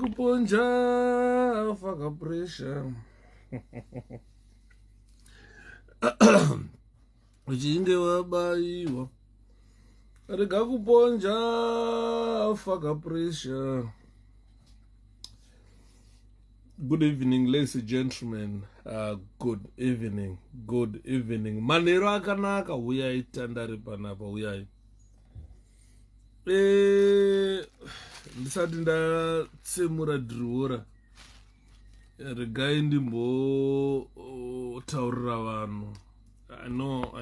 𝗖𝗱𝗱𝗶𝗱𝗁 uchinge wabaiwa rega kuponja faka pressure. Good evening, ladies and gentlemen. Good evening. Manero akanaka uyai tandari panapa uyai. Ndisati ndatsemura dhirora regai ndimbotaurira vanhu. I know.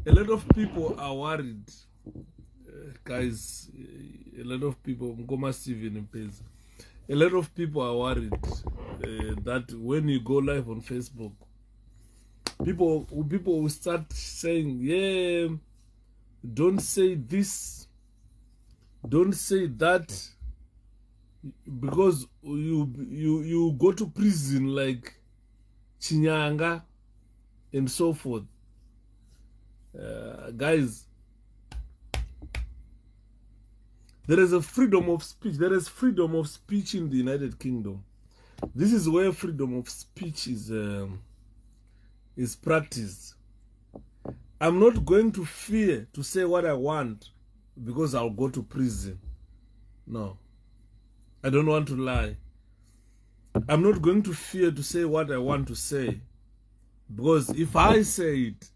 A lot of people are worried, guys. A lot of people, Mkoma Steven Mpeza. A lot of people are worried that when you go live on Facebook, people will start saying, "Yeah, don't say this, don't say that, because you go to prison like Chinyanga and so forth." Guys, there is a freedom of speech. There is freedom of speech in the United Kingdom. This is where freedom of speech is practiced. I'm not going to fear to say what I want because I'll go to prison. No, I don't want to lie. I'm not going to fear to say what I want to say, because if I say it,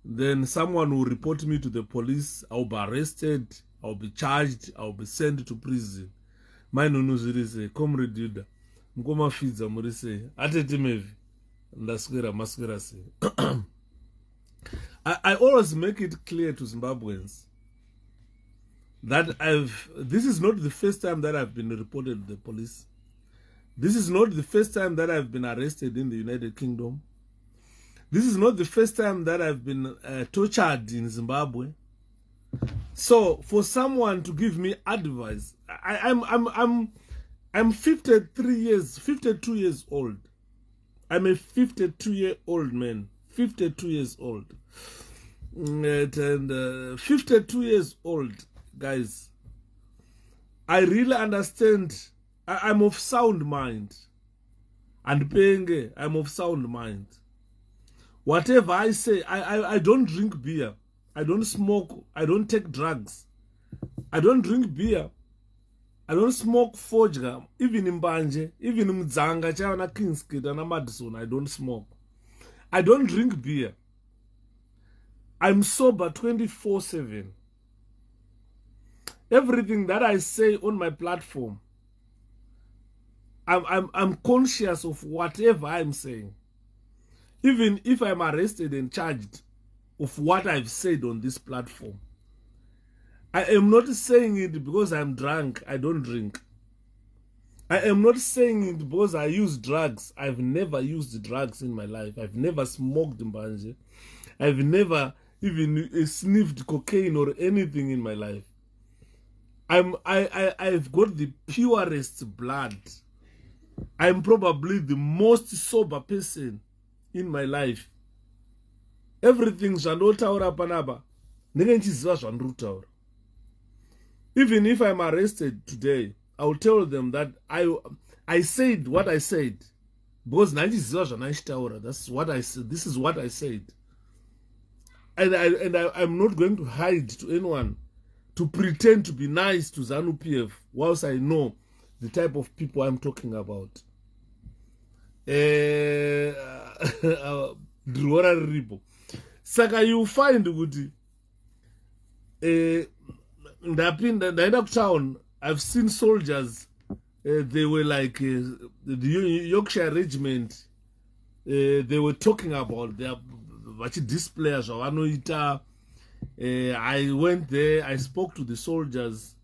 then someone will report me to the police. I'll be arrested, I'll be charged, I'll be sent to prison. My nunuziri comrade Yuda, mkoma fidza murise, atete mevi, ndaswera maswera se. I always make it clear to Zimbabweans that this is not the first time that I've been reported to the police. This is not the first time that I've been arrested in the United Kingdom. This is not the first time that I've been tortured in Zimbabwe. So for someone to give me advice, I'm 52 years old. I'm a 52-year-old man. 52 years old. And 52 years old, guys. I really understand. I'm of sound mind. And Penge, I'm of sound mind. Whatever I say, I don't drink beer. I don't smoke. I don't take drugs. I don't drink beer. I don't smoke forge. Even in Banje, even in Mzanga, Chavana Kingskid and Madison, I don't smoke. I don't drink beer. I'm sober 24/7. Everything that I say on my platform, I'm conscious of whatever I'm saying. Even if I'm arrested and charged of what I've said on this platform, I am not saying it because I'm drunk. I don't drink. I am not saying it because I use drugs. I've never used drugs in my life. I've never smoked mbanje. I've never even sniffed cocaine or anything in my life. I've got the purest blood. I'm probably the most sober person in my life. Everything zvandotaura panapa ndenge nchiziva zvandinotaura. Even if I'm arrested today, I will tell them that I said what I said because nanchiziva zvandaitaura. That's what I said. This is what I said. And I'm not going to hide to anyone to pretend to be nice to ZANU-PF whilst I know the type of people I'm talking about. Saka you find kuti ndaenda kutown, I've seen soldiers, they were like the Yorkshire regiment, they were talking about their displayers. I went there, I spoke to the soldiers.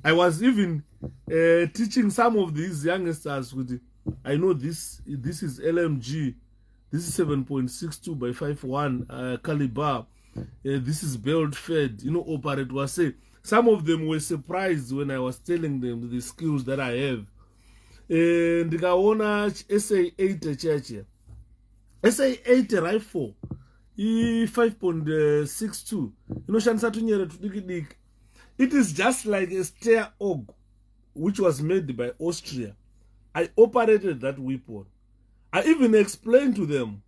I was even teaching some of these youngsters with I know this is LMG, this is 7.62x51 caliber, this is belt fed, operate was say. Some of them were surprised when I was telling them the skills that I have. And ndikaona SA8 chache, SA8 rifle, 5.62, inoshandisa tunyere tudiki diki. It is just like a stair og. which was made by Austria. I operated that weapon. I even explained to them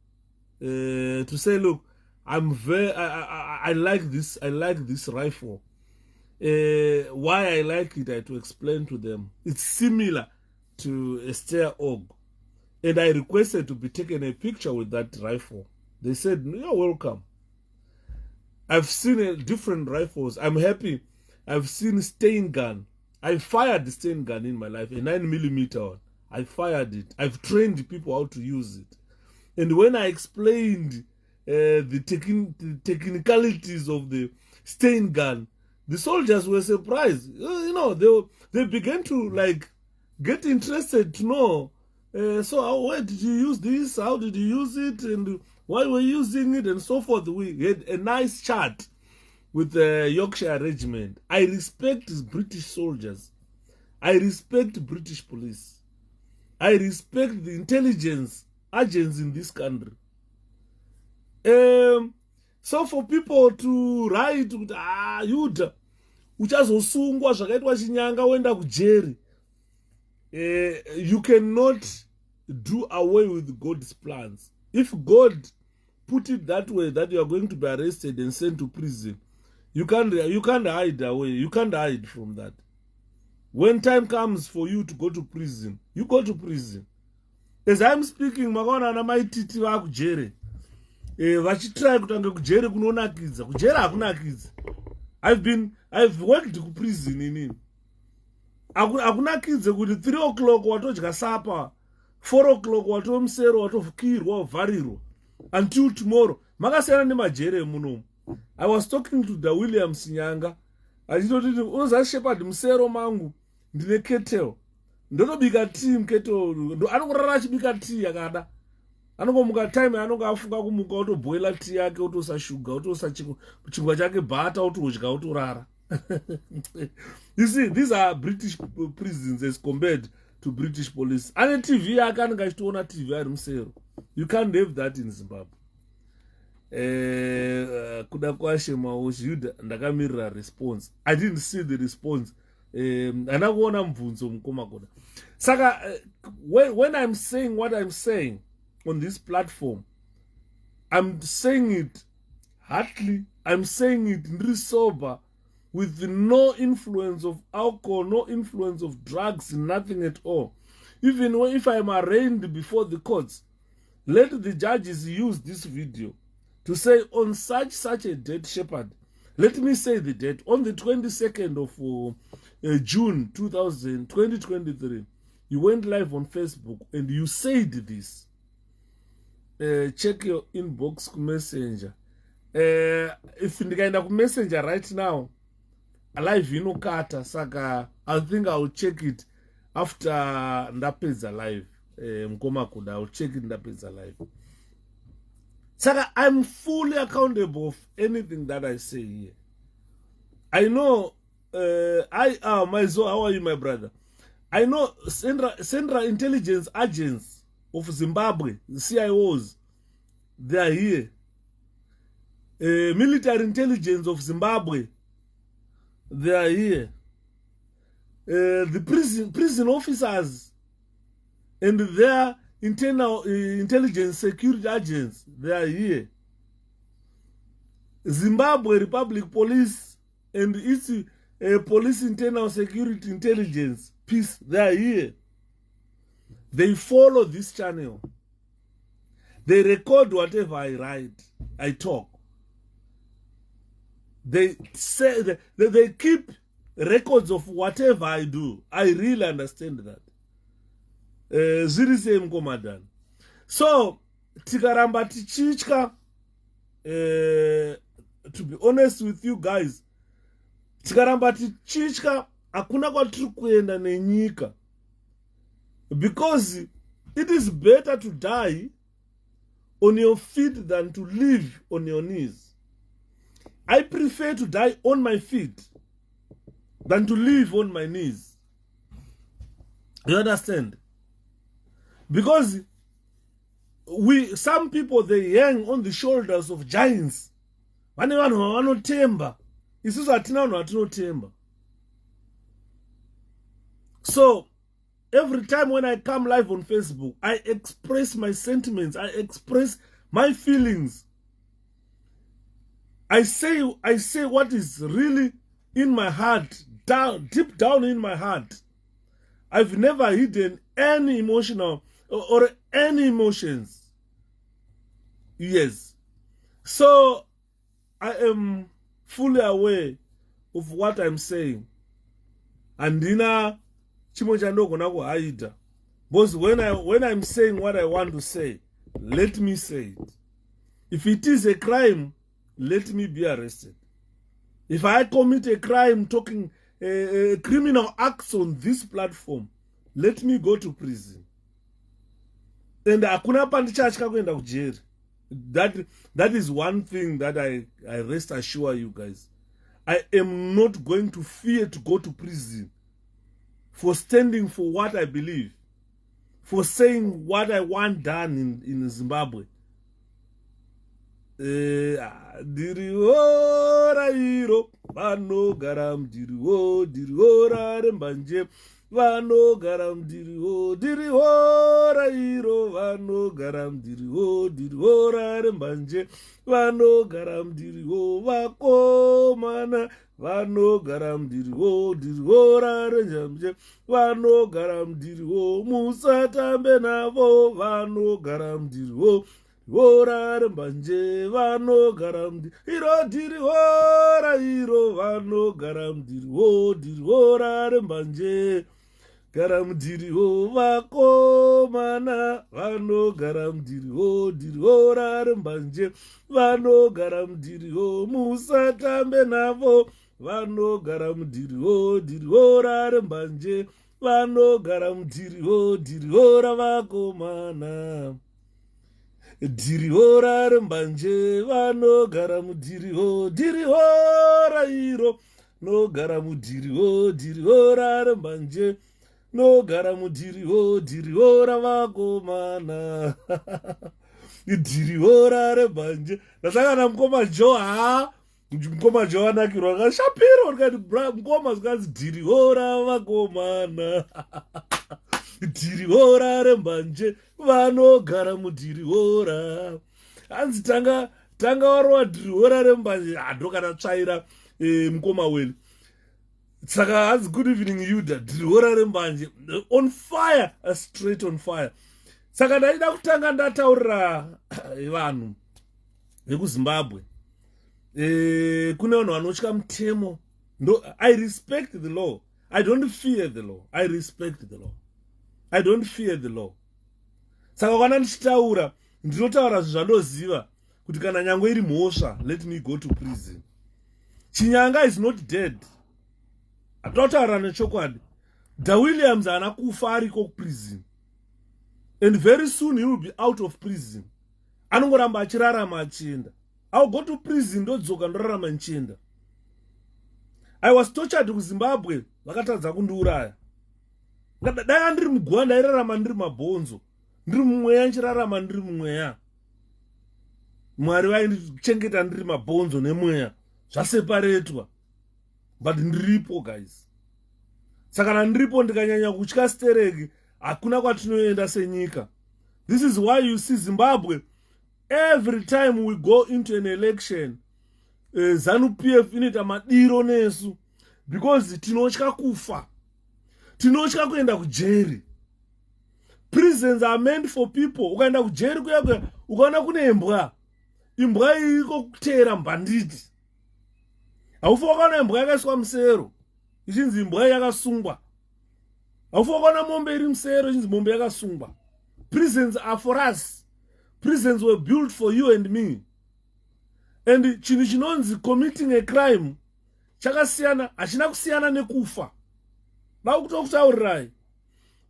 to say, look, I like this. I like this rifle. Why I like it, I had to explain to them. It's similar to a 𝗖𝘂𝗂𝗂𝗂, and I requested to be taken a picture with that rifle. They said, "You're welcome." I've seen different rifles. I'm happy. I've seen stain gun. I fired the stain gun in my life, a 9mm one. I fired it. I've trained people how to use it. And when I explained the technicalities of the stain gun, the soldiers were surprised. You know, they began to like get interested to know. So where did you use this? How did you use it? And why were you using it? And so forth. We had a nice chat with the Yorkshire Regiment. I respect British soldiers. I respect British police. I respect the intelligence agents in this country. So for people to write, Yuda, uchazosungwa zvakaitwa chinyanga wenda kujeri, you cannot do away with God's plans. If God put it that way, that you are going to be arrested and sent to prison, you can't hide away. You can't hide from that. When time comes for you to go to prison, you go to prison. As I'm speaking, makaona na maititi vakujere. Vachitry kutange kujere kunonakidza. Kujere hakunakidza. I've worked ku prison inini. Hakunakidze kuti 3 o'clock watodya sapa, 4 o'clock watomsero watovhukirwa wavharirwa until tomorrow. Makasiyana nemajere munomu. I was talking to the Williams Nyanga. Achitoti unoziva Shepherd musero mangu ndine kettle. Ndotobika tea mukettle. Anokurara achibika tea yakada. Anokomuka time afunga kumuka otoboila tea yake otosa sugar, otosa chingwa chake butter, otodya otorara. You see, these are British prisons as compared to British police. And TV yake anenge achitoona TV ari musero. You can't have that in Zimbabwe. Kuda kwashe maoshi Yuda ndakamirira response. I didn't see the response. Anakuona mvunzo mukoma koda. Saka when I'm saying what I'm saying on this platform, I'm saying it heartily. I'm saying it really sober, with no influence of alcohol, no influence of drugs, nothing at all. Even if I'm arraigned before the courts, let the judges use this video to say on such a date, Shepherd. Let me say the date. On the 22nd of June 2023, you went live on Facebook and you said this. Check your inbox messenger. If ndikaenda ku messenger right now, live inokata, saka I think I'll check it after ndapedza live. Mkoma kuda, I'll check it ndapedza live. Saka, I'm fully accountable of anything that I say here. I know, Maizo, how are you, my brother? I know Central Intelligence Agents of Zimbabwe, the CIOs, they are here. Military Intelligence of Zimbabwe, they are here. The prison officers and their internal intelligence security agents, they are here. Zimbabwe Republic Police and its police internal security intelligence piece, they are here. They follow this channel. They record whatever I write, I talk. They say that they keep records of whatever I do. I really understand that. Ziri same commandant. So, tikaramba tichitka, to be honest with you guys, tikaramba tichitka, hakuna kwatiri kuenda nenyika. Because it is better to die on your feet than to live on your knees. I prefer to die on my feet than to live on my knees. You understand? Because some people, they hang on the shoulders of giants. Vane vanhu vavanotemba. Isusu hatina vanhu vatinotemba. So every time when I come live on Facebook, I express my sentiments, I express my feelings. I say what is really in my heart, deep down in my heart. I've never hidden any emotional or any emotions. Yes. So I am fully aware of what I'm saying. Andina chimochandogona kuhaida. Because when I'm saying what I want to say, let me say it. If it is a crime, let me be arrested. If I commit a crime talking criminal acts on this platform, let me go to prison. And akuna pandichachka kuenda kujeri. That is one thing that I rest assure you guys. I am not going to fear to go to prison for standing for what I believe, for saying what I want done in Zimbabwe. Diriwo rairo vano garam diriwo rembanje vano garam diriwo rairo vano garam diriwo rembanje vano garam diriwo vakomana vano garam diriwo renjanje vano garam diriwo musatambe navo vano garam diriwo rembanje vano garam diriwo rairo vano garam diriwo rembanje garam diriwo vakomana vano garam diriwo rembanje vano garam diriwo musatambe navo vano garam diriwo rembanje vano garam diriwo ravakomana diriwo rembanje vano garam diriwo rairo no garam diriwo rembanje no garam diriwo ravakomana diriwo rembanje ndasangana mukoma Joe mukoma Joe anakirwa akashapira ukati mukoma zikazi diriwo ravakomana diriwo rembanje vanogara mudiriwo hanzi tanga warova diriwo rembanje ndokana tsvaira mukoma wenu. Saka hanzi good evening Yuda, diriwo rembanje on fire, straight on fire. Saka ndaida kutanga ndataurira vanhu vekuZimbabwe. Kune vanhu vanotya mutemo. I respect the law. I don't fear the law. I respect the law. I don't fear the law. Saka kana ndichitaura, ndinotaura zvandoziva kuti kana nyangwe iri mhosva, let me go to prison. Chinyanga is not dead. Atotaura nechokwadi. Da Williams ana kufa ariko prison. And very soon he will be out of prison. Anongoramba achirarama achienda. I'll go to prison ndodzoka ndorarama nchienda. I was tortured kuZimbabwe, vakatadza kundiuraya. Dai ndiri mugwa ndairarama ndiri mabhonzo. Ndiri mumweya nchirarama ndiri mumweya. Mwari vaindichengeta ndiri mabhonzo nemweya. Zvaseparetwa. But ndiripo guys. Saka ndiripo ndikanyanya kutya stereki, hakuna kwatinoenda senyika. This is why you see Zimbabwe, every time we go into an election, ZANU-PF inoita madiro nesu. Because tinotya kufa. Tinotya kuenda kujeri. Prisons are meant for people. Ukaenda kujeri kuya ukaona kune imbwa. Imbwa iko kutera mbanditi. Haufa wakaona imbwa yakaiswa musero. Ichinzi imbwa yakasungwa. Haufa wakaona mombe iri musero. Ichinzi mombe yakasungwa. Prisons are for us. Prisons were built for you and me. And chinhu chinonzi committing a crime chakasiyana, hachina kusiyana nekufa. Nakutokutaurirai.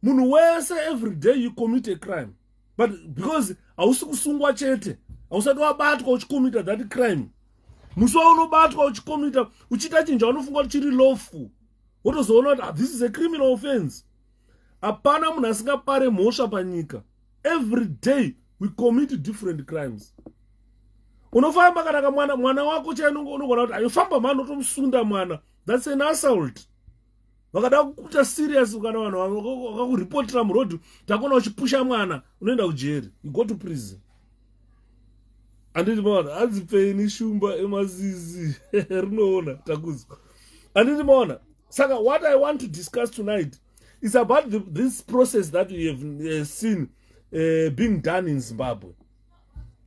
Munhu wese every day you commit a crime. But because hausi kusungwa chete, hausati wabatwa uchikomita that crime. Musi waunobatwa uchikomita, uchita chinhu chaunofunga chiri lawful, wotozoona kuti this is a criminal offense. Hapana munhu asingapare mhosva panyika. Every day we commit different crimes. Unofamba kana mwana wako chainogona kuti ayofamba mano tomusunda mwana. That's an assault. vakada kuita serious kana vanhu vakakuripotera murodhi takuona uchipusha mwana unoenda kujeri, you go to prison. Anditi maona adzipeni shumba emazizi rinoona takuzwa. Anditi maona. Saka what I want to discuss tonight is about this process that we have seen being done in Zimbabwe.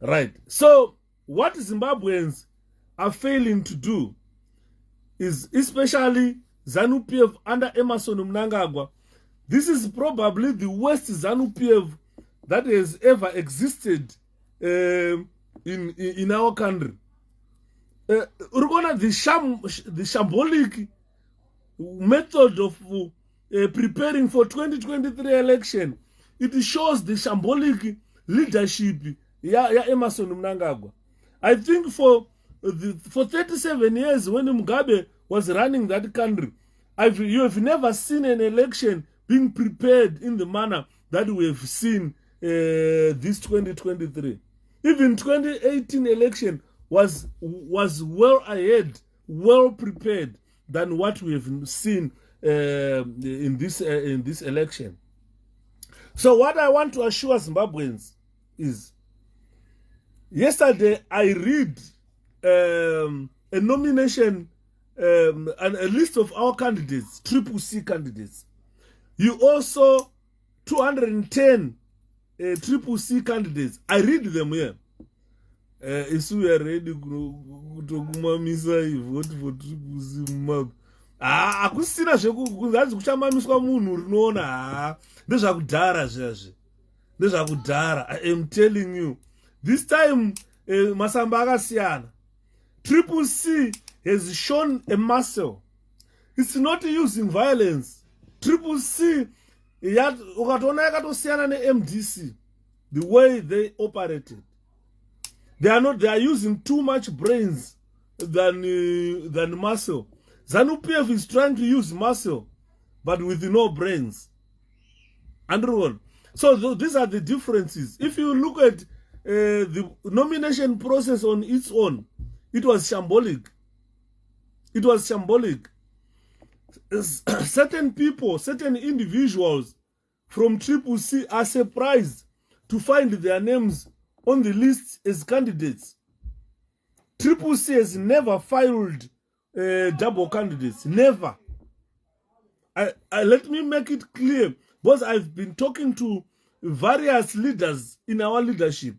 Right. So what Zimbabweans are failing to do is, especially ZANU-PF under Emmerson Mnangagwa, this is probably the worst ZANU-PF that has ever existed in our country. The shambolic method of preparing for 2023 election, it shows the shambolic leadership Emmerson Mnangagwa. I think for 37 years when Mugabe was running that country, you have never seen an election being prepared in the manner that we have seen this 2023. Even 2018 election was well ahead, well prepared than what we have seen in this election. So what I want to assure Zimbabweans is, yesterday I read a nomination and a list of our candidates, 𝗶𝗶𝘂 candidates. You also 210 𝗶𝗶𝘂 candidates. I read them here. If we are ready to vote for 𝗶𝗶𝘂. Akusina zvekuzi kuchamamiswa munhu rinoona ndezvakudhara zvazve. Ndezvakudhara. I am telling you. This time masamba akasiyana. 𝗶𝗶𝘂 has shown a muscle. It's not using violence. 𝗶𝗶𝘂 ukatona yakatosiyana neMDC, the way they operated. They are using too much brains than muscle. ZANU-PF is trying to use muscle, but with no brains. Understand? So these are the differences. If you look at the nomination process on its own, it was shambolic. It was shambolic. Certain people, certain individuals from 𝗶𝗂 are surprised to find their names on the list as candidates. 𝗶𝗂 has never filed double candidates. Never. Let me make it clear, because I've been talking to various leaders in our leadership.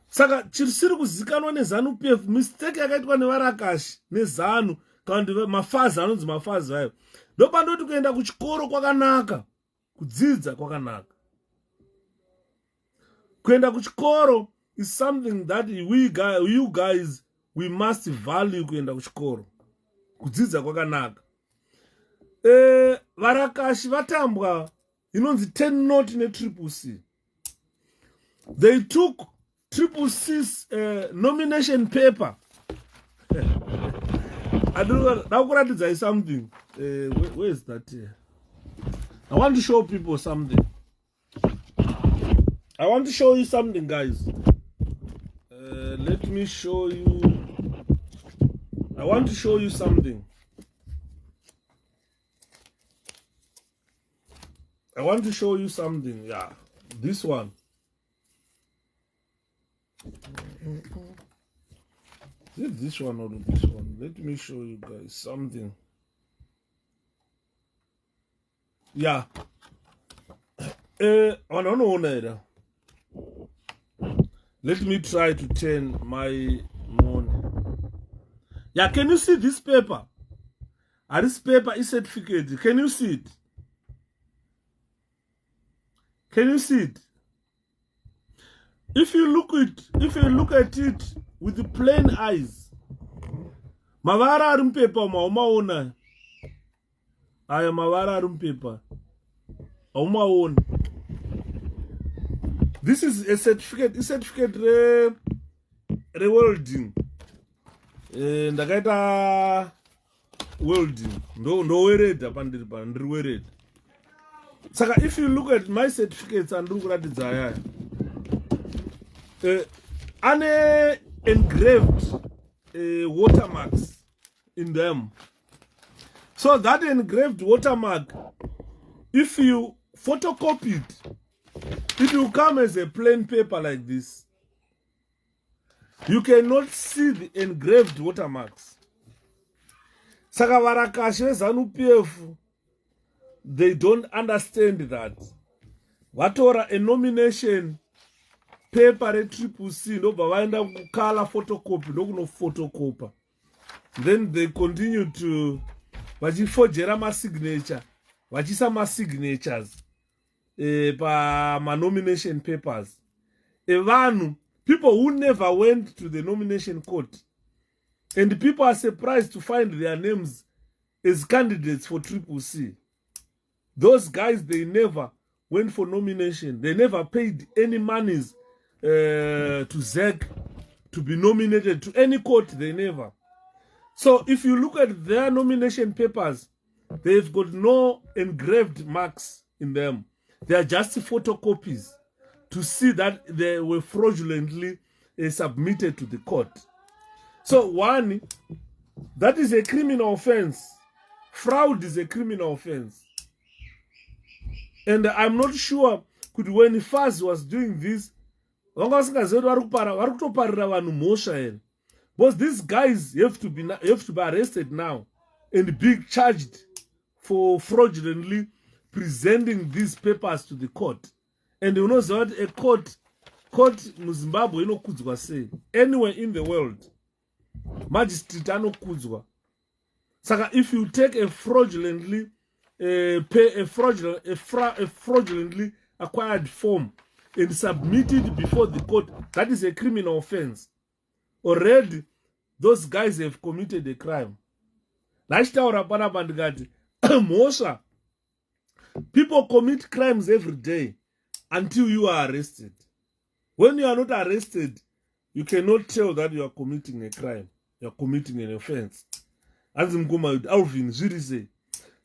Saka chirisiri kuzikanwa neZANU-PF, mistake yakaitwa nevarakashi neZANU kandi mafazi anonzi mafazi ayo. Ndopandoti kuenda kuchikoro kwakanaka, kudzidza kwakanaka. Kuenda kuchikoro is something that you guys, we must value. Kuenda kuchikoro, kudzidza kwakanaka. Varakashi vatambwa inonzi 10 not neTRIPLE-C. They took 𝗶𝗂's nomination paper. I don't know. Now kuratidza something. Where is that here? I want to show people something. I want to show you something, guys. Let me show you. I want to show you something. I want to show you something. Yeah, this one. Is it this one or this one? Let me show you guys something. Yeah. Let me try to turn my money. Yeah, can you see this paper? This paper is certificate. Can you see it? Can you see it? If you look at it with the plain eyes, mavara ari paper maumaona. Aya mavara ari paper. Aumaona. This is a certificate. It's certificate welding. Ndakaita welding. No wereda pandiri pa ndiri wereda. Saka if you look at my certificates and look at it, engraved watermarks in them. So that engraved watermark, if you photocopy it will come as a plain paper like this. You cannot see the engraved watermarks. Saka varakashe ZANU-PF, they don't understand that. Vatora a nomination paper 𝗶𝗶𝘂𝗂𝗂𝗂𝗂 ndobva vaenda kukala photocopy ndokuno photocopa. Then they continue to vachifojera masignature, vachisa masignatures pa nomination papers. Evanhu, people who never went to the nomination court, and people are surprised to find their names as candidates for 𝗶𝗂𝘂𝗂𝗂𝗂. Those guys, they never went for nomination. They never paid any monies to ZEC to be nominated to any court. They never. So if you look at their nomination papers, they've got no engraved marks in them. They are just photocopies to see that they were fraudulently submitted to the court. So one, that is a criminal offense. Fraud is a criminal offense. And I'm not sure when 𝗓𝘗𝗃 was doing this, because these guys have to be arrested now and be charged for fraudulently presenting these papers to the court. And you know what a court muZimbabwe inokudzwa sei, anywhere in the world, magistrate anokudzwa. Saka if you take a fraudulently fraudulently acquired form and submit it before the court, that is a criminal offense. Already, those guys have committed a crime. People commit crimes every day until you are arrested. When you are not arrested, you cannot tell that you are committing a crime. You are committing an offense. Alvin Zvirise.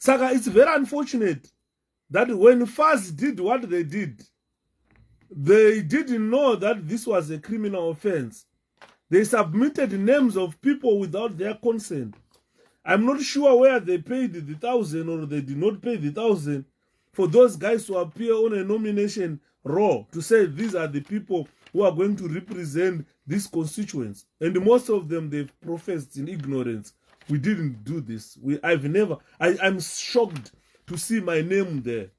Saka, it's very unfortunate that when 𝗓𝘗𝗃 did what they didn't know that this was a criminal offense. They submitted names of people without their consent. I'm not sure where they paid the 1,000 or they did not pay the 1,000 for those guys to appear on a nomination roll to say these are the people who are going to represent these constituents. And most of them, they've professed in ignorance. We didn't do this. I'm shocked to see my name there.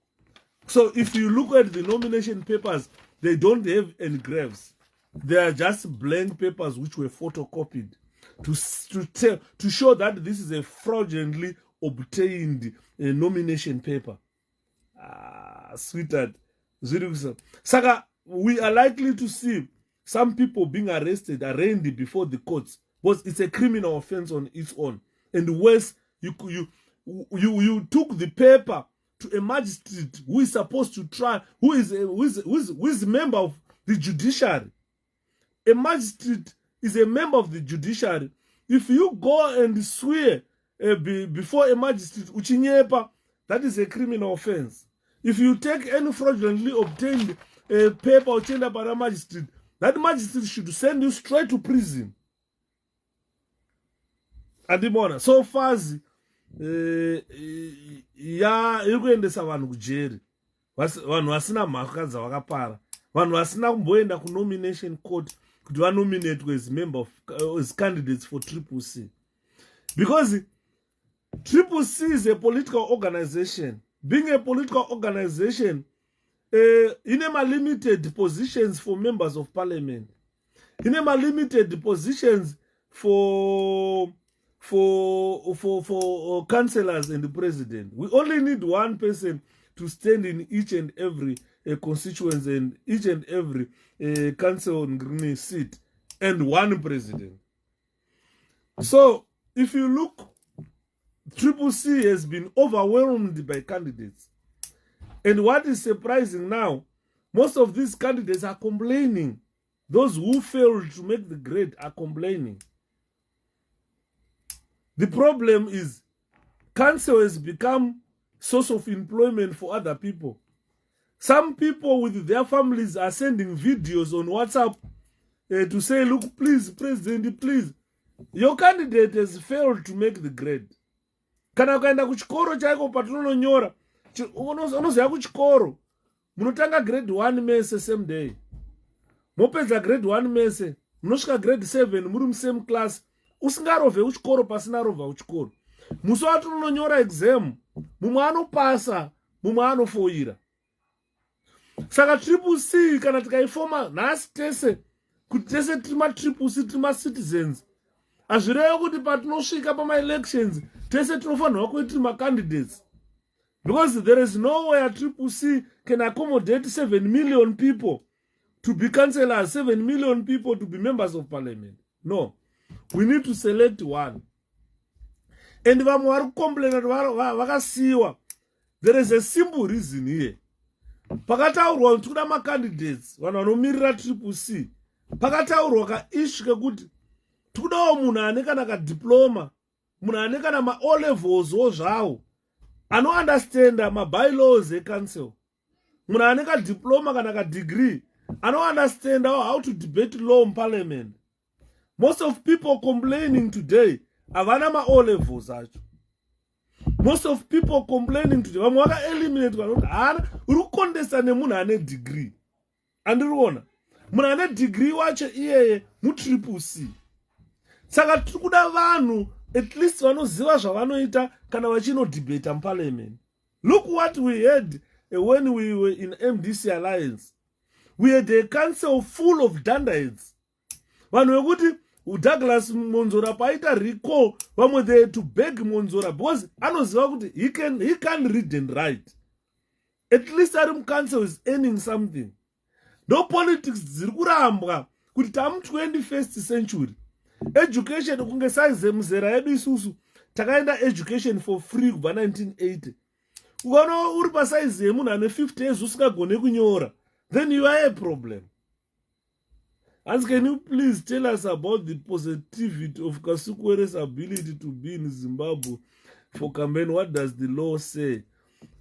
So if you look at the nomination papers, they don't have engraves. They are just blank papers which were photocopied to show that this is a fraudulently obtained nomination paper. Sweetheart. Saka, we are likely to see some people being arrested, arraigned before the courts, but it's a criminal offense on its own. And worse, you took the paper to a magistrate who is supposed to try, who is a member of the judiciary. A magistrate is a member of the judiciary. If you go and swear before a magistrate, uchinyepa, that is a criminal offense. If you take any fraudulently obtained paper or change by a magistrate, that magistrate should send you straight to prison. Adimona, so far irikuendesa vanhu kujeri, vanhu vasina mhaka dzavakapara, vanhu vasina kumboenda kunomination court kuti vanominatwe as candidates for 𝗶𝗃𝘂𝗂𝗂𝗃. Because 𝗶𝗃𝘂𝗃 is a political organization. Being a political organization, in a limited positions for members of parliament, in a limited positions for councillors and the president. We only need one person to stand in each and every constituency and each and every council seat, and one president. So if you look, 𝗶𝗃𝘂𝗃 has been overwhelmed by candidates. And what is surprising now, most of these candidates are complaining. Those who failed to make the grade are complaining. The problem is, council has become source of employment for other people. Some people with their families are sending videos on WhatsApp to say, look, please, President, please, your candidate has failed to make the grade. kana ukaenda kuchikoro chaiko patinononyora unoziva kuchikoro munotanga grade 1 mese same day, mopedza grade 1 mese munosvika grade 7 muri musame class, usingarovhe kuchikoro pasina rovha kuchikoro. Musi watinononyora exam mumwe anopasa mumwe anofoira. Saka 𝗶𝗶𝘂 kana tikaifoma nhasi tese kuti tese tiri ma𝗶𝗶𝘂 tiri macitizens, hazvirevo kuti patinosvika pamaelections tese tinofanirwa kuva tiri macandidates, because there is no way 𝗶𝗶𝘂 can accommodate 7 million people to be councillors, 7 million people to be members of parliament. No, we need to select one. And vamwe vari kucomplaina vakasiyiwa. There is a simple reason here. Pakataurwa kuti kuda macandidates vanhu vanomirira 𝗶𝗶𝘂, pakataurwa kaishu kekuti tikudawo munhu ane kana kadiploma, munhu ane kana ma-O levelswo zvawo, anoundastanda mabylaws ecouncil, munhu ane kadiploma kana kadegree, anoundastanda how to debate law in parliament. Most of people complaining today havana ma-O levels acho. Most of people complaining today vamwe vakaeliminate vanoti hana uri kukontesta nemunhu ane degree. Andiriona munhu ane degree wacho iyeye mu𝗶𝗂𝘂. Saka tiri kuda vanhu at least vanoziva zvavanoita kana vachinodebata muparliament. Look what we had when we were in MDC Alliance. We had a council full of dandites. Vanhu vekuti Douglas Monzora paita recall, vamwe they had to beg Monzora because anoziva kuti he can read and write. At least Arim Council is earning something. No politics ziri kurambwa kuti tamu 21st century. Education kunge saize mzera yedu isusu takaenda education for free kubva 1980. Ukaona uri pasaize yemunhu ane 50 years usingagone kunyora, then you are a problem. And can you please tell us about the positivity of 𝗗адц𝗂𝗂𝗂𝗂's ability to be in Zimbabwe for campaign? What does the law say?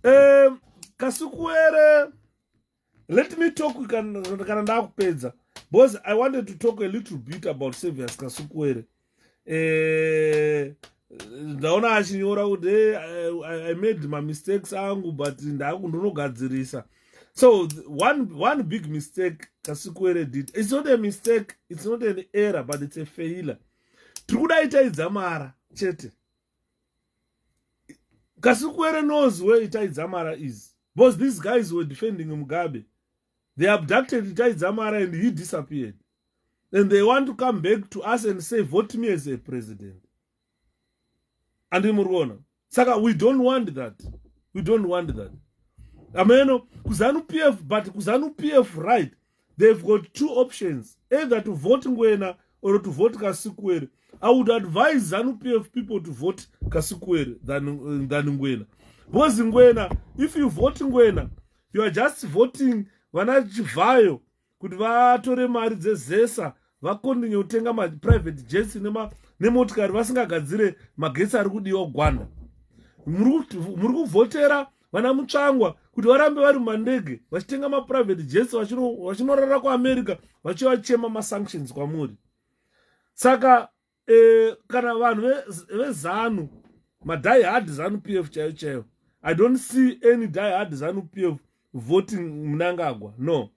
𝗗骝𝗂𝗂𝗂𝗂, let me talk because I wanted to talk a little bit about 𝗖쌓𝗂𝗂𝗂𝗂𝗂. Ndaona achinyora kuti I made my mistakes angu but ndinogadzirisa. So one big mistake 𝗗骝𝗂𝗂𝗂 did. It's not a mistake, it's not an error, but it's a failure. Tikuda itaidzamara chete. 𝗗뾱𝗂𝗂𝗂 knows where itaidzamara is. Because these guys were defending Mugabe. They abducted itaidzamara and he disappeared. And they want to come back to us and say, vote me as a president. And Saka, we don't want that. We don't want that. Ameno, KuZANU-PF, but KuZANU-PF, right? They've got two options, either to vote Ngwena or to vote 𝗗骝𝗂𝗂𝗂. I would advise ZANU-PF people to vote 𝗗뾱𝗂𝗂𝗂 than Ngwena. Because Ngwena, if you vote Ngwena, you are just voting vana chivayo kuti vatore mari dzezesa vakontinye kutenga ma-private jets nemotikari vasingagadzire magetsi ari kudiwa kugwanda. Muri kuvhotera vana mutsvangwa kuti varambe vari mumandege vachitenga ma-private jets vachinorara kuAmerica vachivachema ma-sanctions kwamuri. Saka kana vanhu veZANU, ma-die-hard ZANU-PF chaiyo chaiyo, I don't see any die-hard ZANU-PF voting Mnangagwa. No.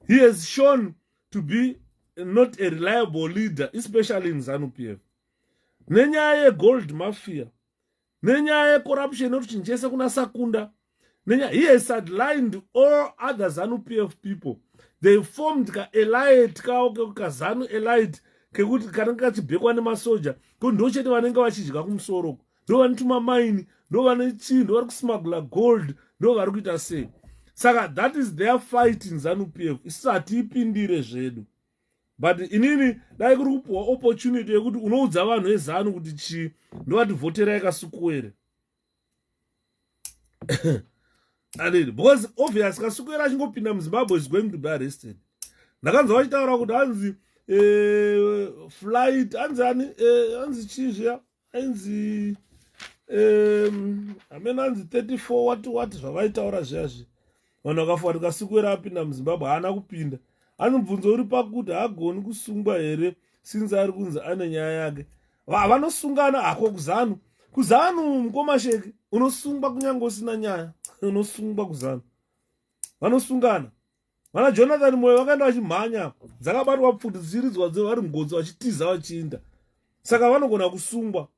He has shown to be not a reliable leader, especially in ZANU-PF. Nenyaya gold mafia, nenyaya corruption nokuchinjesa kuna Sakunda, he has sidelined all other ZANU-PF people. They formed elite ZANU elite kekuti kananga kachibhekwa nemasoja ndochete vanenge vachidya kumusoro, ndo vanotuma maini, ndo vanochi, ndo vari kusmuggle gold, ndo vari kuita sei. Saka that is their fight in ZANU-PF. Isati ipindire zvedu. But inini dai kuri kupuwa opportunity yekuti unoudza vanhu veZANU kuti chi ndovati voterai 𝗗뾱𝗂𝗂𝗂𝗂. Because obvious 𝗗뾱𝗂𝗂𝗂𝗂 achingopinda muZimbabwe is going to be arrested. Ndakanzwa vachitaura kuti hanzi flight hanzi chizvia hanzi amene hanzi 34 what zvavaitaura zvazvi. Vanhu vakafunga kuti 𝗗뾱𝗂𝗂𝗂𝗂 apinda muZimbabwe haana kupinda. Anobvunza uri pakuti haagoni kusungwa here since ari kunzi ane nyaya yake. Vanosungana hako kuZANU kuzanu mkomasheki unosungwa kunyange usina nyaya unosungwa kuzanu vanosungana vana Jonathan Moyo vakaenda vachimhanya dzakabatwa pfuti dzichiridzwa dze vari mugotsi vachitiza vachiinda saka vanogona kusungwa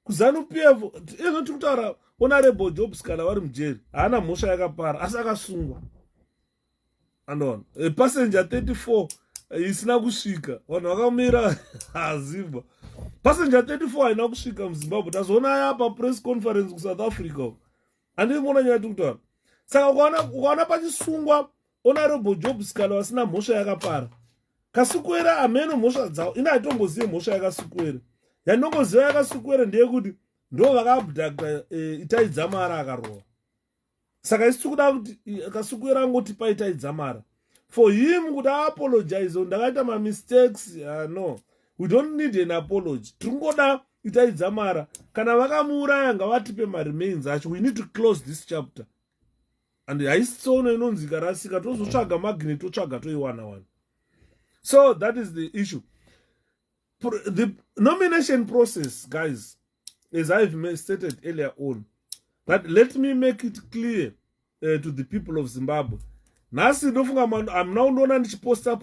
kuzanu PF izvo tikutaura honorable Jobs kana vari mujeri haana mhosva yakapara asi akasungwa andona passenger 34 isina kusvika vanhu vakamira hazimba passenger 34 haina kusvika muZimbabwe tazoona yapa press conference kuSouth Africa handimona nyaya tikutaura saka ukaona pachisungwa honorable Jobs kana vasina mhosva yakapara Kasukwera ameno mhosva dzavo ina aitombozive mhosva yakasukwera yanongoziva yakasukwera ndeyekuti ndo vakabhadhaka 𝗖쌓𝗂𝗂𝗂𝗂 akarohwa saka isi tikuda kuti Kasukwera angoti pa𝗖ঽ𝗂𝗂𝗂𝗂 for him kuti aapologize ndakaita mistakes no we don't need an apology tiringoda 𝗖훠𝗂𝗂𝗂𝗂 kana vakamuuraya ngavatipe maremains acho we need to close this chapter and haisi tsono inonzi ikarasika tozotsvaga magnet totsvaga toiwana. So that is the issue. The nomination process, guys, as I've stated earlier on, that let me make it clear to the people of Zimbabwe. Nasi ndofunga I'm now ndona ndichiposta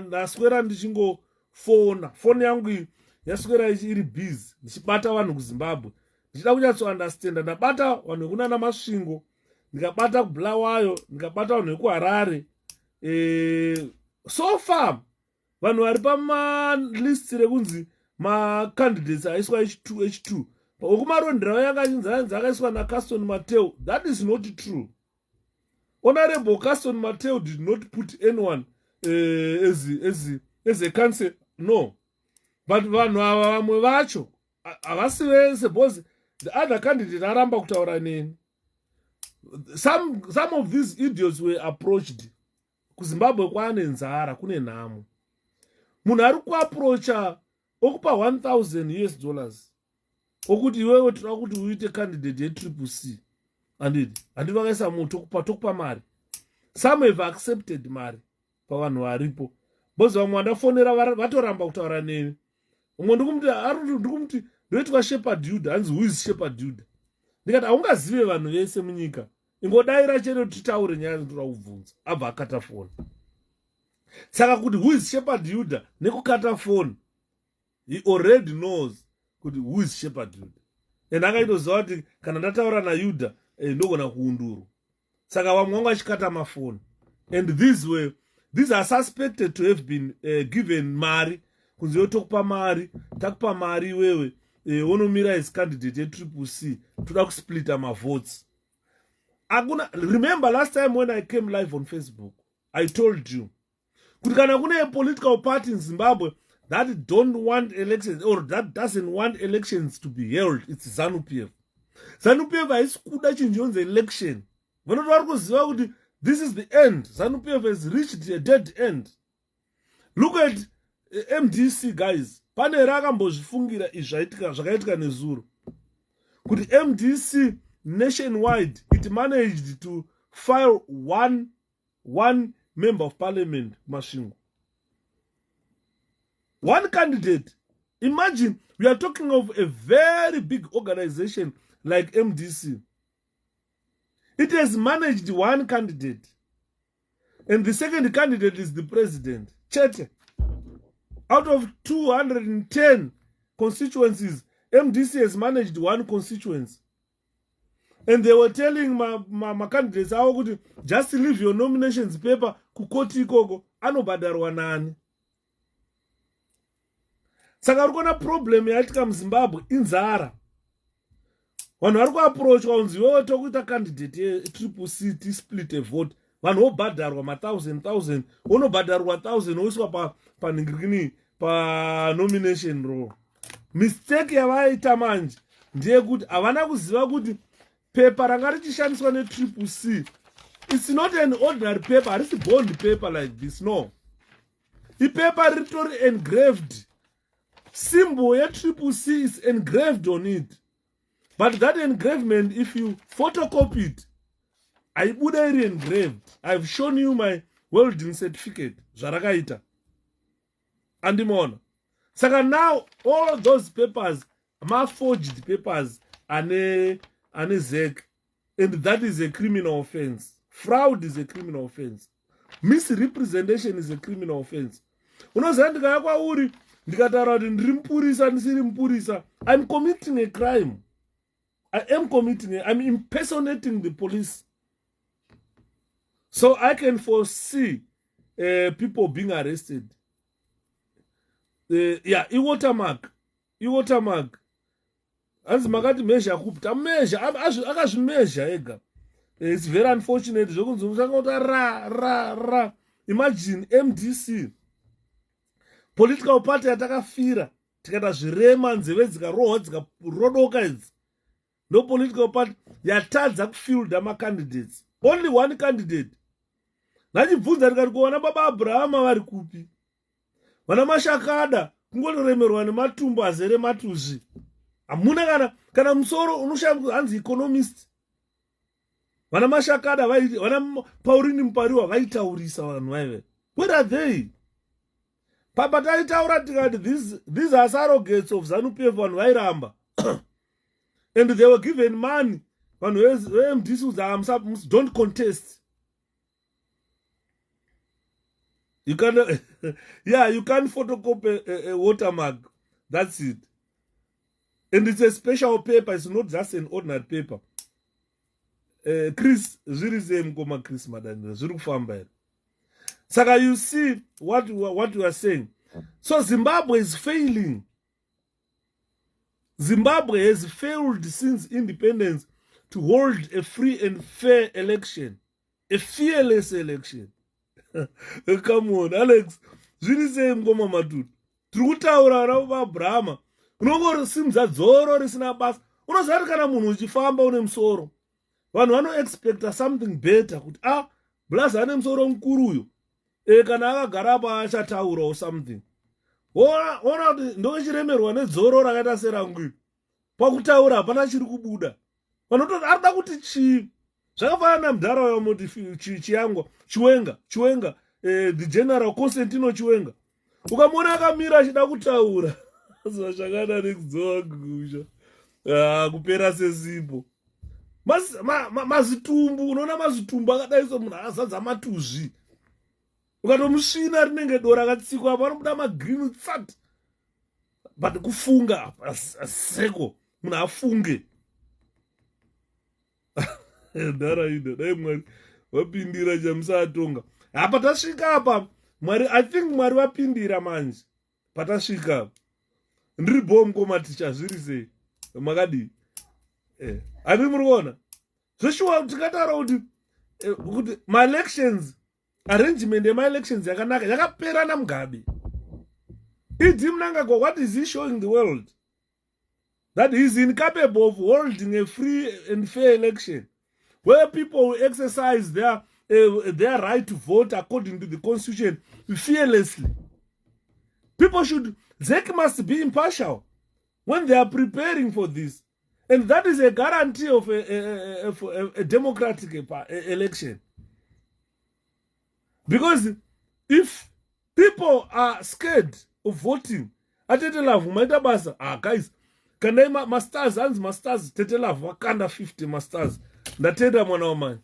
naswera ndichingofona foni yangu yaswera iri busy ndichibata vanhu kuZimbabwe ndichida kunyatso understand ndabata vanhu vekunana Masvingo ndikabata kuBulawayo ndikabata vanhu vekuHarare so far vanhu vari pamalist rekunzi macandidates aiswa H2 okumarondera yakachinzanzi akaiswa naCastone-Mateo. That is not true. Honorable Castone-Mateo did not put anyone as a candidate. No. But vanhu ava vamwe vacho havasive suppose the other candidate aramba kutaura neni. Some of these idiots were approached. KuZimbabwe kwaane nzara kune nhamo. Munhu ari kuapproacha okupa $1,000 okuti iwewe tinoda kuti uite candidate yeCCC handi vakaisa munhu tokupa mari. Some have accepted mari pavanhu varipo bozi vamwe vandafonera vatoramba kutaura neni. Umwe ndikumuti ndoitwa Shepherd Yuda hanzi who is Shepherd Yuda ndikati haungazive vanhu vese munyika ingodaira chete titaure nyaya dzinoda kubvunza abva akata foni. Saka kuti who is Shepherd Yuda nekukata foni he already knows kuti who is Shepherd Yuda and akaitoziva kuti kana ndataura naYuda ndogona kuundurwa. Saka vamwe vanga vachikata mafoni and these are suspected to have been given mari kunzi yotokupa mari takupa mari iwewe wonomira as candidate yeCCC toda kusplita mavotes. Remember last time when I came live on Facebook I told you kuti kana kune a political party in Zimbabwe that don't want elections or that doesn't want elections to be held, it's ZANU-PF. ZANU-PF haisi kuda chinjonzi election. Vanoti vari kuziva kuti this is the end. ZANU-PF has reached a dead end. Look at MDC, guys. Pane rakambozvifungira zvakaitika nezuro kuti MDC nationwide it managed to file one member of parliament Masvingo. One candidate. Imagine we are talking of a very big organization like MDC. It has managed one candidate. And the second candidate is the president, Chete. Out of 210 constituencies, MDC has managed one constituency. And they were telling my candidates, just leave your nominations paper, kukoti ikoko, anobhadarwa nani. Saka rikona problem yaitika muZimbabwe inzara. Vanhu vari kuapproachwa kunzi iwewe tokuita candidate yeCCC tisplit a vote. Vanhu vobhadharwa ma1000 unobhadharwa 1000 woiswa paningirikini nomination roll. Mistake yavaita manje ndeyekuti havana kuziva kuti paper ranga richishandiswa neCCC it's not an ordinary paper, harisi bond paper like this, no. Ipaper ritori engraved. Symbol yeCCC is engraved on it. But that engravement, if you photocopy it, I would have engraved. I've shown you my welding certificate. Zvarakaita. Andimona. Saka now, all of those papers, forged papers, ane ZEC, and that is a criminal offense. Fraud is a criminal offense. Misrepresentation is a criminal offense. Unoziva ndikauya kwauri ndikataura kuti ndiri mupurisa ndisiri mupurisa, I'm committing a crime. I'm impersonating the police. So I can foresee people being arrested. Yeah, 𝗖𝗀𝘀𝘂𝗶. As makati measure kupta measure akazvimeasure ega. It's very unfortunate. Imagine MDC, political party yatakafira tikata zvirema nzeve dzikarohwa dzikarodoka idzi. No political party yatadza kufielda macandidates. Only one candidate. Nachibvunza tikati kuona baba Abrahama vari kupi? Vana Mashakada kungoremerwa nematumbu azere matuzvi. Hamuna kana musoro unoshamu hanzi economist. Vana Mashakada vana Paurini Mupariwa vaitaurisa vanhu vaive. Where are they? Papa taitaura tikati these are surrogates of ZANU-PF vanhu vairamba. And they were given money. Don't contest. You can, yeah, you can't photocopy a watermark. That's it. And it's a special paper. It's not just an ordinary paper. Chris, Chris Madani, Saka, you see what you are saying. So Zimbabwe is failing. Zimbabwe has failed since independence to hold a free and fair election, a fearless election. Come on, Alex. Zviri sei mngoma matutu. Tiri kutaura rava Abrahama. Unongori simudza dzoro risina basa. Unoziva kuti kana munhu uchifamba une musoro, vanhu vanoexpecta something better kuti Blaza ane musoro mukuru uyo. Kana akagara apa achataura or something. Ona kuti ndochiremerwa nedzoro rakaita serangu. Pakutaura hapana chiri kubuda. Vanototi arida kuti chii. Zvakafanana namudhara wamoti Chiyangwa, Chiwenga, the general Constantino Chiwenga. Ukamona akamira achida kutaura. Zvakada nekudzoa kugusha. Kupera sezipo. Mazitumbu, unoona mazitumbu akadaiso munhu akazadza matuzvi. Ukatomusvina rinenge dora rakatsikwa apa anobuda magreen tsat. But kufunga seko munhu afunge. Ndaraida dai Mwari wapindira chamusatonga. Patasvika apa Mwari, I think Mwari wapindira manje. Patasvika apa ndiribo mukoma ticha zviri sei makadi ani muri kuona zveshuwa tikataura kuti ma-elections arrangement yema-elections yakanaka yakapera naMugabe. Idi Mnangagwa, what is he showing the world? That he is incapable of holding a free and fair election where people will exercise their right to vote according to the constitution fearlessly. ZEC must be impartial when they are preparing for this. And that is a guarantee of a democratic election. Because if people are scared of voting, guys, can they masters and masters tetelav wakanda 50 masters ndatenda mwana wa mani.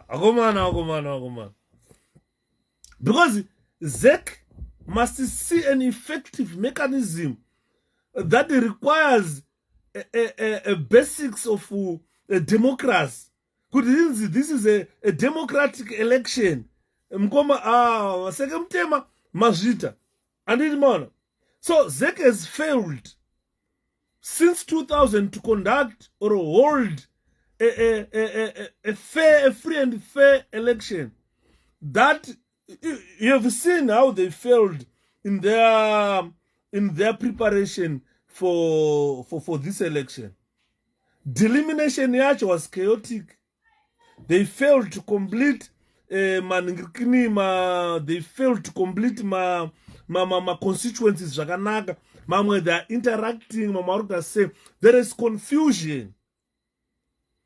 Akomana. Because ZEC must see an effective mechanism that requires a basics of a democracy. This is a democratic election. Second tema mazvita. So ZEC has failed since 2000 to conduct or hold a free and fair election. That you have seen how they failed in their preparation for this election. Delimitation yacho was chaotic. They failed to complete they failed to complete my constituencies zvakanaka. Mamwe they are interacting, mama say there is confusion.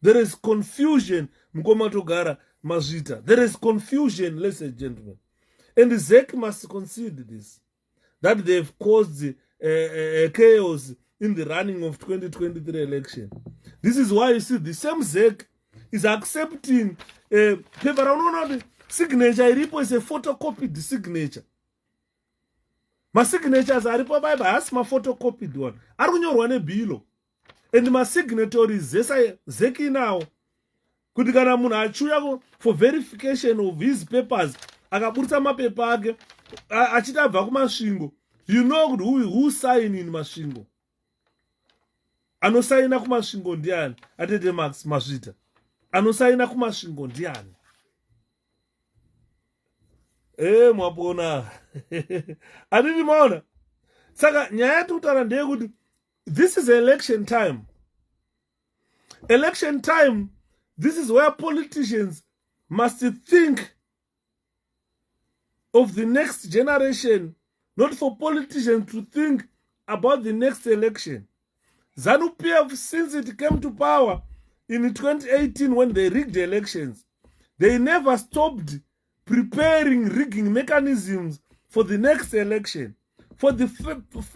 There is confusion. Mkoma togara mazvita. There is confusion, ladies and gentlemen. And the ZEC must concede this. that they've caused chaos in the running of 2023 election. This is why you see the same ZEC is accepting paper signature iripo is a photocopied signature. My signatures are ripo by as my photocopied one. Are kunyorwa nebhilo. And my signatories ZEC now. Kuti kana munhu achiuya for verification of his papers akaburisa mapepa ake achiti abva kumasvingo, you know who sign in masvingo. Anosaina kumasvingo ndiani? Atete Max Mazvita. Anosaina kumasvingo ndiani? Mwapona. Aditi maona. Saka nyaya yatutaura ndeyekuti this is election time. Election time. This is where politicians must think of the next generation, not for politicians to think about the next election. ZANU-PF, since it came to power in 2018 when they rigged the elections, they never stopped preparing rigging mechanisms for the next election. For the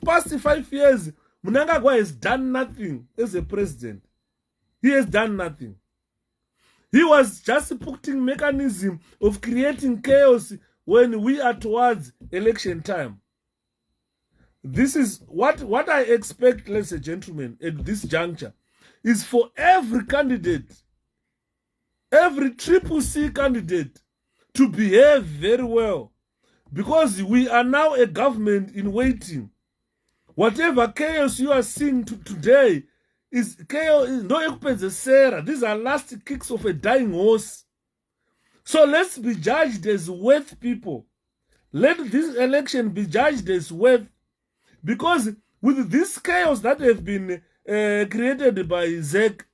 past 5 years, Mnangagwa has done nothing as a president. He has done nothing. He was just putting mechanism of creating chaos when we are towards election time. This is what I expect, ladies and gentlemen, at this juncture, is for every candidate, every 𝗶𝗶𝘂 candidate, to behave very well, because we are now a government in waiting. Whatever chaos you are seeing today is chaos. No 𝗖𝘀𝗀𝗂𝗍𝗶. These are last kicks of a dying horse. So let's be judged as worth people. Let this election be judged as worth, because with this chaos that have been created by ZEC,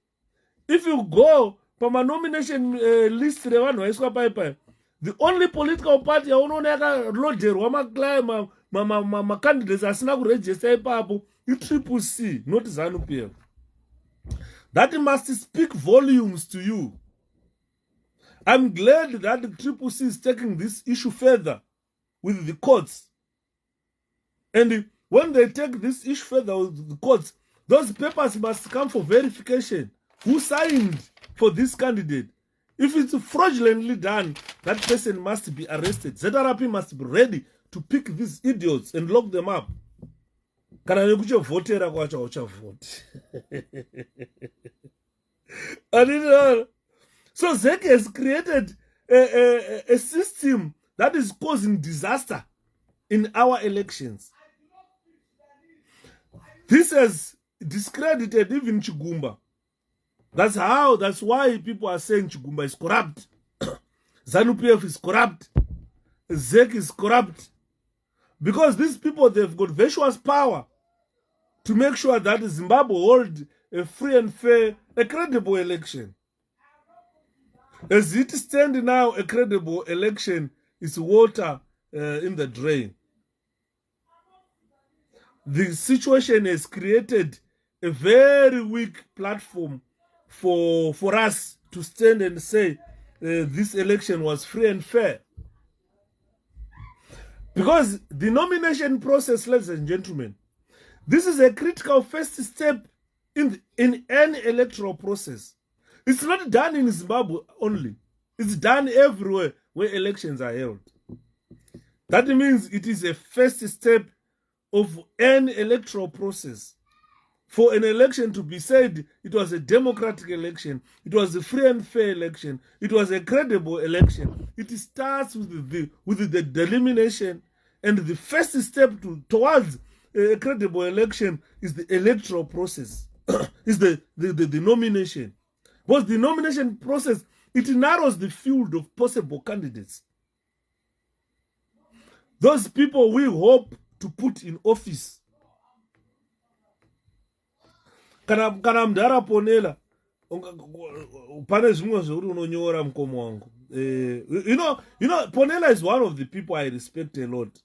if you go from a nomination list, the only political party ma candidates asina kuregister ipapo 𝗶𝗂𝘂, not ZANU-PF. That must speak volumes to you. I'm glad that the 𝗶𝗂𝘂 is taking this issue further with the courts. And when they take this issue further with the courts, those papers must come for verification. Who signed for this candidate? If it's fraudulently done, that person must be arrested. ZRP must be ready to pick these idiots and lock them up. Kana nekuche votera kwacha uchavote. So ZEC has created a system that is causing disaster in our elections. This has discredited even Chigumba. That's why people are saying Chigumba is corrupt. ZANU-PF is corrupt. ZEC is corrupt. Because these people, they've got virtuous power to make sure that Zimbabwe hold a free and fair, a credible election. As it stands now, a credible election is water in the drain. The situation has created a very weak platform for us to stand and say this election was free and fair. Because the nomination process, ladies and gentlemen, this is a critical first step in any electoral process. It's not done in Zimbabwe only. It's done everywhere where elections are held. That means it is a first step of any electoral process. For an election to be said it was a democratic election, it was a free and fair election, it was a credible election, it starts with the delimitation, and the first step towards a credible election is the electoral process, is the nomination. Because the nomination process, it narrows the field of possible candidates. Those people we hope to put in office. Kana mdara ponela pane zvimwe zvuri unonyora mkomo wangu. You know Ponela is one of the people I respect a lot,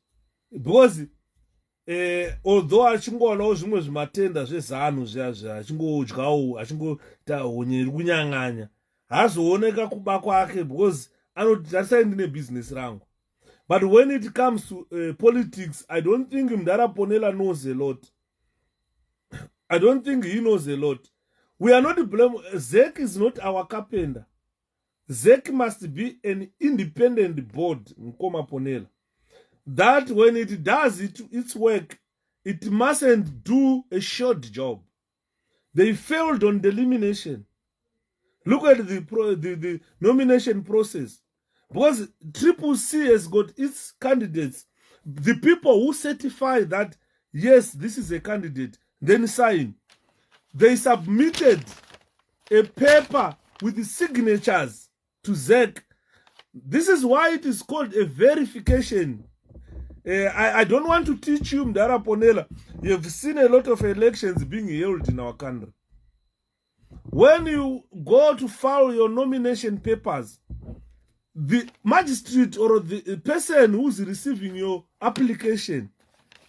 because although achingonawo zvimwe zvimatenda zvezanu zviya achingodyawo achingoita honye iri kunyang'anya, hazooneka kuba kwake because anoti tarisai ndine business rangu. But when it comes to politics, I don't think 𝗓𝗓𝗂𝗃𝗀 knows a lot. I don't think he knows a lot. We are not blaming. 𝗓𝘃 is not our carpenter. 𝗓𝘃 must be an independent board, 𝗓𝗂𝘀. That when it does its work, it mustn't do a short job. They failed on the elimination. Look at the nomination process. Because 𝗶𝗃𝘂𝗶 has got its candidates. The people who certify that, yes, this is a candidate, then sign. They submitted a paper with the signatures to 𝗓𝘃. This is why it is called a verification. I don't want to teach you, 𝗓𝗓𝗂𝗃𝗀. You have seen a lot of elections being held in our country. When you go to file your nomination papers, the magistrate or the person who's receiving your application,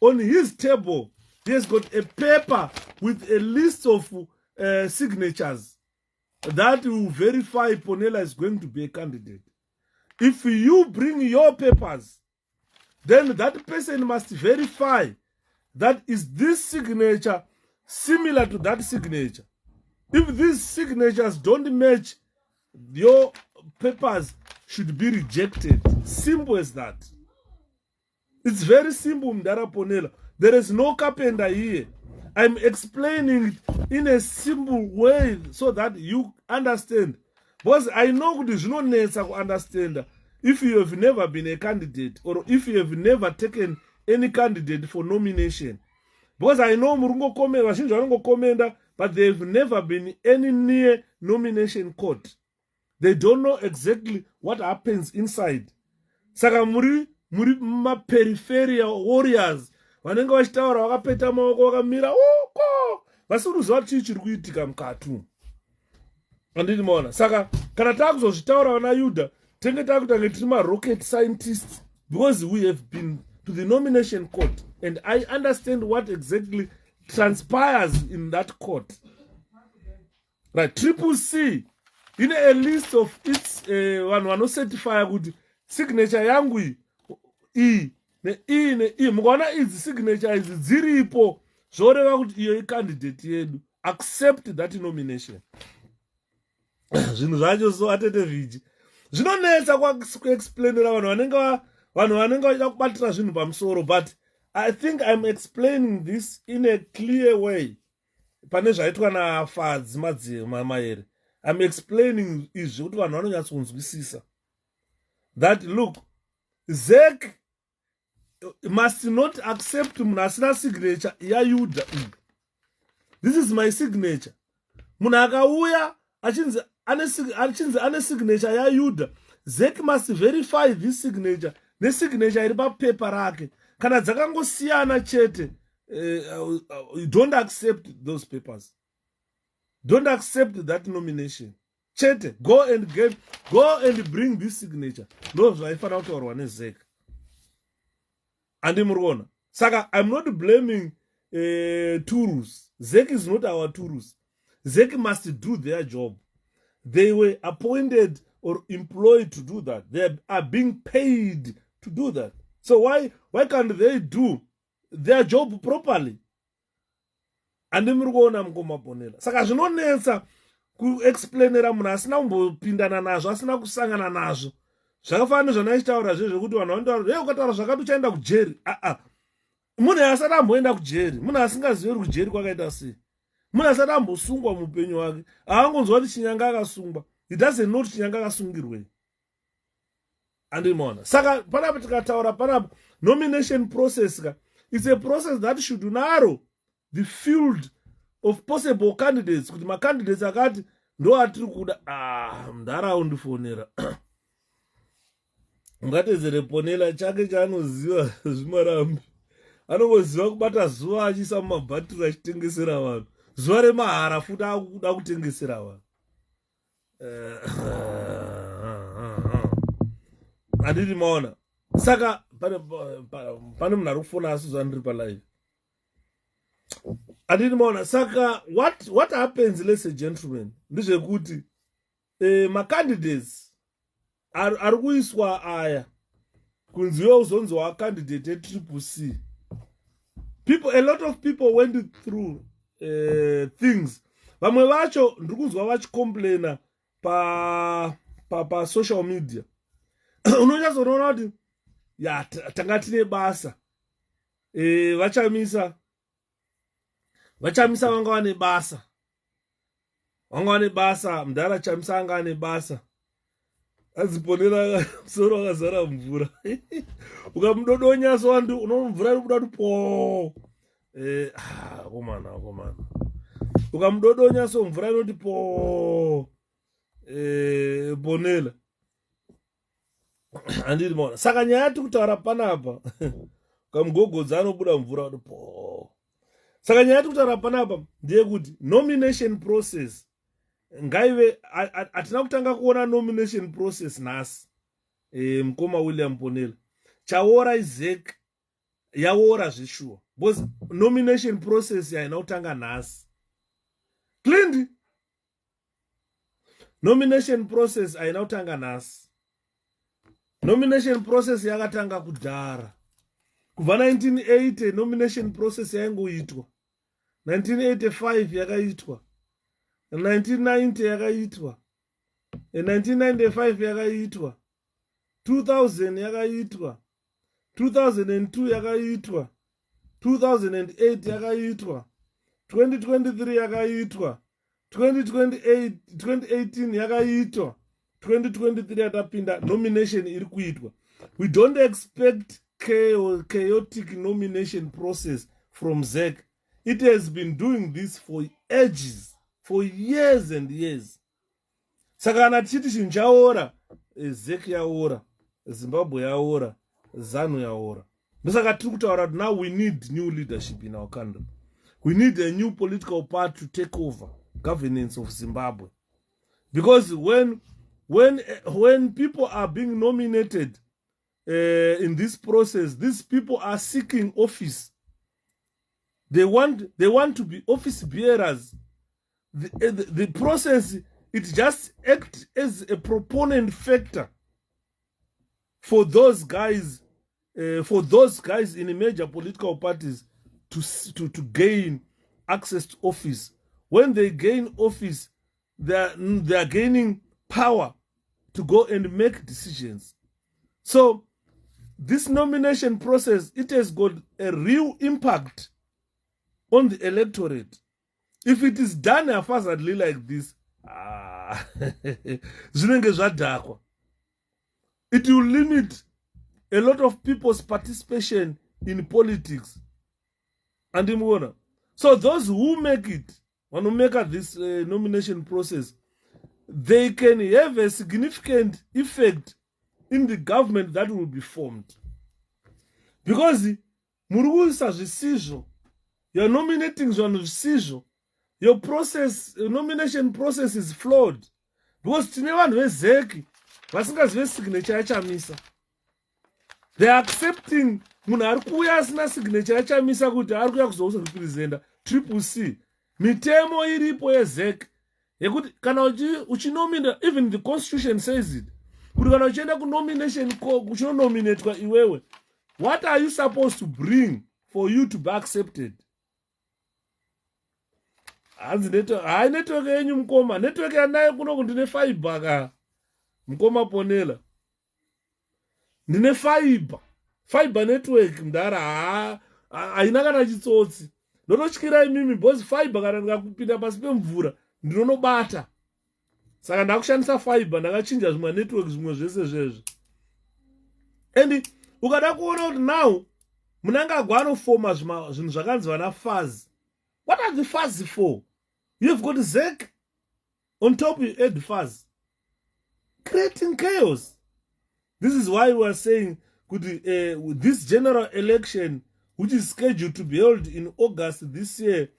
on his table, he has got a paper with a list of signatures that will verify Ponela is going to be a candidate. If you bring your papers, then that person must verify that is this signature similar to that signature. If these signatures don't match, your papers should be rejected. Simple as that. It's very simple, 𝗓𝗓𝗂𝗃𝗀. There is no carpenter here. I'm explaining it in a simple way so that you understand. Because I know there's no need to understand if you have never been a candidate or if you have never taken any candidate for nomination. Because I know but they've never been any near nomination court. They don't know exactly what happens inside. Saka muri peripheral warriors. Vanenge vachitaura vakapeta maoko vakamira uko vasiri kuziva chii chiri kuitika mukati. Anditi maona. Saka kana takuzozvitaura vana Yudha, tenge takutange tiri ma-rocket scientists, because we have been to the nomination court and I understand what exactly transpires in that court. Right, 𝗶𝗃𝘂𝗶 in a list of its one certify good signature yangu ne mukaona idzi signature idzi dziripo zvoreva kuti iyo candidate yedu. Accept that nomination. Zvinhu zvacho so atete vhiji zvinonetsa kuexplainera vanhu vanenge vachida kubatira zvinhu pamusoro, but I think I'm explaining this in a clear way. Pane zvaitwa naFadzi maere, I'm explaining izvi kuti vanhu vanonyatsokunzwisisa that look, 𝗓𝘃 must not accept munhu asina signature yaYudha. This is my signature. Munhu akauya achinzi ane signature yaYudha, 𝗓𝘃 must verify this signature nesignature iri papepa rake. Kana dzakangosiyana chete, don't accept those papers. Don't accept that nomination. Chete, go and bring this signature. No, zvaifanira kutaurwa neZek. Andi muriona. Saka I'm not blaming Turus. 𝗓𝘃 is not our Turus. 𝗓𝘃 must do their job. They were appointed or employed to do that. They are being paid to do that. So why can't they do their job properly? Andi murikuona mukomaponera. Saka zvinonetsa kuexplainera munhu asina kumbopindana nazvo, asina kusangana nazvo. Zvakafanana nezvanaitaura zvezvekuti vanhu vanotaura ukataura zvakati uchaenda kujeri. Munhu asati amboenda kujeri, munhu asingazivi kuti kujeri kwakaita sei, munhu asati ambosungwa muupenyu wake, haangonzwa kuti chinyanga akasungwa. He doesn't know kuti chinyanga akasungirwei. Andimona. Saka panapo tikataura panapo nomination process it's a process that should narrow the field of possible candidates. Kuti macandidates akati ndo atiri kuda ndaraundifonera. Ungatedzere ponela chake chaanoziva zvimarambi. Anongoziva kubata zuva achiisa mumabhatiri achitengesera vanhu. Zuva remahara futi akuda kutengesera vanhu. Anditi maona. Saka pane munhu ari kufona asizwa ndiri palive. Anditi maona. Saka what happens, ladies and gentlemen, ndezvekuti macandidates ari kuiswa aya kunziwe uzonzwa candidate 𝗶𝗃𝐶. A lot of people went through things. Vamwe vacho ndiri kunzwa vachicomplaina pa social media. Unochazoona kuti ya tanga tine basa. Vachamisa vanga vane basa. Vanga vane basa, mudhara chamisa anga ane basa. Aziponera soro akazara mvura. Ukamudodonya so antu unomvura iri kuda kuti po. Komana. Ukamudodonya so mvura inoti po. Bonela. Andiri mona. Saka nyaya yati kutaura panapa. Ukamugogodza anobuda mvura kuti po. Saka nyaya yati kutaura panapa ndiye kuti nomination process ngaive atina kutanga kuona nomination process nhasi. Mukoma William Ponela. Chaora 𝗖𝘱𝗂𝗂𝗍𝗃 yaora zveshuwa. Because nomination process yaina kutanga nhasi. Clint. Nomination process aina kutanga nhasi. Nomination process yakatanga kudhara. Kubva 1980 nomination process yaingoitwa. 1985 yakaitwa. 1990 yakaitwa. 1995 yakaitwa. 2000 yakaitwa. 2002 yakaitwa. 2008 yakaitwa. 2023 yakaitwa. 2018 yakaitwa. 2023 yatapinda nomination iri kuitwa. We don't expect chaotic nomination process from ZEC. It has been doing this for ages, for years and years. Saka kana tichiti chinhu chaora, ZEC yaora, Zimbabwe yaora, ZANU yaora. Ndosaka tiri kutaura kuti now we need new leadership in our country. We need a new political party to take over governance of Zimbabwe. Because when people are being nominated in this process, these people are seeking office. They want to be office bearers. The process, it just acts as a proponent factor for those guys in major political parties to gain access to office. When they gain office, they are gaining power to go and make decisions. So this nomination process, it has got a real impact on the electorate. If it is done haphazardly like this, it will limit a lot of people's participation in politics. And so those who make it, when we make this nomination process, they can have a significant effect in the government that will be formed. Because you're nominating your process, nomination process is flawed. Because they are accepting signature 𝗶𝗃𝐶. Mitemo iripo yeZEC. Even the constitution says it. What are you supposed to bring for you to be accepted? Network yenyu mukoma. Network yanayo kuno kundine 𝗓𝗊𝗋 mukoma Ponela. Ndine 𝗓𝗊 network mdara haina kana chitsotsi. Ndonotyira imimi because 𝗓𝗊 kana ndikakupinda pasi pemvura ndinonobata. Saka ndakushandisa 𝗓𝗊 ndakachinja zvimwe network zvimwe zvese zvezvo. And ukada kuona kuti now munanga agwanofoma zvinhu zvakanzi vana 𝗏𝑎𝑍. What are the 𝗏𝑎𝑍 for? You've got ZEC on top, you add 𝗏𝑎𝑍, creating chaos. This is why we are saying this general election, which is scheduled to be held in August this year,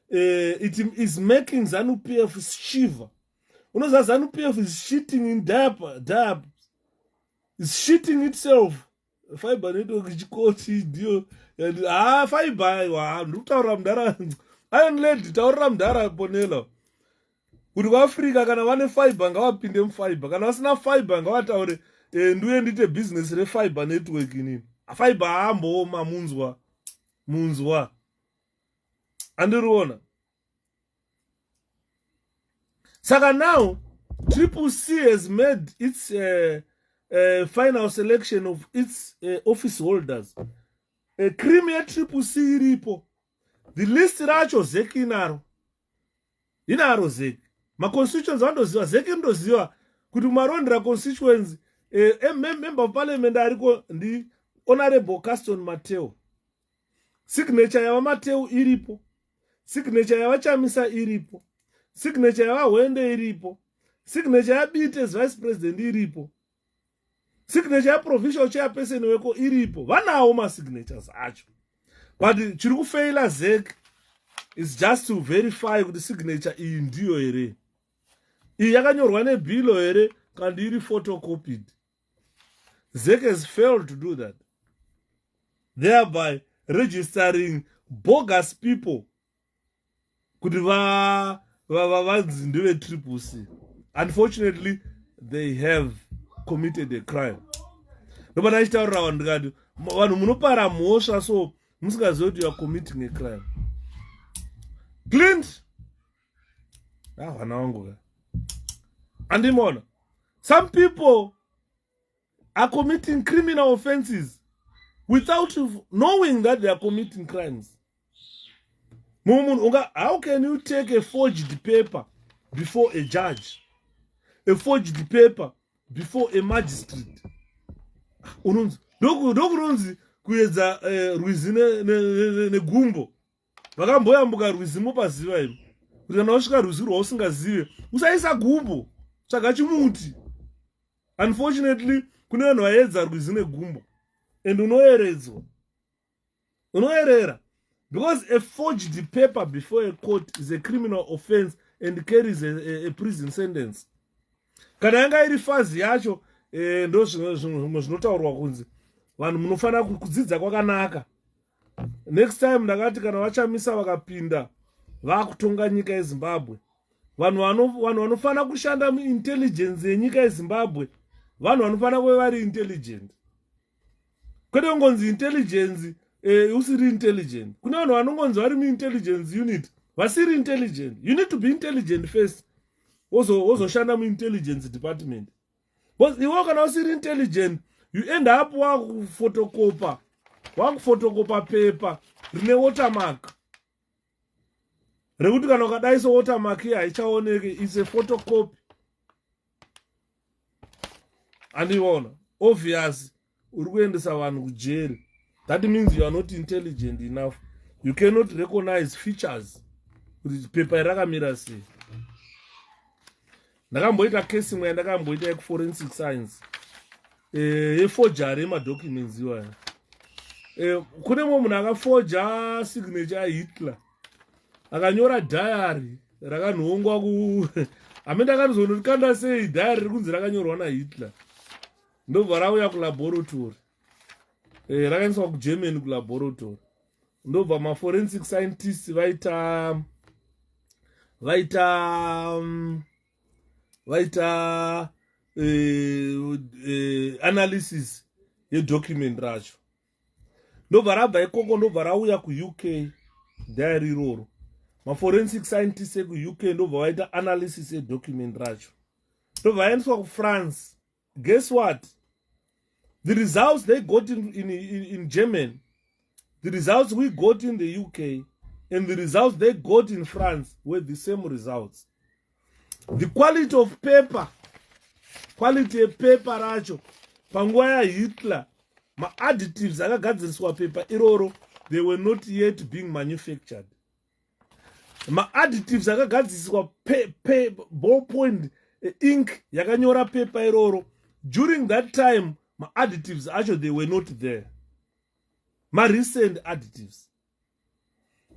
it is making ZANU-PF shiver. ZANU-PF is shitting in dab. It's shitting itself. Fiber network 𝗔𝗂𝗔 fiber Iron Lady taurira mudhara Ponela. Kuti vaAfrica kana vane fiber ngavapinde mufiber. Kana vasina fiber ngavataure nduye ndite business refiber network inini fiber hambooma munzwa andiriona. Saka now 𝗚𝗚𝘂 has made its final selection of its office holders. Cream 𝗚𝗚𝘂 iripo. The list racho zeki inaro zeki. Ma constituents vandoziva zeki ndoziva kuti marondera constituents member of parliament ariko ndi honorable Caston Mateo. Signature yava Mateo iripo. Signature yava Chamisa iripo. Signature yava Wende iripo. Signature ya BT as vice president iripo. Signature ya provincial chairperson weko iripo. Vanawo ma signatures acho. But chiri kufaila ZEC is just to verify kuti signature iyi ndiyo here. Iyi yakanyorwa nebhilo here kandi iri photocopied. ZEC has failed to do that, thereby registering bogus people kuti vanzi ndive 𝗚𝗚𝘂. Unfortunately, they have committed a crime. Nobody achitaurira vanhu ndikati vanhu munopara mhosva so musingazivi kuti you are committing a crime. Clint vana vangu ka andimona. Some people are committing criminal offenses without knowing that they are committing crimes. How can you take a forged paper before a judge, a forged paper before a magistrate? Ndokurunzi kuedza rwizi negumbo. Vakamboyambuka rwizi mupaziva imi kuti kana wasvika rwizi rwausingazive usaisa gumbo, tsvaga chimuti. Unfortunately, kune vanhu vaedza rwizi negumbo and unoerera because a forged paper before a court is a criminal offense and carries a prison sentence. Kana yanga iri fazi yacho ndo zvimwe zvinotaurwa kunzi vanhu munofanira kudzidza kwakanaka. Next time ndakati kana vachamisa vakapinda vakutonga nyika yeZimbabwe, vanhu vanofanira kushanda muintelligence yenyika yeZimbabwe, vanhu vanofanira kuva vari intelligent. Kwete ngonzi intelligence usiri intelligent. Kune vanhu vanongonzi vari muintelligence unit vasiri intelligent. You need to be intelligent first wozoshanda muintelligence department. Because iwe kana usiri intelligent, you end up wakufotokopa paper rine watermark rekuti kana ukadaiso watermark iyi haichaoneke, it's a photocopy. Andiona obvious uri kuendesa vanhu kujeri. That means you are not intelligent enough. You cannot recognize features kuti paper rakamira sei. Ndakamboita case imwe yandakamboita yekuforensic science yeforgery yemadocuments iwaya. Kune mumwe munhu akaforja signature yaHitler akanyora diary rakanhongwa amene akanozoona kanda sei diary rikunzi rakanyorwa naHitler. Ndobva rauya kulaboratory rakaiswa kuGermany kulaboratory. Ndobva maforensic scientists vaita analysis yedocument racho. Ndobva rabva ikoko ndobva rauya kuUK diary iroro. Maforensic scientists ekuUK ndobva vaita analysis yedocument racho. Ndobva vaendeswa kuFrance. Guess what? The results they got in Germany, the results we got in the UK, and the results they got in France were the same results. The quality of paper racho panguva yaHitler, ma-additives akagadziriswa paper iroro, they were not yet being manufactured. Ma-additives akagadziriswa ballpoint ink yakanyora paper iroro, during that time ma-additives actually they were not there. Ma-recent additives.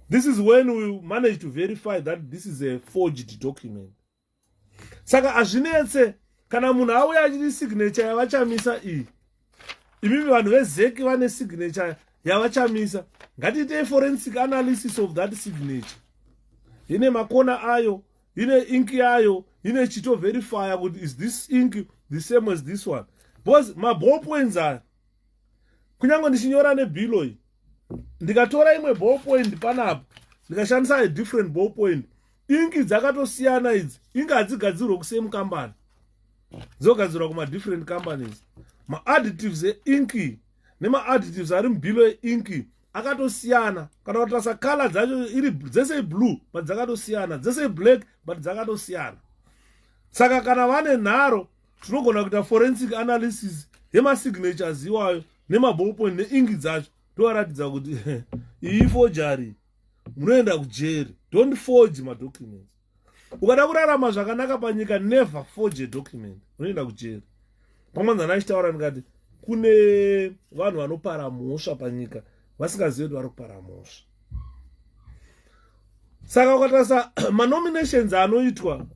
This is when we managed to verify that this is a forged document. Saka azvinetse kana munhu auya achiri signature yavachamisa iyi. Imimi vanhu veZEC vane signature yavachamisa. Ngatiite forensic analysis of that signature. Ine makona ayo, ine ink yayo, ine chito verifier kuti is this ink the same as this one. because maballpoints aya kunyange ndichinyora nebhilo iyi ndikatora imwe ballpoint panapo ndikashandisa a different ballpoint inki dzakatosiyana idzi inga hadzigadzirwe kusame company dzogadzirwa kuma different companies ma-additives einki nema-additives ari mubhilo yeinki akatosiyana kana kutarisa kala dzacho iri dzese blue but dzakatosiyana dzese black but dzakatosiyana saka kana vane nharo tinogona kuita forensic analysis yemasignatures iwayo nemaballpoint neingi dzacho tovaratidza kuti iyi forgery munoenda kujeri. Don't forge madocuments. Ukada kurarama zvakanaka panyika, never forge a document. Unoenda kujeri. Pamwanza achitaura ndikati kune vanhu vanopara mhosva panyika vasingazivi kuti vari kupara mhosva. Saka ukatarisa manominations anoitwa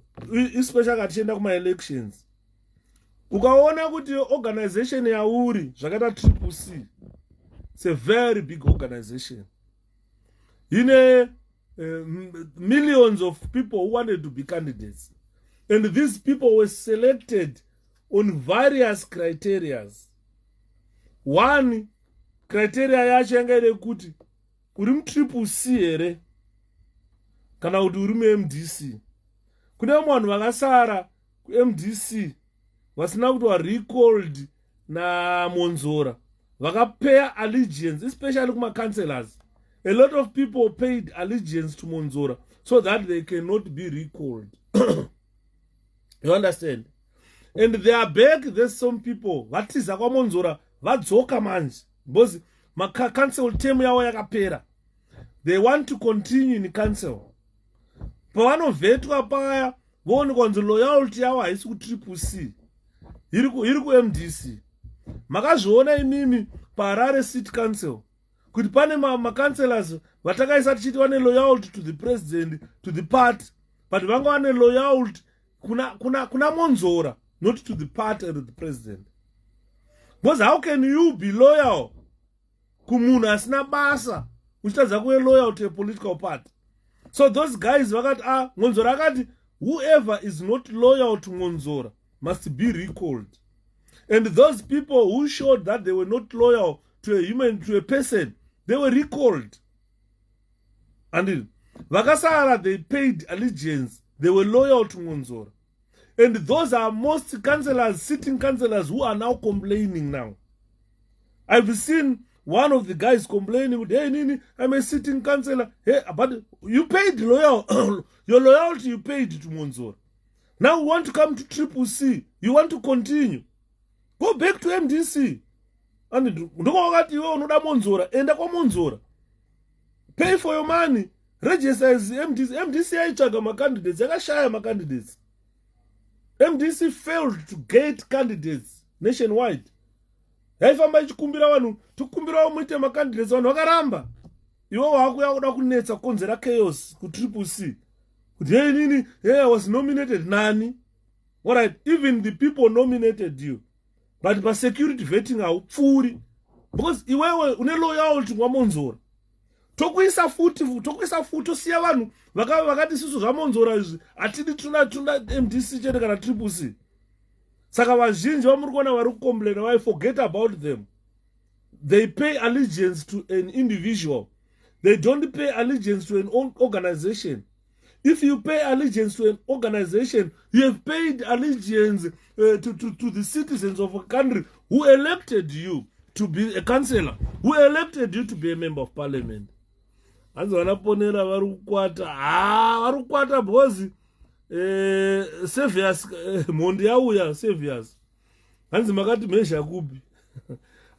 especially katichienda kuma-elections, ukaona kuti organization yauri zvakaita 𝗶𝗶𝗶, it's a very big organization. Millions of people who wanted to be candidates, and these people were selected on various criteria. One criteria yacho yanga iri kuti uri 𝗶𝗶𝗶 here kana kuti uri muMDC. Kune vanhu vakasara kuMDC vasina kuti wa recalled na Monzora vakapay allegiance, especially kuma councillors. A lot of people paid allegiance to Monzora so that they cannot be recalled. You understand? And they are back. There's some people vatiza kwa Monzora vadzoka manje because council term yawo yakapera. They want to continue in council. Pavanovhetwa paya voona kwanzi loyalty yawo haisi kuTCC, iri kuMDC. Makazviona imimi paHarare City Council kuti pane ma-councillors vatakaisa tichiti vane loyalty to the president, to the party, but vanga vane loyalty kuna Monzora, not to the party and the president. Because how can you be loyal kumunhu asina basa uchitadza kuve loyal to a political party? So those guys vakati Monzora akati whoever is not loyal to Monzora must be recalled. And those people who showed that they were not loyal to a person, they were recalled. And Vakasara, they paid allegiance. They were loyal to Monzora. And those are most councillors, sitting councillors, who are now complaining now. I've seen one of the guys complaining, hey, Nini, I'm a sitting councillor. Hey, but you paid loyal, your loyalty you paid to Monzora. Now you want to come to 𝗶𝗶𝗶. You want to continue. Go back to MDC. And ndokawakati iwe unoda Monzora, enda kwa Monzora. Pay for your money. Register as MDC. MDC aichaga ma-candidates. Yakashaya ma-candidates. MDC failed to get candidates nationwide. Yaifamba ichikumbira vanhu, tikumbira muite ma-candidates, vanhu vakaramba. Iwe wakuya kuda kunetsa konzera chaos ku 𝗶𝗶𝗶. Kuti hey Nini, hey, I was nominated nani. Alright, even the people nominated you. But by security vetting haupfuuri. Because iwewe une loyalty kwa Monzora. Tokuisa futi tosiya vanhu vakati sisu zvaMonzora izvi atidi tuna MDC chete kana 𝗶𝗶𝗶. Saka vazhinji vamuri kuona vari kucomplaina, why forget about them. They pay allegiance to an individual. They don't pay allegiance to an organization. If you pay allegiance to an organization, you have paid allegiance to the citizens of a country who elected you to be a councillor, who elected you to be a member of parliament. Hanzi vanaponera vari kukwata because 𝗖𝗱𝗱𝗂𝗂 mhondi yauya 𝗖𝗱𝗱𝗂𝗂. Hanzi makati mhezha kupi?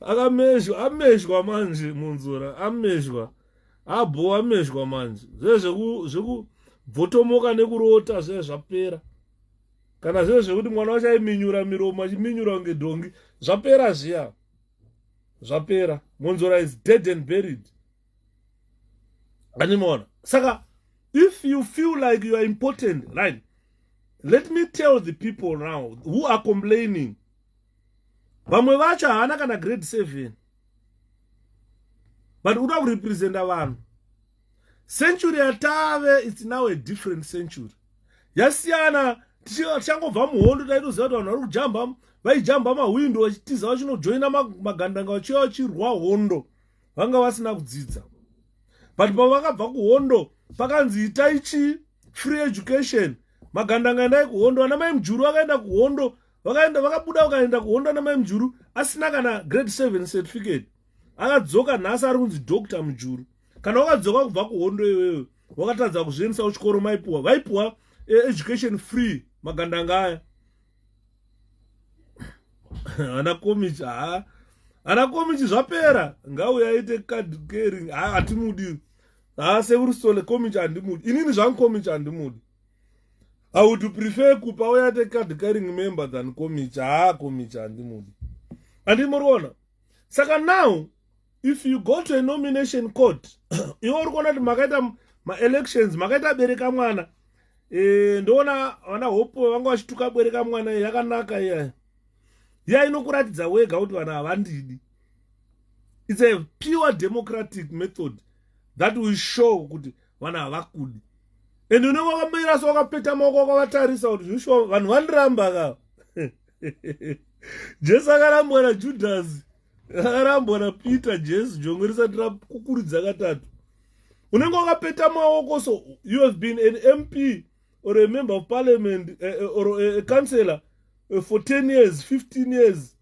Amezhwa manje Monzora, amezhwa. Amezhwa manje. Zvekubvotomoka nekurota zvapera. Kana zvekuti mwana wacho aiminyura miromo achiminyura ngedhongi zvapera zviya. Zvapera. Monzora is dead and buried. Animona. Saka, if you feel like you are important, right? Let me tell the people now who are complaining. Vamwe vacho havana kana grade 7. But uda kurepresenta vanhu. Century yatave, it's now a different century. Yasiyana tichangobva muhondo taitoziva kuti vanhu vari kujamba vaijamba mahwindo vachitiza vachinojoina magandanga vachiva vachirwa hondo, vanga vasina kudzidza. But pavakabva kuhondo pakanzi itai free education, magandanga endai kuhondo. Ana mai mujuru vakaenda kuhondo, vakabuda vakaenda kuhondo ana mai mujuru asina kana grade 7 certificate, akadzoka nhasi ari kunzi Dr. Mujuru. Kana wakadzoka kubva kuhondo iwewe wakatadza kuzviendesa kuchikoro, vaipuwa education free magandanga aya. ana komichi zvapera, ngauya aite card carrying, hatimudi. Seurusole komichi handimudi, inini zvangu komichi handimudi. I would prefer kupa uya aite card carrying member than komichi. Komichi handimudi. Andimuriona. Saka now, if you go to a nomination court, iwe uri kuona kuti makaita ma-elections, makaita bereka mwana, ndoona vana hope vanga vachituka bereka mwana yakanaka iya. Inokuratidza wega kuti vana havandidi. It's a pure democratic method that will show kuti vana havakudi. And unenge wakamira so wakapeta maoko wakavatarisa kuti zvishwa vanhu vandiramba ka. Jesu akarambwa naJudhasi, akarambwa naPeter. Jesu jongwe risati rakukuridza katatu. Unenge wakapeta maoko, so you have been an MP or a member of parliament or a councillor for 10 years, 15 years.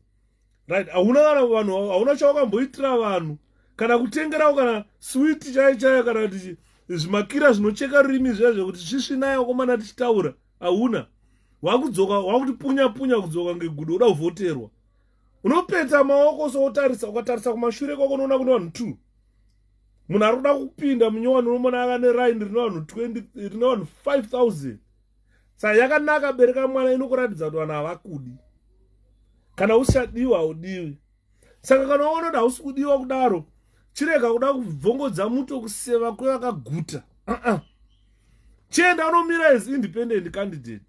Right? Hauna chawakamboitira vanhu. Kana kutengerawo kana sweet chaichayo kana kuti zvimakira zvinocheka rurimi zvezvo kuti svisvinayo komana tichitaura. Hauna. Wakudzoka, wakuti punya kudzoka ngegudo uda kuvhoterwa. Unopeta maoko so ukatarisa kumashure kwako unoona kuna vanhu 2. Munhu ari kuda kupinda munyowani unomona akane raini rine vanhu 20, rine vanhu 5,000. Saka yakanaka bereka mwana, inokuratidza kuti vanhu havakudi. Kana usadiwa haudiwi. Saka kana waona kuti hausi kudiwa kudaro, chirega kuda kubvongodza muto kuseva kwevakaguta. Chienda unomira as independent candidate.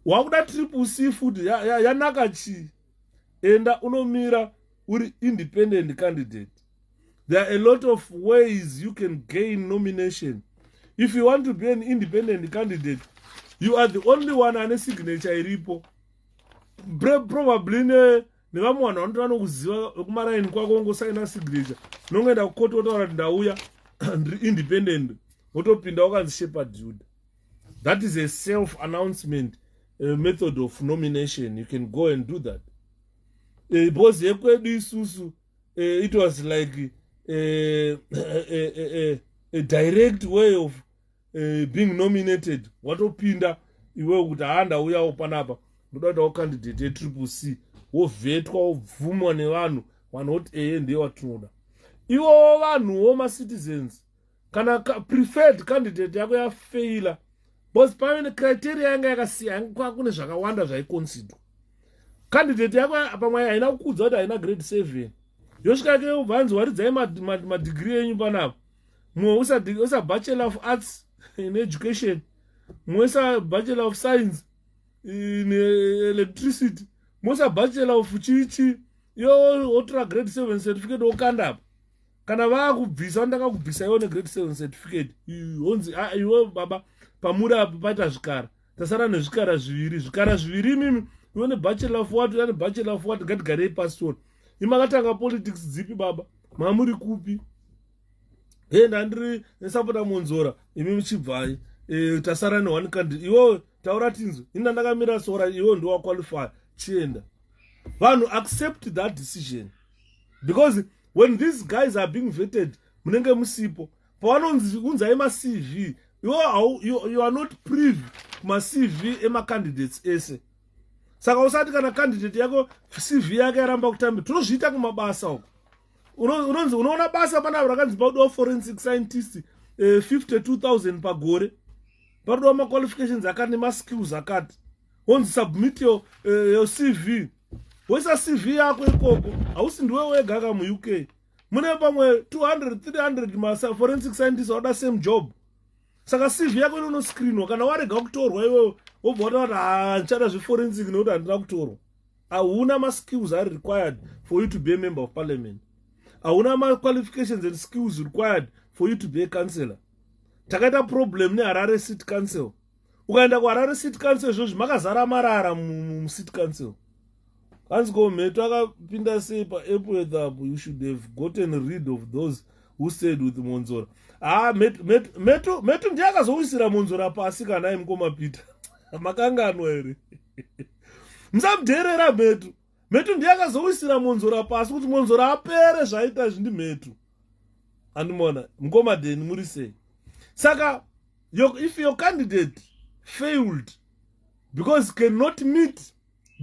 Wakuda 𝗶𝗶𝘂𝗶𝗶 futi yanaka chi. Enda unomira uri independent candidate. There are a lot of ways you can gain nomination. If you want to be an independent candidate, you are the only one ane signature iripo. Probably nevamwe vanhu vanoti vanokuziva kumaraini kwako ungosaina signature. Unongoenda kukoti wotaura kuti ndauya ndiri independent, wotopinda wakanzi Shepherd Judah. That is a self-announcement method of nomination. You can go and do that. Because yekwedu isusu, it was like a direct way of being nominated. Watopinda iwe kuti ndauya opanapa ndoda kuti candidate 𝗶𝗶𝘂, wovhetwa wobvumwa nevanhu vanoti ndiye watinoda. Ivo vanhuwo ma-citizens, kana preferred candidate yako yafeila, because pamene criteria yanga yakasiyana, kune zvakawanda zvaiconsider. Candidate yako pamwe haina kukudza kuti haina grade 7, yosvika ke ubvanzi waridzai madegree enyu panapa. Mumwe usa bachelor of arts in education, mumwe usa bachelor of science in electricity, mumwe usa bachelor of chichi, yo otora grade 7 certificate okanda apa. Kana vakubvisa ndakakubvisa iwe grade 7 certificate, honzi iwe baba pamuri apa paita zvikara, tasara nezvikara zviviri mimi, iwe nebachelor of what, iwe nebachelor of what, ngatigarei pasi one. Imakatanga politics dzipi baba? Mamuri kupi? Ndandiri nesapota Monzora, imi muchibvai, tasara ne1 candidate. Iwe taura tinzo, ina ndakamira sora, iwe ndo qualify, chienda. Vanhu accept that decision. Because when these guys are being vetted, munenge musipo, pavanonzi unzai ma-CV, you are not privy ma-CV ema-candidates ese. Saka usati kana candidate yako CV yake yaramba kutambi, tunozviita kumabasa uko. Unoona basa pana rakanzi paudo forensic scientist 52,000 pagore. Paudo ma qualifications akati ma skills akati. Onzi submit your CV. Wesa CV yako ikoko, hausi ndiwe wega ka mu UK. Mune pamwe 200 300 ma forensic scientists oda same job. Saka CV yako inono screenwa, kana warega kutorwa iwe wobvota kuti nchada zveforensic nekuti handina kutorwa. Hauna ma skills are required for you to be a member of parliament. Hauna ma qualifications and skills required for you to be a councillor. Takaita problem neHarare City Council. Ukaenda kuHarare City Council zvozvo makazara marara mu City Council. Once go metu akapinda sei paEPO, you should have gotten rid of those who stayed with Monzora. Metu ndiye akazowisira Monzora pasi kana ai mukomapita. Makanganwa here. Musamudherera metu. Metu ndiye akazowisira Monzora pasi kuti Monzora apere zvaita zvindi metu. Andimona mukomadeni muri sei. Saka if your candidate failed because cannot meet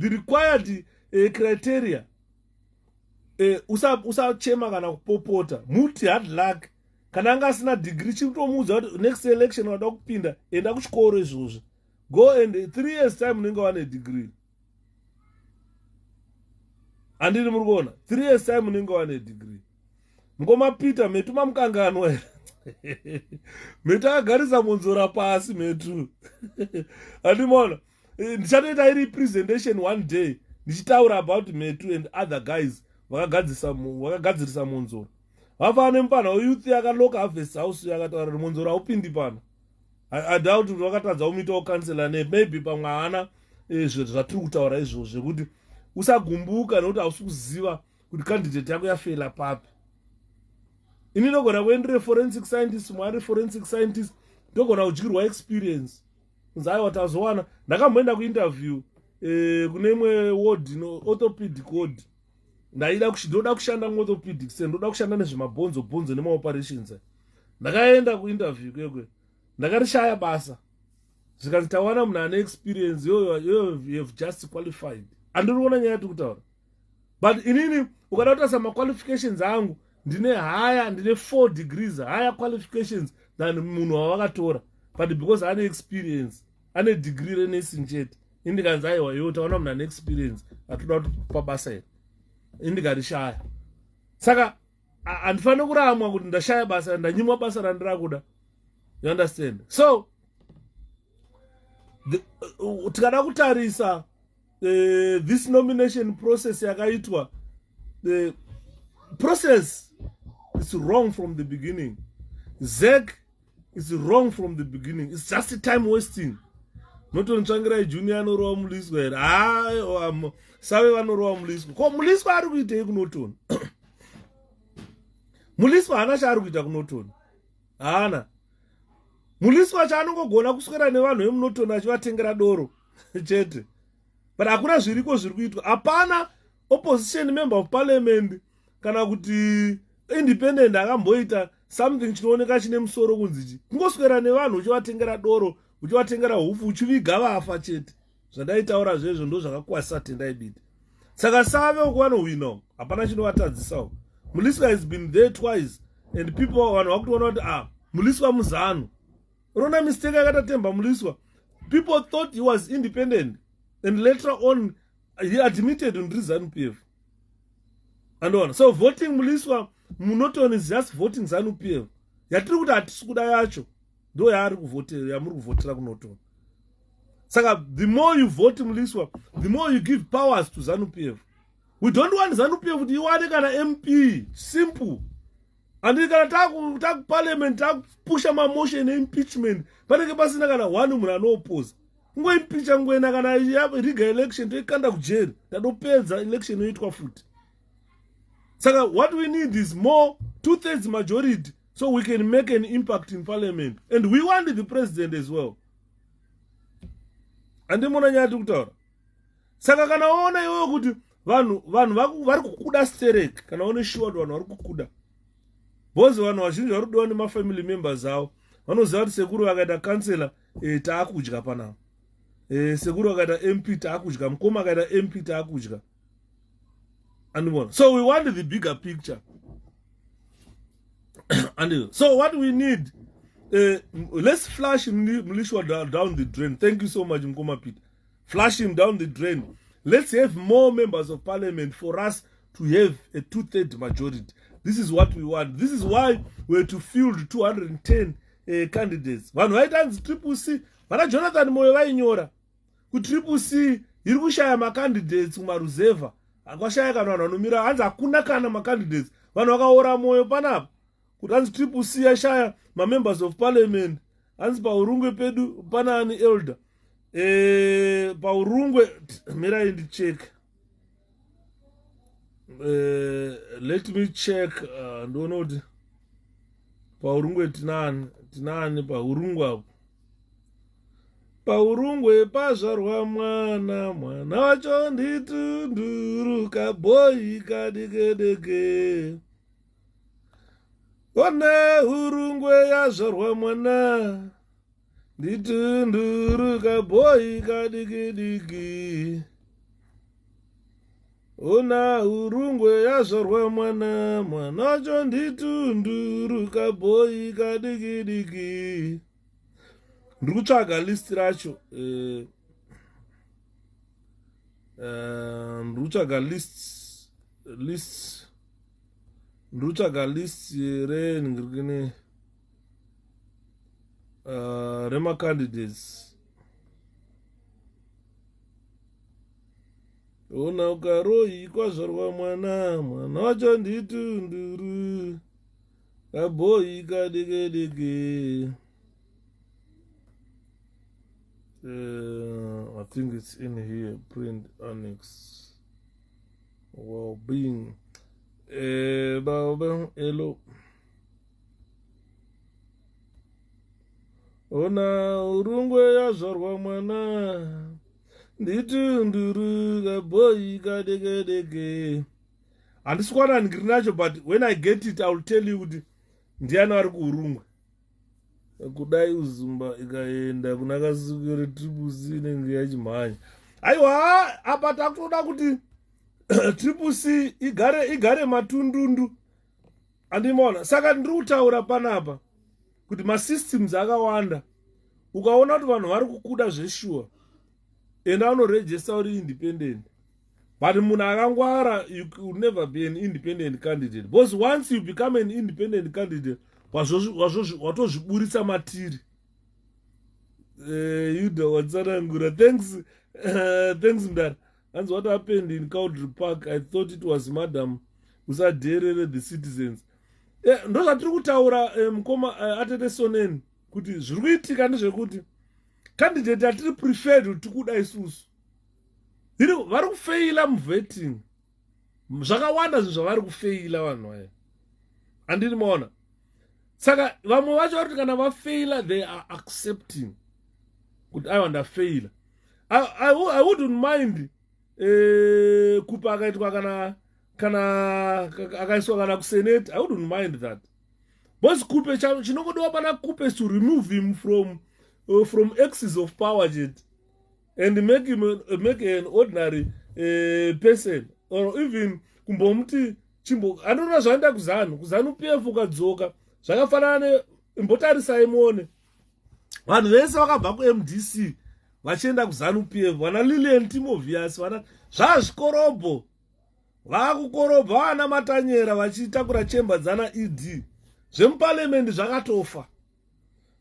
the required criteria, usachema kana kupopota, muti hard luck, kana anga asina degree, chimtomuudza kuti next election wada kupinda, enda kuchikoro izvozvo. Go and 3 years time unenge wane degree. Andini muri kuona, 3 years time unenge wane degree. Mukomapita metu mamukanganwa here. Metu akagarisa Monzora pasi metu. Andimona. Ndichatoita iri presentation one day. Ndichitaura about metu and other guys. Vakagadzirisa Monzora. Vafana nemupana youth yakaloka harvest house yakataura Monzora upindi pana. I doubt kuti vakatadza umitawo kansela ne maybe pamwe haana zvatiri kutaura izvozvo zvekuti usagumbuka nokuti hausi kuziva kuti candidate yako yafela papi. Ini ndogona kuendere forensic scientist, mwari forensic scientist, ndogona kudyirwa experience. Kunzaiwa tazowana, ndakamboenda kuinterview kune imwe ward orthopedic ward. Ndoda kushanda muorthopedics, ndoda kushanda nezvemabhonzo nemaoperations. Ndakaenda kuinterview kwekwe. Ndakarishaya basa. Zvikanzi tawana munhu ane experience, you have just qualified. Andiri kuona nyaya yatikutaura. But inini ukada kutarisa maqualifications angu, ndine 4 degrees higher qualifications than munhu wavakatora. But because ane experience, ane degree renursing chete, indikanzi aiwa iwe taona munhu ane experience, atoda kuti pabasa iri. Indikarishaya. Saka handifaniri kuramwa kuti ndashaya basa, ndanyimwa basa randira kuda. You understand? So tikada kutarisa this nomination process yakaitwa, the process is wrong from the beginning. ZEC is wrong from the beginning. It's just a time wasting. Notonitsvangirai junior anorowa muliswa here. Save vanorowa muliswa. Ko muliswa ari kuitei kunotoni? Muliswa haana chaari kuita kunotoni. Haana. Muliswa chaanongogona kuswera nevanhu vemunotoni achivatengera doro chete. But hakuna zviriko zviri kuitwa. Hapana opposition member of parliament kana kuti independent akamboita something chinooneka chine musoro kunzichi. Kungoswera nevanhu uchivatengera doro, uchivatengera hufu, uchiviga vafa chete. Zvandaitaura zvezvo ndo zvakakwasa tendaibidi. Saka Save ukuvanohwina, hapana chinovatadzisa. Muliswa has been there twice and people vanhu vakutoona kuti Muliswa muzano. Rona mistake akatatemba Muliswa. People thought he was independent and later on he admitted on ZANU-PF. And on. So voting Muliswa Munotoni is just voting ZANU-PF. Yatiri kuti hatisi kuda yacho. Ndo yaari kuvotera, yamuri kuvotera kunotoni. Saka the more you vote Muliswa, the more you give powers to ZANU-PF. We don't want ZANU-PF kuti iwane kana MP. Simple. And kana taku parliament pusha ma motion impeachment. Panenge pasina kana one munhu anoppose. Ngo impeacha ngoena kana riga election toikanda kujeri. Tadopedza election yoitwa futi. Saka what we need is more 2/3 majority so we can make an impact in parliament. And we want the president as well. And ndimona nyaya tikutaura. Saka kana ona iwewe kuti vanhu vari kukuda sterek, kana one sure vanhu vari kukuda. Bozi vanhu vazhinji vari kudiwa nemafamily members avo. Vanoziva kuti sekuru vakaita kansela taakudya panapa. Sekuru vakaita MP taakudya, mukoma akaita MP taakudya. And so we want the bigger picture. And so what we need, let's flush Muliswa down the drain. Thank you so much, Mkoma Pete. Flush him down the drain. Let's have more members of parliament for us to have a 2/3 majority. This is what we want. This is why we're to field 210 candidates. Vanhu vaitanzi 𝗡𝗺𝗃, vana Jonathan Moyo vainyora kuti 𝗡𝗺𝗃 iri kushaya macandidates kumaruzevha. Akwashaya kana vanhu vanomira, hanzi hakuna kana macandidates. Vanhu vakaora moyo panapa kuti hanzi 𝗡𝗺𝗃 yashaya mamembers of parliament. Hanzi paurungwe pedu pana ani elder. Paurungwe mirai ndicheka. Let me check. Don't know. Paurungwe tinani paurungwa. Paurungwe pazvarwa mwana wacho nditunduru kaboi kadike. Ona urungwe yazvarwa mwana nditunduru kaboi kadike. Ona urungwe yazvarwa mwana wacho nditunduru kaboi kadike. Ndikutsvaga list racho. Ndikutsvaga list re rema candidates. Ona ukaroi kwazvarwa mwana wacho nditunduru kaboi kadike. I think it's in here. Print annex. Well-being. Hello. Ona urungwe yazvarwa mwana nditunduru kaboi kadike. Handisi kwana ngiri nacho, but when I get it, I will tell you kuti ndiani ari kuurungwe. Kudai uzumba ikaenda kuna kasukire 𝗶𝗶𝘂 inenge yachimhanya. Aiwa, apa takutoda kuti 𝗶𝗶𝘂 igare matundundu. Andimona, saka ndiri kutaura panapa kuti masystems akawanda. Ukaona kuti vanhu vari kukuda zveshuwa, enda unoregister uri independent. But munhu akangwara, you could never be an independent candidate. Because once you become an independent candidate, watozviburisa matiri. Yuda watsanangura. Thanks Mdara. That's what happened in 𝗓𝘀𝗃 Park. I thought it was Madam usadherere the citizens. Ndo zvatiri kutaura mukoma atete soneni kuti zviri kuitika ndezvekuti candidate atiri preferred tikuda isusu. Vari kufeila muvetting. Zvakawanda zvinhu zvavari kufeila vanhu aya. Andini maona. Saka vamwe vacho vari kana vafaila, they are accepting kuti I want to fail. I wouldn't mind kupa akaitwa kana akaiswa kana kusenate. I wouldn't mind that. But kupe chinongodiwa pana kupe is to remove him from axis of power jet and make an ordinary person, or even kumbomuti chimbo andona zvaenda kuzanu PF ukadzoka zvakafanana imbotarisai muone vanhu vese vakabva kuMDC vachienda kuzanu PF, vana Lilian Timovius, vana zvazvikorobho vakukorobha, vana Matanyera vachitakura chemba dzana ED zvemuparliament zvakatofa.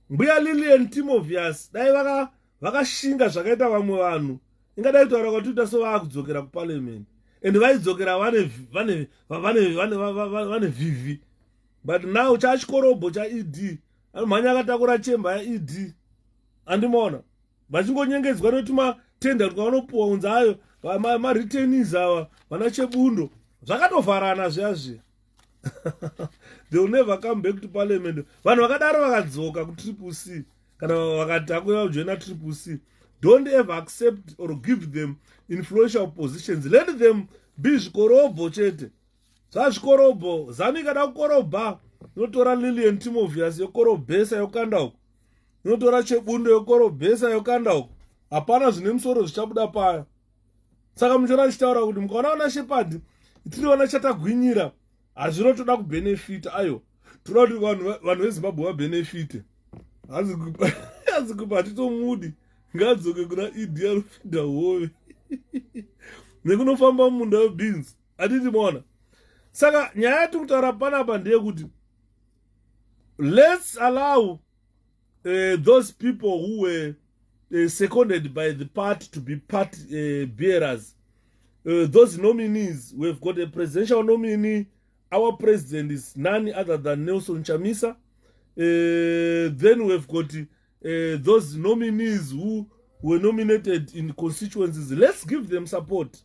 Mbuya Lilian Timovius dai vakashinga zvakaita vamwe vanhu, ingadai kutaura kwatuita so vakudzokera kuparliament, and vaidzokera vane vhivi. But now chachikorobho chaED mhanya akatakura chemba yaED. Andimona vachingonyengedzwa notumatenda twavanopuwa unza ayo mareturnees ava vana Chebundo zvakatovharana zviya. They will never come back to parliament. Vanhu vakadaro vakadzoka kuTCC kana vakatakuya kujoina 𝗶𝗶𝘂, don't ever accept or give them influential positions. Let them be zvikorobho chete. Zvazvikorobho. Zanu ikada kukorobha, inotora Lilian Timovius yokorobhesa yokanda uko, inotora Chebundo yokorobhesa yokanda uko. Hapana zvine musoro zvichabuda paya. Saka muchona achitaura kuti mukaona wana Shepherd tiriona chatagwinyira, hazvinotoda kubenefita. Ayo toda kuti vanhu veZimbabwe vabenefite. Hazi kupa hatitomudi ngadzoke kuna ED arufida hove nekunofamba mumunda webeans. Hatiti mona. Saka nyaya yatiri kutaura panapa ndeye kuti let's allow those people who were seconded by the party to be party bearers. Those nominees, we've got a presidential nominee. Our president is none other than Nelson Chamisa. Then we've got those nominees who were nominated in constituencies. Let's give them support.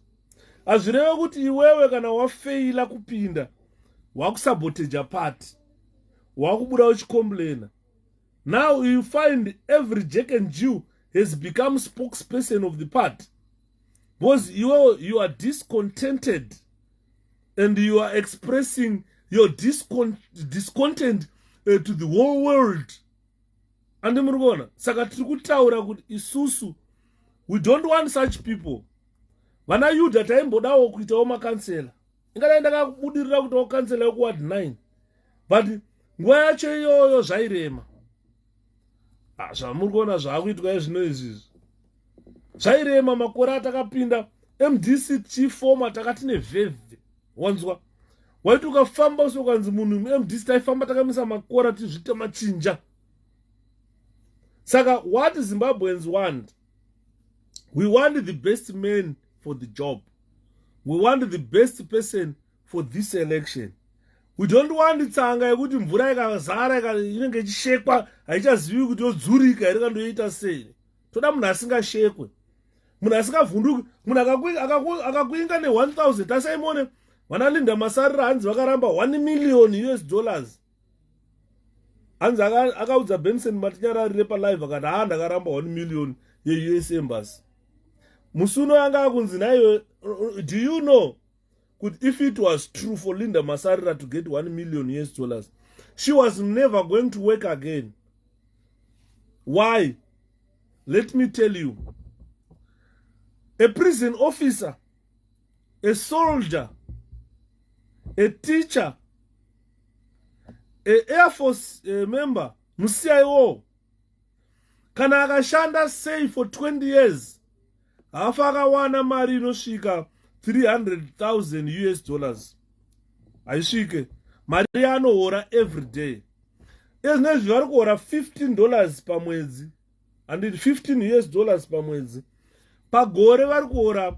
azvireve kuti iwewe kana wafeila kupinda wakusaboteja party wakubuda uchicomplaina. Now you find every Jack and Jew has become spokesperson of the party because you are discontented and you are expressing your discontent to the whole world. And saka tiri kutaura kuti isusu we don't want such people. Vana Yuda taimbodawo kuitawo makansela. Ingadai ndakabudirira kuitawo kansela yokuward 9. But nguva yacho iyoyo zvairema. Zvamuri kuona zvaakuitwa zvino izvizvi. Zvairema makore atakapinda MDC 𝗚ci𝗂𝗶 takati nevhevhe. Wanzwa? Waiti ukafamba usokanzi munhu MDC taifamba takamisa makora tizvite machinja. Saka what Zimbabweans want? We want the best man for the job. We want the best person for this election. We don't want tsanga yekuti mvura ikazara inenge ichishekwa haichazivi kuti yodzurika here kandoita sei. Toda munhu asingashekwe. Munhu asingavhunduki. Munhu akakuinga ne1000 tasaimone vanalinda masarira hanzi vakaramba $1 million. Hanzi akaudza Benson Matinyararire palive akati ndakaramba $1 million ye-US Embassy. Musuno yanga akunzi nayo, do you know, if it was true for Linda Masarira to get $1 million, she was never going to work again. Why? Let me tell you. A prison officer, a soldier, a teacher, a Air Force member, MCIO, kana akashanda say for 20 years, afaka wana mari inosvika $300,000. Aisvike mari anohora every day. Ezvinezvi vari kuhora $15 pamwedzi, anditi $15 pamwedzi. Pagore vari kuhora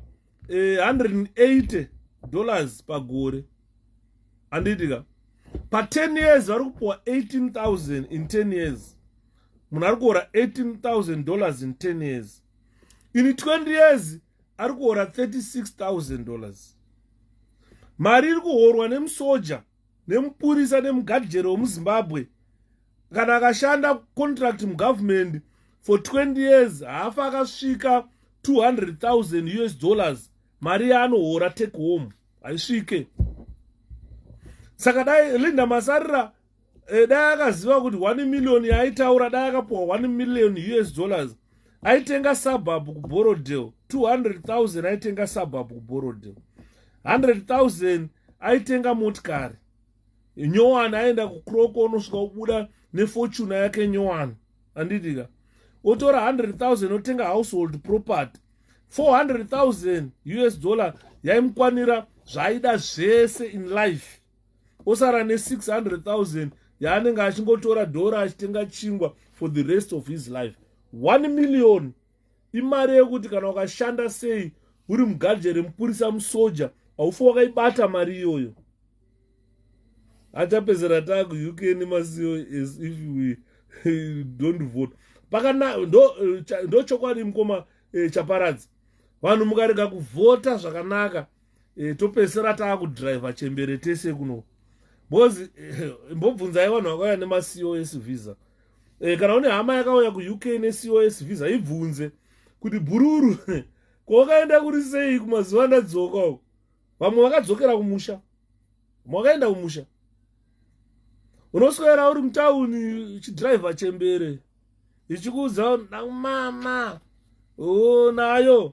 $180 pagore. Anditika pa 10 years vari kupiwa 18,000 in 10 years. Munhu ari kuhora $18,000 in 10 years. In 20 years ari kuhora $36,000. Mari iri kuhorwa nemusoja nemupurisa nemugadhijeri wemuZimbabwe kana akashanda contract mugovernment for 20 years hafa akasvika $200,000. Mari yaanohora take home haisvike. Saka dai Linda Masarira dai akaziva kuti $1 million yaitaura dai akapiwa $1 million aitenga suburb kuBorodale. 200,000 aitenga suburb kuBorodale. 100,000 aitenga motikari. Nyowani aenda kukroko unosvika kubuda nefortune yake Nyowani. Anditika otora 100,000 otenga household property. $400,000 yaimukwanira zvaida zvese in life. Osara ne$600,000 yaanenge achingotora dhora achitenga chingwa for the rest of his life. $1 million imari yekuti kana ukashanda sei uri mugadhijeri mupurisa musoja haufa wakaibata mari iyoyo. Achapezera taku UK nemasiyo if we don't vote. Pakana ndo chokwadi mukoma chaparadza. Vanhu mukarega kuvhota zvakanaka topesera taakudhiraivha chembere tese kuno. Because mbobvunzai vanhu vakauya nemacOS visa. Kana une hama yakauya kuUK neCOS visa ibvunze kuti bhururu kwakaenda kuri sei kumazuva ndadzoka uko. Vamwe vakadzokera kumusha. Mwakaenda kumusha. Unoswera uri mutauni uchidhiraivha chembere. Ichikuudza mama. Oh nayo.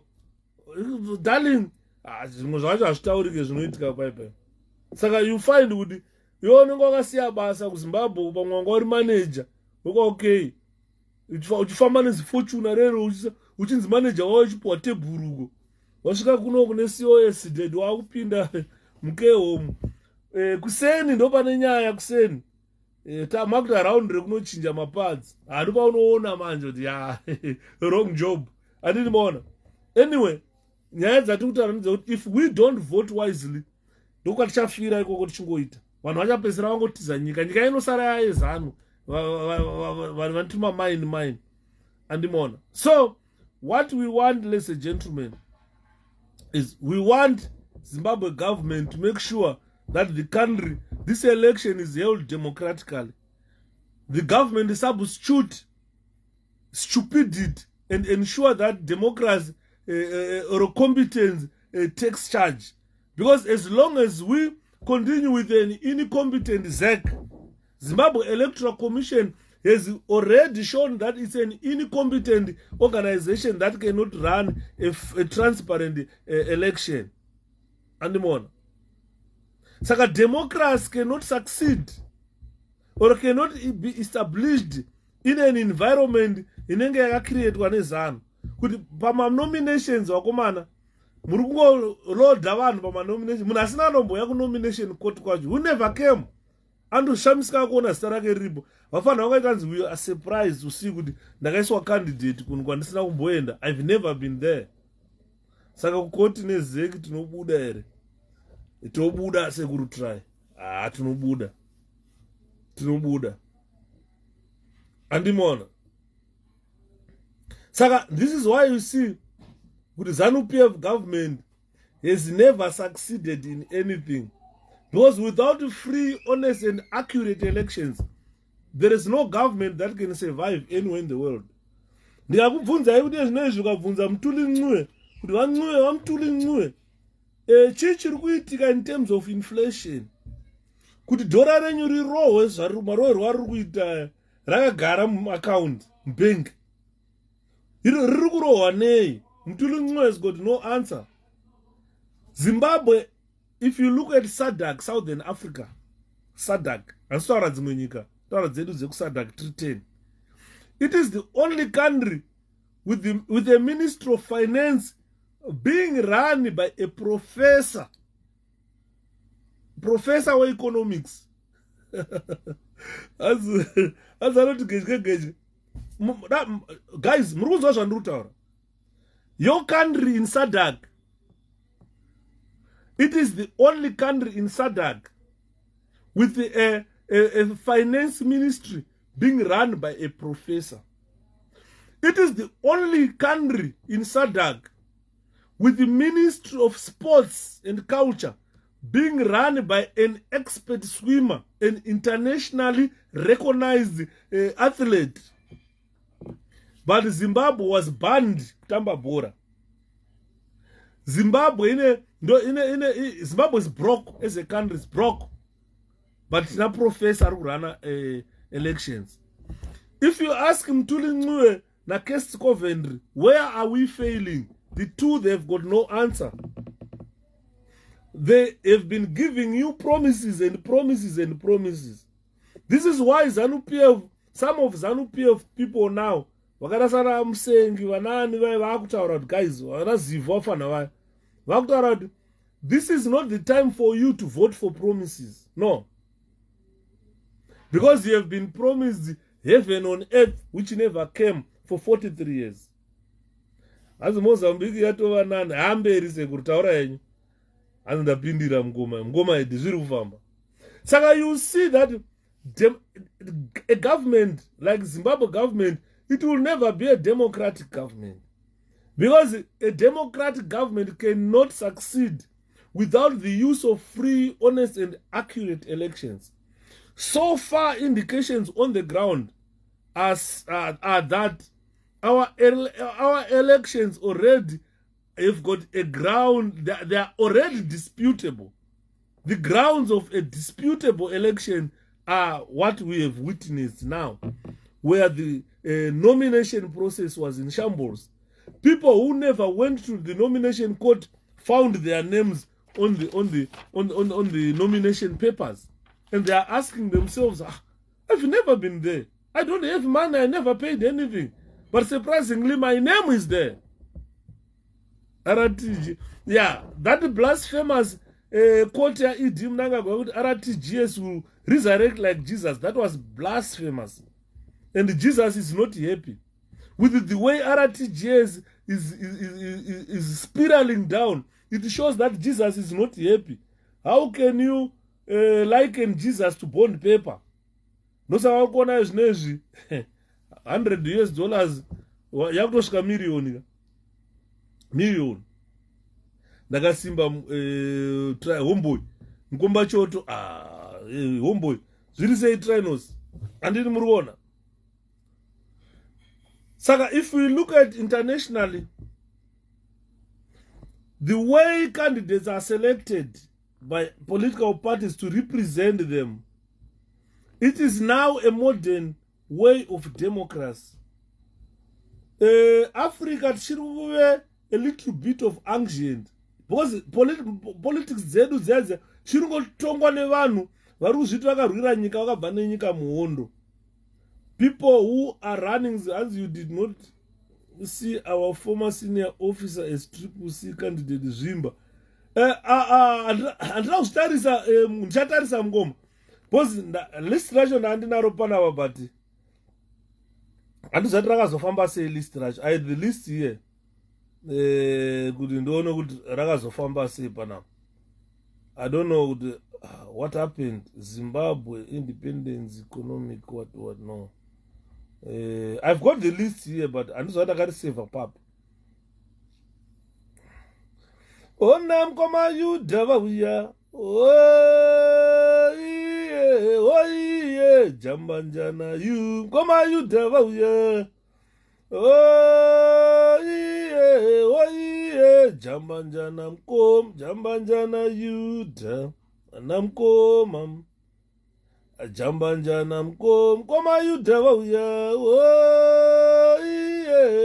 Darling. Zvimwe zvacho hazvitaurike zvinoitika paipai. Saka you find kuti iwe unenge wakasiya basa kuZimbabwe pamwe wanga uri manager. Okay. Uchifamba nezifortune rero uchinzi manager wawo uchipiwa tebhuruko. Wasvika kuno kune COS dead wakupinda muke home. Kuseni ndo pane nyaya kuseni. Makuti around rekunochinja mapads. Hadi paunoona manje kuti wrong job. Andini maona. Anyway, nyaya dzati kutaranidza kuti if we don't vote wisely ndokwatichafira ikoko tichingoita. Vanhu vachapedzera vangotiza nyika inosara yaezano. Vanhu vanotuma mine. So, what we want, ladies and gentlemen, is we want Zimbabwe government to make sure that the country, this election is held democratically. The government substitute stupidity and ensure that democracy or competence takes charge. Because as long as we continue with an incompetent ZEC, Zimbabwe Electoral Commission has already shown that it's an incompetent organization that cannot run a transparent election. And more. So democracy cannot succeed or cannot be established in an environment inenge yakacreatwa nezano kuti pamanominations wakomana muri kungorodha vanhu pamanomination. Munhu asina anomboya kunomination court kwacho, who never came, andoshamisika kuona zita rake riripo. Vafanira vakaita we are surprised usiku kuti ndakaiswa candidate kunhu kwandisina kumboenda. I've never been there. Saka kukoti nezeki tinobuda here, tobuda sekurutry. Tinobuda andimona. Saka this is why you see the ZANU-PF government has never succeeded in anything, because without free, honest and accurate elections, there is no government that can survive anywhere in the world. Ndikakubvunza kuti zvinezvi ukabvunza mutuli ncue kuti vancue vamutuli ncue chii chiri kuitika in terms of inflation, kuti dhora renyu rirohwe marohwe rwari kuita rakagara muaccount mubank riri kurohwa nei? Mutuli ncue has got no answer. Zimbabwe, if you look at SADC, Southern Africa, SADC, handitaura dzimwe nyika, taura dzedu dzekuSADC 310, it is the only country with a Ministry of Finance being run by a professor of economics. As anoti geje. Guys, muruzwa zvandurutaura. Your country in SADC, it is the only country in SADC with a finance ministry being run by a professor. It is the only country in SADC with the Ministry of Sports and Culture being run by an expert swimmer, an internationally recognized athlete. But Zimbabwe was banned kutamba bhora. Zimbabwe Zimbabwe is broke as a country, is broke. But it's not professor who run elections. If you ask him to na 𝗚𝗂𝗶𝗶𝗂𝗏, where are we failing? The two, they've got no answer. They have been giving you promises and promises and promises. This is why ZANU-PF, some of ZANU-PF people now, vakarasara musengi vanani vai vakutaura kuti guys vanaziva vafana vai vakutaura kuti this is not the time for you to vote for promises. No, because you have been promised heaven on earth which never came for 43 years. As Mozambique yatova nani hamberi sekutaura yenyu asi ndapindira mngoma idi zviri kufamba. Saka you see that a government like Zimbabwe government, it will never be a democratic government, because a democratic government cannot succeed without the use of free, honest and accurate elections. So far, indications on the ground are that our elections already have got a ground, they are already disputable. The grounds of a disputable election are what we have witnessed now, where the nomination process was in shambles. People who never went to the nomination court found their names on the nomination papers, and they are asking themselves, I've never been there. I don't have money. I never paid anything, but surprisingly, my name is there. RTG, yeah, that blasphemous quote RTGS will resurrect like Jesus. That was blasphemous. And Jesus is not happy with the way RTGS is spiraling down. It shows that Jesus is not happy. How can you liken Jesus to bond paper? No, so $100 yakutosvika million. ndakasimba homeboy nkomba choto homeboy zviri sei trinos handini muri kuona. Saka if we look at internationally, the way candidates are selected by political parties to represent them, it is now a modern way of democracy. Africa chiruve a little bit of ancient because politics zedu zeze chirungotongwa nevanhu vari kuzviti vakarwira nyika vakabva nenyika muhondo. People who are running, as you did not see our former senior officer as 𝗓𝗔𝗔 candidate Zvimba. Handina kuzitarisa ndichatarisa mungoma because list racho ndandinaro panapa but handizvati rakazofamba sei list racho. I had the list here kuti ndione kuti rakazofamba sei panapa. I don't know what happened. Zimbabwe independence economic what no. I've got the list here but handizvati akariseva papa. Ona mkoma Yuda vauya oiye jambanjana yu mkoma Yuda vauya oiye jambanjana mkom jambanjana Yuda namkoma jambanjana mkom mkoma Yuda vauya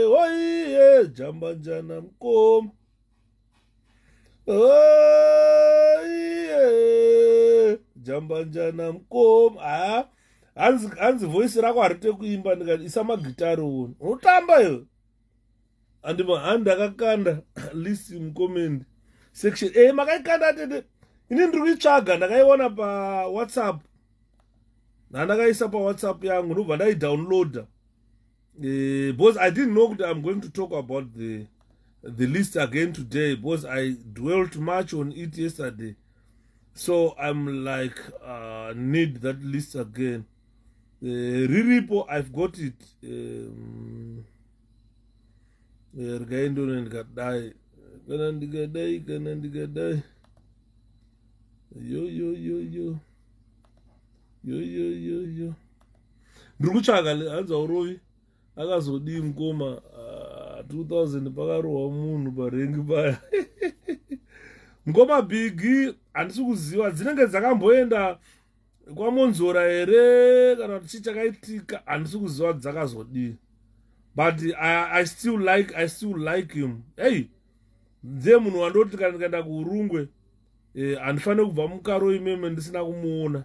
oiye jambanjana mkom jambanjana mkom. Hanzi voice rako harite kuimba ndikati isa magitari uno unotamba yo handakakanda list mcomment section makaikanda tete. Ini ndiri kuitsvaga ndakaiona pawhatsapp ndandakaisa pawhatsapp yangu ndobva ndaidownloada because I didn't know kuti I'm going to talk about the list again today because I dwelt much on it yesterday. So I'm like, need that list again. Riripo, I've got it. Yo. Ndikutsvaga hanza urovi akazodii mukoma 2000 pakarohwa munhu parengi paya. Ngoma bigi handisi kuziva dzinenge dzakamboenda kwamonzora here kana kuti chii chakaitika handisi kuziva dzakazodii but I still like him. Hey, ndiye munhu wandoti kana ndikaenda kuurungwe handifaniri kubva mukaro imeme ndisina kumuona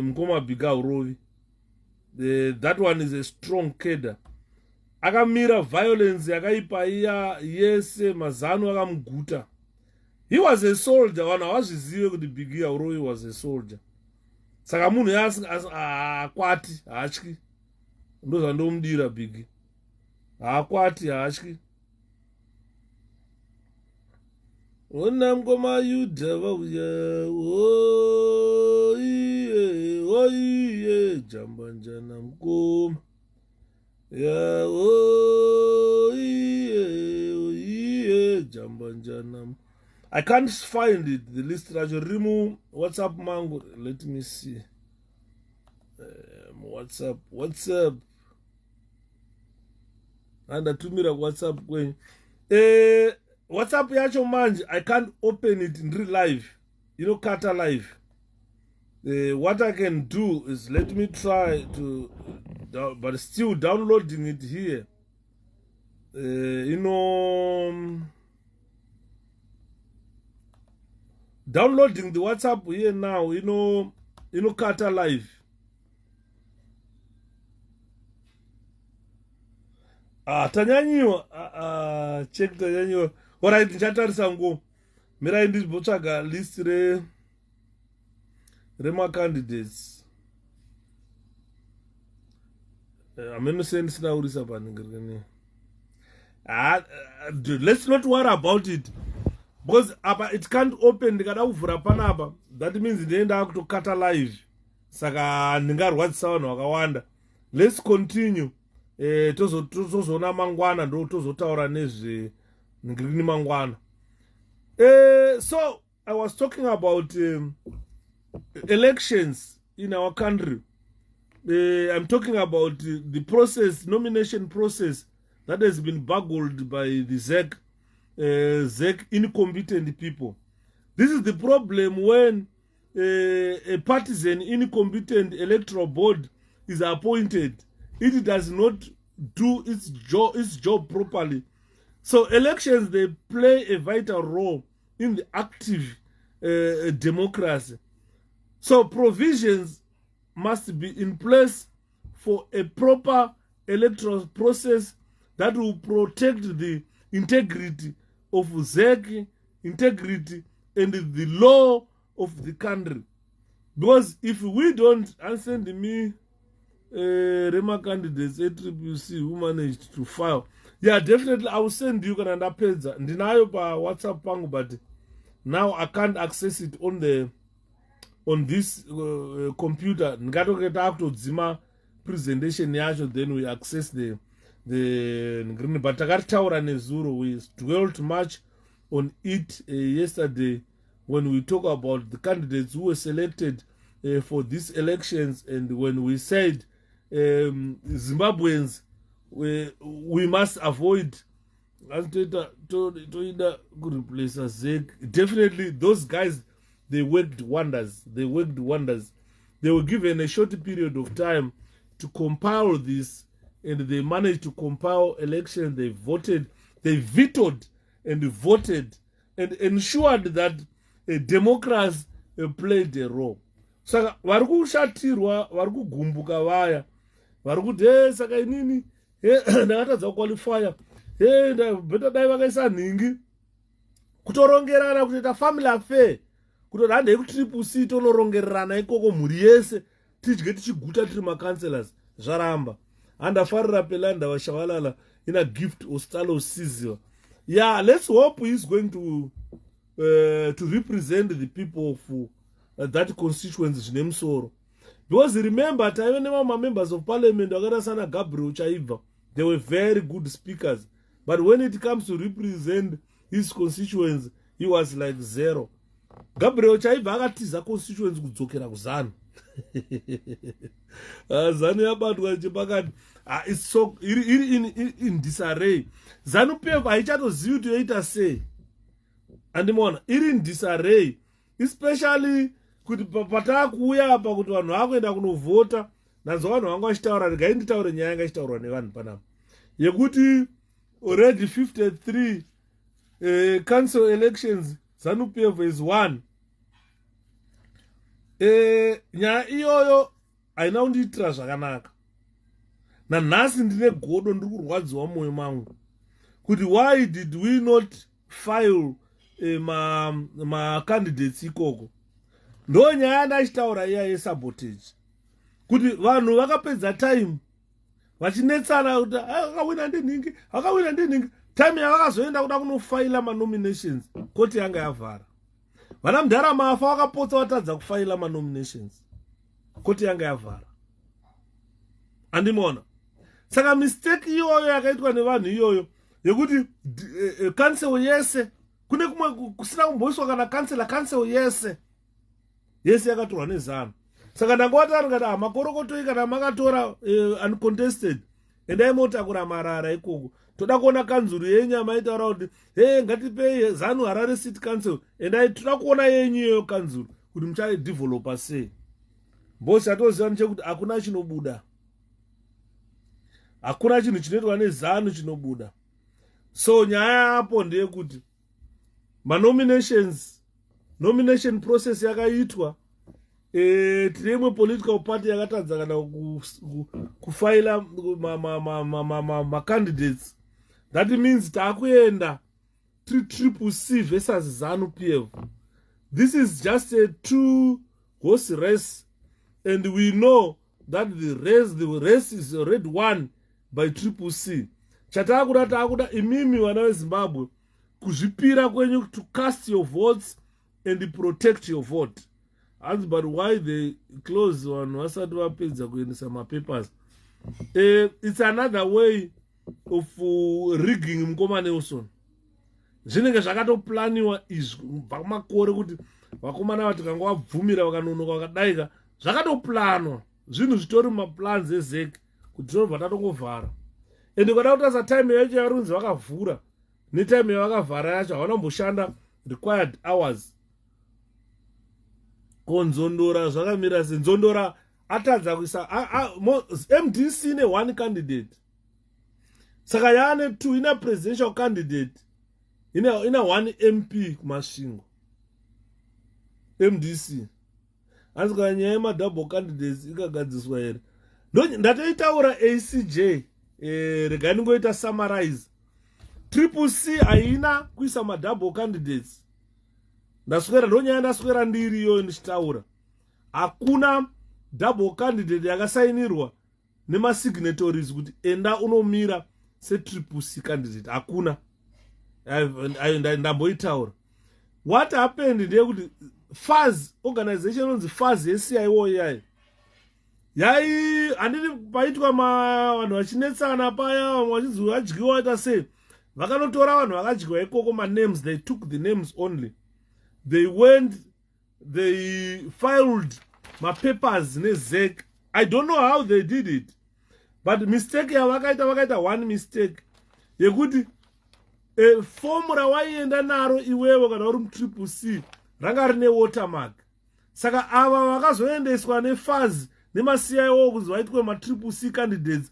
mukoma bigi aurovi. That one is a strong cadre. Akamira violence yakaipa iya yese mazano akamuguta. He was a soldier. Wana wazvizive kuti Bigi Aurovi was a soldier. Saka munhu haakwati haatyi. Ndozvandomudira Bigi. Haakwati haatyi. Ona mkoma Yuda vauya oiye jambanjana mkoma ya oiye jambanjana. I can't find it, the list. Remove WhatsApp mango. Let me see. WhatsApp. And atumira WhatsApp going. WhatsApp yacho manje, I can't open it in real life. You know, Kata live. What I can do is let me try to, but still downloading it here. Downloading the WhatsApp here now, Kata live. Tanyanyiwa, check tanyanyiwa. Alright, ndichatarisa ngo. Mirai ndizbotsvaga list rema candidates. Ameno sense na urisa paningirikani. Let's not worry about it. Because it can't open ndikada kuvhura panapa. That means ndienda kutokata live. Saka ndingarwadzisa vanhu vakawanda. Let's continue. Tozoona mangwana ndo tozotaura nezve ngirikini mangwana. So I was talking about elections in our country. I'm talking about the process, nomination process that has been bungled by the ZEC incompetent people. This is the problem when a partisan incompetent electoral board is appointed. It does not do its job properly. So elections, they play a vital role in the active democracy. So provisions must be in place for a proper electoral process that will protect the integrity of ZEC, integrity and the law of the country. Because if we don't, and send me Rema candidates 𝗖𝗱𝗂𝗂𝗂𝗂𝗂𝗂 who managed to file, yeah, definitely I will send you kana ndapedza ndinayo pa WhatsApp pangu, but now I can't access it on this computer. Ngatoketa akutodzima presentation yacho, then we access the green. But takataura nezuro, we dwelt much on it yesterday when we talk about the candidates who were selected for these elections, and when we said Zimbabweans, we must avoid to replace ZEC. Definitely those guys, they worked wonders. They worked wonders. They were given a short period of time to compile this, and they managed to compile elections. They voted, they vetoed and voted, and ensured that democrats played a role. Saka vari kushatirwa, vari kugumbuka vaya, vari kuti saka inini ndakatadza kuqualifya, beta dai vakaisa nhingi kutorongerana kutoita family affair, kuti handei kuTCC tonorongererana ikoko mhuri yese tidye tichiguta tiri macancelors. Zvaramba handafarira pelanda vashavalala in a gift ostalo siziva. Yeah, let's hope he's going to represent the people of that constituency zvine musoro. Because remember, taive members of parliament vakaita sana 𝗗𝗂𝘀𝗂𝗂𝗂𝗂, they were very good speakers, but when it comes to represent his constituents, he was like zero. 𝗗𝗂𝘀𝗂𝗂𝗂𝗂 akatiza constituents kudzokera kuzanu. Zanu yabatwa chepakati, it's so in disarray. Zanu PF haichatozivi kuti yoita sei. Andimona iri in disarray, especially kuti patakuuya apa kuti vanhu vakuenda kunovhota. Nanzo vanhu vanga vachitaura, regai nditaure nyaya yanga ichitaurwa nevanhu panapa yekuti already 53 council elections ZANU PF is won. Nyaya iyoyo haina kundiitira zvakanaka. Nanhasi ndine godo, ndiri kurwadziwa mwoyo mangu kuti why did we not file candidates ikoko. Ndo nyaya yandachitaura iya yesabotage, kuti vanhu vakapedza time vachinetsana kuti akawina ndinhingi, akawina ndinhingi. Time yavakazoenda kuda kunofaila manominations, koti yanga yavhara. Vana Mudharamafa vakapotsa vatadza kufaila manominations, koti yanga yavhara. Andimona saka mistake iyoyo yakaitwa nevanhu iyoyo yekuti council yese, kune kumwe kusina kumboiswa kana council yese yakatorwa neZANU. Saka ndangowatari ngati makorokotoi kana makatora uncontested endai motakura marara ikoko. Toda kuona kanzuru yenyu maitaura kuti ngatipei ZANU Harare City Council, endai toda kuona yenyu iyoyo kanzuru kuti muchadevelopa sei. Mbosi atoziva nechekuti hakuna chinobuda, hakuna chinhu chinoitwa neZANU chinobuda. So nyaya yapo ndeyekuti nomination process yakaitwa, tine imwe political party yakatadza kana kufaila candidates. That means taakuenda 𝗓𝗓𝗂𝗂𝗂𝗂𝗓 versus ZANU PF. This is just a two-horse race, and we know that the race is already won by 𝗓𝗓𝗂𝗂𝗂𝗓. Taakuda imimi vana veZimbabwe kuzvipira kwenyu to cast your votes and protect your vote. But why they close on vasati vapedza kuendesa mapapers? It's another way of rigging Mkoma Nelson. zvinenge zvakatoplaniwa izvi kubva kumakore kuti vakomana vatikanga vabvumira vakanonoka vakadaika zvakatoplanwa zvinhu zvitori mumaplans ezeki kuti tinobva tatongovhara ende kada kutasa time yacho yavari kunzi vakavhura netime yavakavhara yacho havana kumboshanda required hours konzondora zvakamira senzondora atadza kuisa MDC ine 1 candidate saka yaane 2 ina presidential candidate ina 1 MP kumasvingo MDC hanzi kana nyaya yemadouble candidates ikagadziswa here ndatoitaura ACJ regai ndingoita summarize 𝗶𝗶𝘁 haina kuisa madouble candidates ndaswera ndonyaya ndaswera ndiriyo ndichitaura hakuna double candidate yakasainirwa nemasignatories kuti enda unomira se𝗶𝗶𝘁 candidate hakuna ndamboitaura what happened ndeyekuti FAZ organization onzi FAZ yeCIO yai handiti paitwa vanhu vachinetsana paya vamwe vachinzi vadyiwa ita sei vakanotora vanhu vakadyiwa ikoko names they took the names only they went they filed papers nezek I don't know how they did it but mistake yavakaita one mistake yekuti formula waienda naro iwewe kana uri mu𝗶𝗶𝘁 ranga rine watermark saka ava vakazoendeswa neFAZ nemaCIO kunzi vaitwe ma𝗶𝗶𝘁 candidates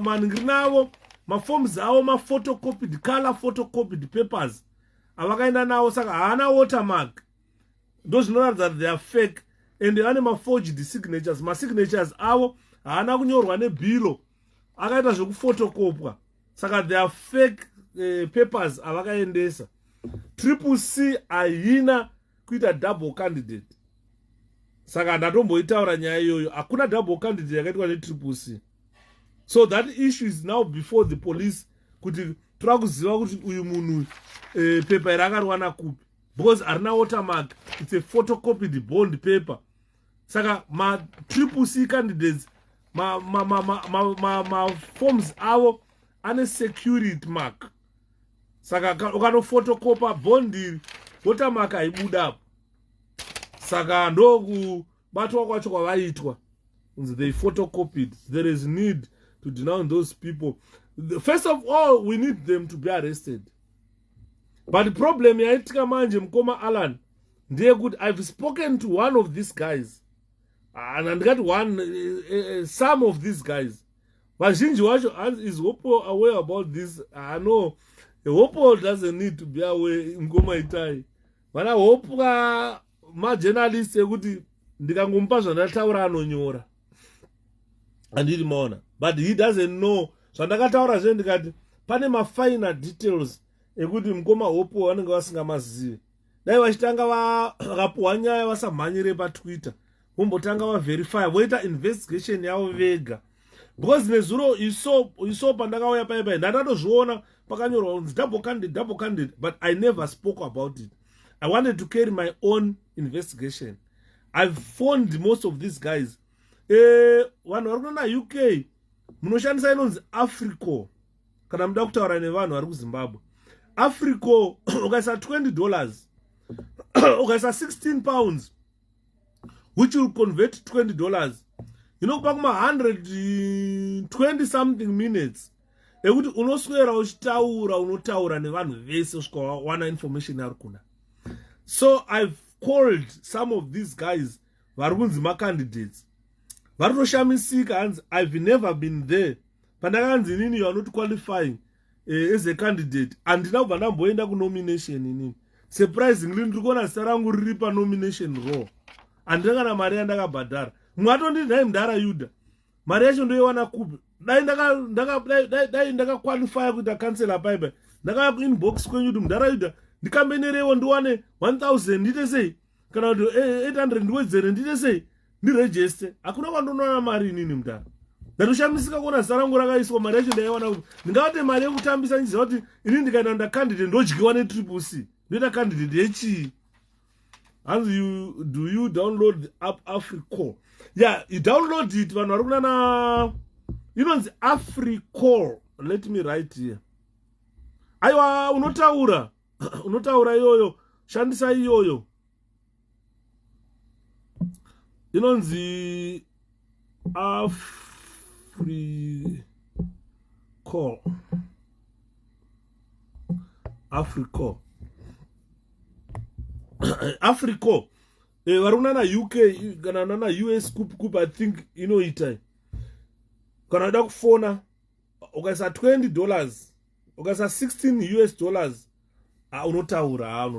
maningiri navo maforms avo mafotocopied color photocopied papers avakaenda navo saka haana watermark ndo zvinoratidza that they are fake and vane maforged signatures masignatures avo haana kunyorwa nebhilo akaita zvekufotokopwa saka they are fake papers avakaendesa 𝗶𝗶𝘁 haina kuita double candidate saka ndatomboitaura nyaya iyoyo hakuna double candidate yakaitwa ne𝗶𝗶𝘁 so that issue is now before the police kuti tora kuziva kuti uyu munhu paper irakarwana kupi because harina watermark it's a photocopied bond paper saka ma𝗶𝗶𝘁 candidates forms avo ane security mark saka ukanofotocopa bondi watermark haibudapo saka ndokubatwa kwacho kwavaitwa they photocopied there is need to denounce those people first of all we need them to be arrested but the problem yaitika manje mukoma Alan ndeyekuti I've spoken to one of these guys and ndikati some of these guys vazhinji wacho is Hopo aware about this no Hopo doesn't need to be aware mukoma itai vana Hopo majournalist ekuti ndikangompa zvandataura anonyora handiri maona but he doesn't know zvandakataura zve ndikati pane mafiner details ekuti mukoma Hopo vanenge vasingamazivi dai vachitanga vakapuhwa nyaya vasamhanyire paTwitter vombotanga vaverify voita investigation yavo vega because nezuro iso pandakauya paipai ndandatozviona pakanyorwa kunzi double candidate but I never spoke about it I wanted to carry my own investigation I've phoned most of these guys vanhu vari kunoona UK munoshandisa inonzi 𝗶𝗄𝑐𝘂 kana muda kutaura nevanhu vari kuZimbabwe 𝗶𝗄𝑐𝘂 ukaisa $20 ukaisa £16 which will convert $20 inokupa kuma 120 something minutes ekuti unoswera unotaura nevanhu vese usvika wana information yari kuna so I've called some of these guys vari kunzi macandidates vari toshamisika hanzi I've never been there pandakanzi inini you are not qualifying as a candidate handina kubva ndamboenda kunomination inini surprisingly ndiri kuona zita rangu riri panomination raw handina kana mari yandakabhadhara mumwe atonditi dai mudhara Yuda mari yacho ndoiwana kupi dai ndakaqualifya kuita kansela paipai ndakauya kuinbox kwenyu kuti mudhara Yuda ndikambenerewo ndiwane 1000 ndite sei kana kuti 800 ndiwedzere ndite sei ndirejeste hakuna kwandonowana mari inini mudhara ndatoshamisika kuona zita rangu rakaiswa mari yacho ndaiwana kupi ndingavati mari yekutambisa ndiziva kuti inini ndikaenda ndakandidate ndodyiwa ne𝗶𝗶𝘁 ndoita candidate yechii hanzi do you download the app 𝗶𝗄𝑐𝘂 yeah you download it vanhu vari kunana inonzi 𝗶𝗄𝑐𝘂 let me write here aiwa unotaura unotaura iyoyo shandisa iyoyo inonzi 𝗓𝗏𝗏 varuna na UK kana na US kup I think inoita kana da kufona ukaisa $20 ukaisa $16 unotaura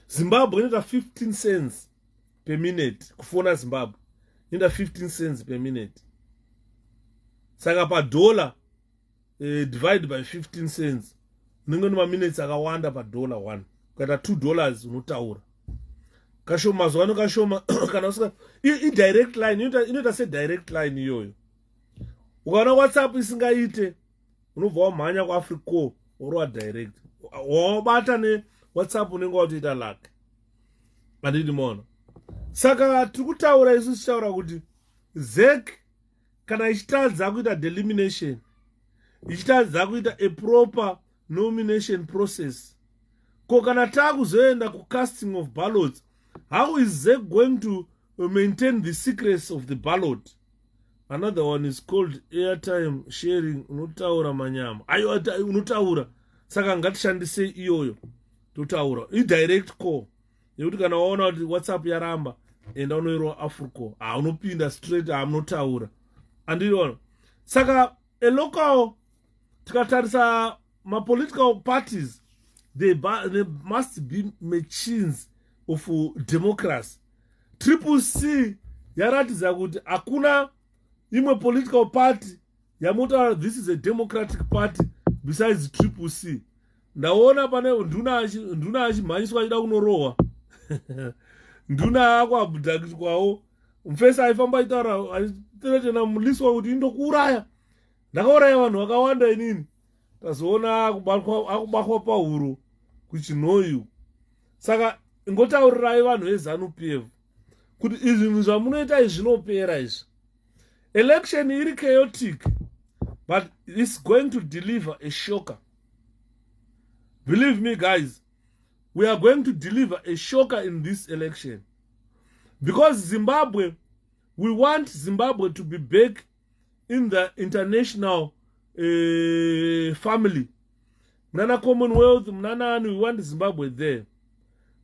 Zimbabwe inoita 15 cents per minute kufona Zimbabwe inoita 15 cents per minute saka pa dollar divide by 15 cents ninge noma minutes akawanda pa dollar 1 ukaita $2 unotaura kashoma zvano kashoma kana usika direct line inoita se direct line iyoyo ukaona WhatsApp isingaite unobva wamhanya kuAfrica orwa direct wabata ne WhatsApp unenge watoita lake andidi mona saka tikutaura isu tichaura kuti ZEC kana ichitadza kuita delimitation ichitadza kuita a proper nomination process ko kana takuzoenda casting of ballots, how is ZEC going to maintain the secrets of the ballot? Another one is called airtime sharing. Unotaura manyama ayo unotaura saka ngatishandise iyoyo totaura direct call yekuti kana waona kuti WhatsApp yaramba enda unoirwa Africa unopinda straight unotaura andiriona saka a local tikatarisa ma political parties they must be machines of democracy. 𝗓𝗏𝗃𝗃𝐶 yaratidza kuti hakuna imwe political party yamuta this is a democratic party besides 𝗓𝗏𝗃𝐶. ndaona pane nduna achimhanyiswa achida kunorohwa nduna akuabhudhakitwawo mufesa aifamba aitaura achiteretena muliswa kuti indokuuraya ndakauraya vanhu vakawanda inini tazoona akubakwa pahuro kuchinhoyu saka ngotaurirai vanhu veZANU-PF kuti izvi zvinhu zvamunoita zvinopera izvi. Election iri chaotic but it's going to deliver a shocker. Believe me guys, we are going to deliver a shocker in this election because Zimbabwe, we want Zimbabwe to be back in the international family. Mnana Commonwealth, mnana, we want Zimbabwe there.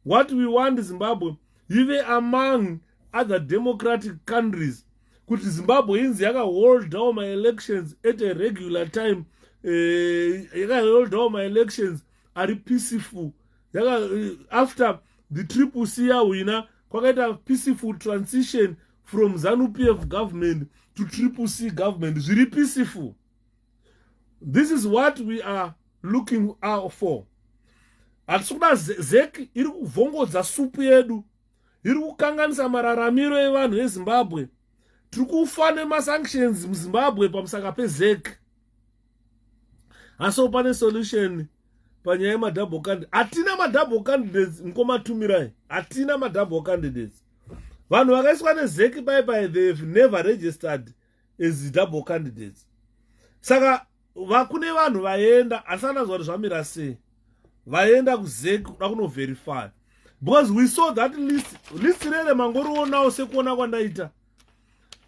What we want Zimbabwe, even among other democratic countries, could Zimbabwe hold down my elections at a regular time, hold down my elections are peaceful. After the 𝗓𝗏𝗃𝐶 winner, quite a peaceful transition from ZANU-PF government to 𝗓𝗏𝗃 government. It's really peaceful. This is what we are looking out for. As soon as ZEC iri kuvhongodza supu yedu, iri kukanganisa mararamiro evanhu veZimbabwe, tiri kufa nemasanctions muZimbabwe pamusaka peZEC. Aso pane solution panyaya yemadouble candidates. Hatina madouble candidates mukomatumirai. Hatina madouble candidates. Vanhu vakaiswa neZEC bye they've never registered as double candidates. Saka vakune vanhu vaenda asana zvaro zvamira sei. Vaenda kuZEC kuda kunoverify. Because we saw that list rere mangorionawo sekuona kwandaita.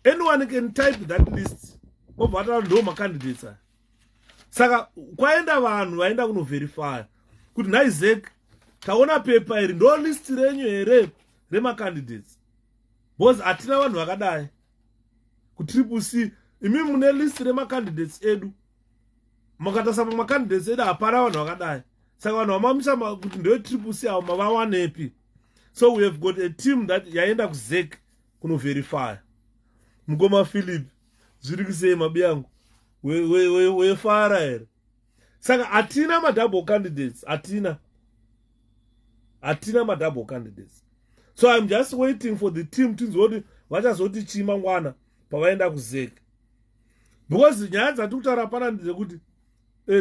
Anyone can type that list. Obva ndo macandidates aya. Saka kwaenda vanhu vaenda kunoverify kuti nhai ZEC taona pepa iri ndo list renyu here remacandidates. Because hatina vanhu vakadai kuti 𝗓𝗏𝗃𝐶 imi mune list remacandidates edu makatasa pamacandidates edu hapana vanhu vakadai. Saka vanhu vamamisa kuti ndo 𝗓𝗏𝗃𝐶 avo mavawanepi. So we have got a team that yaenda kuZEC kunoverify. Mugoma Philip zviri kusei mabi yangu wefara here. Saka hatina madouble candidates, hatina madouble candidates. So I'm just waiting for the team tinzoti vachazoti chii mangwana pavaenda kuZEC. Because nyaya dzati kutaura pana ndedzekuti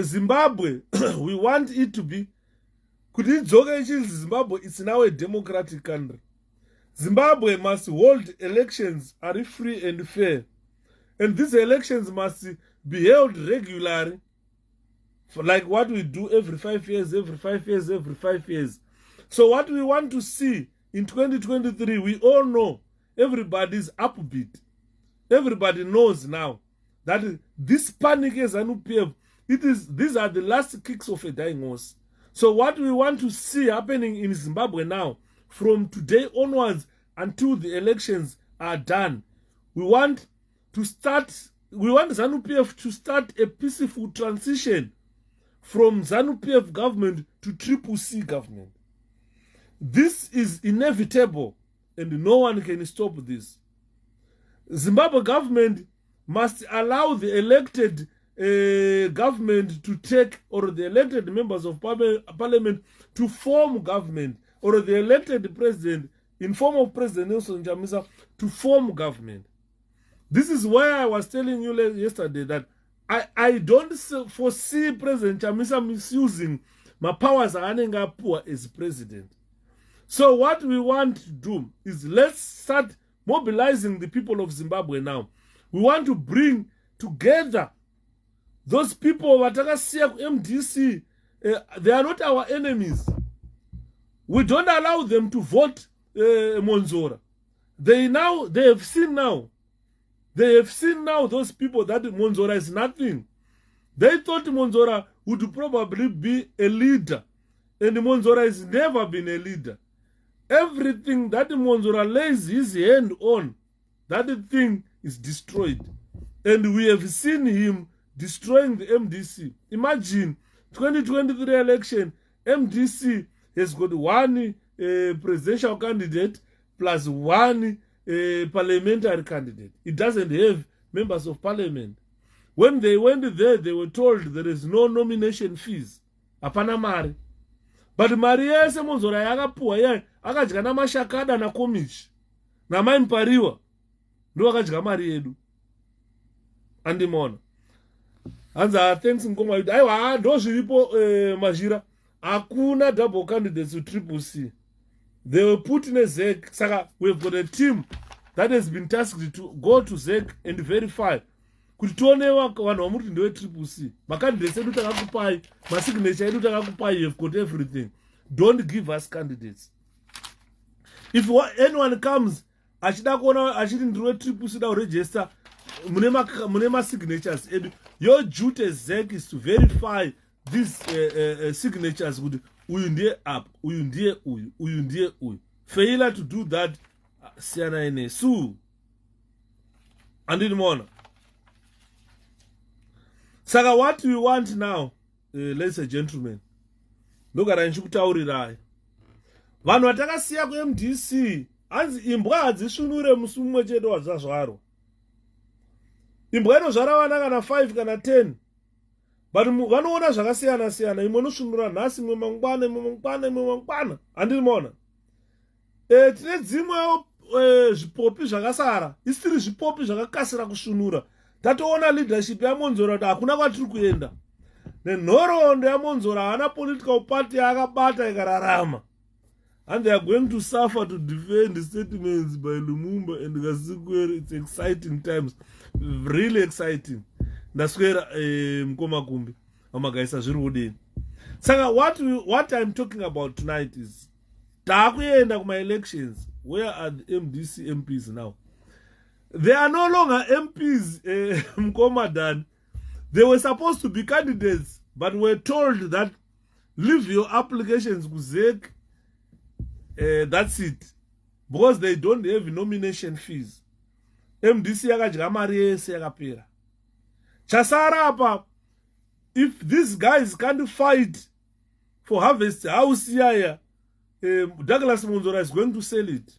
Zimbabwe we want it to be kuti idzoke ichinzi Zimbabwe it's now a democratic country. Zimbabwe must hold elections are free and fair, and these elections must be held regularly like what we do every 5 years, every 5 years, every 5 years. So what we want to see in 2023, we all know everybody's upbeat. Everybody knows now that this panic is ZANU-PF, these are the last kicks of a dying horse. So what we want to see happening in Zimbabwe now, from today onwards until the elections are done, we want ZANU-PF to start a peaceful transition from ZANU-PF government to 𝗶𝗶𝘂 government. This is inevitable and no one can stop this. Zimbabwe government must allow the elected government to take, or the elected members of parliament to form government, or the elected president in form of President Nelson Chamisa to form government. This is why I was telling you yesterday that I don't foresee President Chamisa misusing my powers as president. So what we want to do is let's start mobilizing the people of Zimbabwe now. We want to bring together those people vatakasiya MDC. They are not our enemies. We don't allow them to vote Monzora. They have seen now those people that Monzora is nothing. They thought Monzora would probably be a leader, and Monzora has never been a leader. Everything that Monzora lays his hand on, that thing is destroyed. And we have seen him destroying the MDC. Imagine, 2023 election, MDC has got one presidential candidate plus one parliamentary candidate. It doesn't have members of parliament. When they went there, they were told there is no nomination fees. Apana mari. But Maria yese Monzora yakapuwa yeye akadya namashakada na komichi na maimpariwa ndo akadya mari yedu. Andimona. Anza thanks ngoma yudu. Aiwa ndo zviripo Majira. Hakuna double candidates to 𝗶𝗂𝘂. They were put in a ZEC. Saka we've got a team that has been tasked to go to ZEC and verify. Kuti tuonewa vanhu vamuti ndewe 𝗶𝗂𝘂. Macandidates edu takakupai, masignature edu takakupai, you've got everything. Don't give us candidates. If anyone comes achida kuona achiti ndiwe 𝗶𝗂𝘂 da register mune signatures edu, your duty as ZEC is to verify these signatures with uyu ndiye up, uyu ndiye uyu, uyu ndiye uyu. Failure to do that, siyana ine sue. Andimona. Saka what we want now, ladies and gentlemen, look at ndikutaurirai. Vanhu vatakasiya kuMDC, anzi imbwa hadzisvinure musi mumwe chete wadzazvaro. Imbwa inozvara vana kana 5 kana 10. But vanoona zvakasiyana siyana, imwe inosvinura nhasi, imwe mangwana, imwe mangwana, imwe mangwana. Andimona. Tine dzimwe zvipopi zvakasara, isiri zvipopi zvakakasira kusvinura. Tatoona leadership yaMonzora kuti hakuna kwatiri kuenda. Nenhoroondo yaMonzora haana political party yakabata ikararama. And they are going to suffer to defend statements by Lumumba and 𝗖адц𝘂𝗂𝗂𝗂. It's exciting times. Really exciting. Ndaswera mkomakumbi amagaisa zviri kudini. Saka what I'm talking about tonight is takuenda kuma elections. Where are the MDC MPs now? They are no longer MPs, Mkomadan. They were supposed to be candidates, but were told that leave your applications to ZEC. That's it. Because they don't have nomination fees. MDC yakadya mari yese yakapera. Chasara apa, if these guys can't fight for Harvest House here, Douglas Monzora is going to sell it.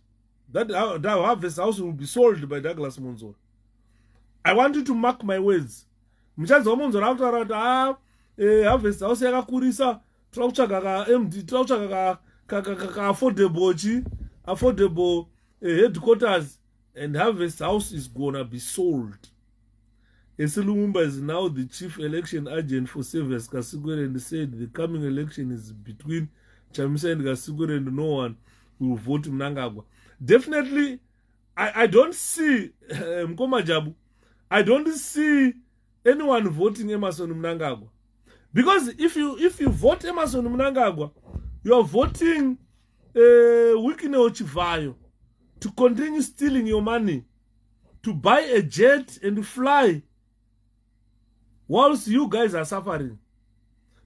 That Harvest House will be sold by Douglas Monzora. I want you to mark my words. Mchanzi wa Monzora after Harvest House yakakurisa, trauchaka ka MD, trauchaka ka affordable headquarters, and Harvest House is gonna be sold. Lumumba is now the chief election agent for 𝗖𝘃𝗂𝗂𝗂 and said the coming election is between Chamisa and 𝗂𝘃𝗂𝗂𝗂 and no one will vote Mnangagwa. Definitely, I don't see Mkomajabu. I don't see anyone voting Emmerson Mnangagwa. Because if you vote Emmerson Mnangagwa, you are voting 𝗖ḵ𝗂𝗂𝗂𝗂𝗂 to continue stealing your money, to buy a jet and fly whilst you guys are suffering,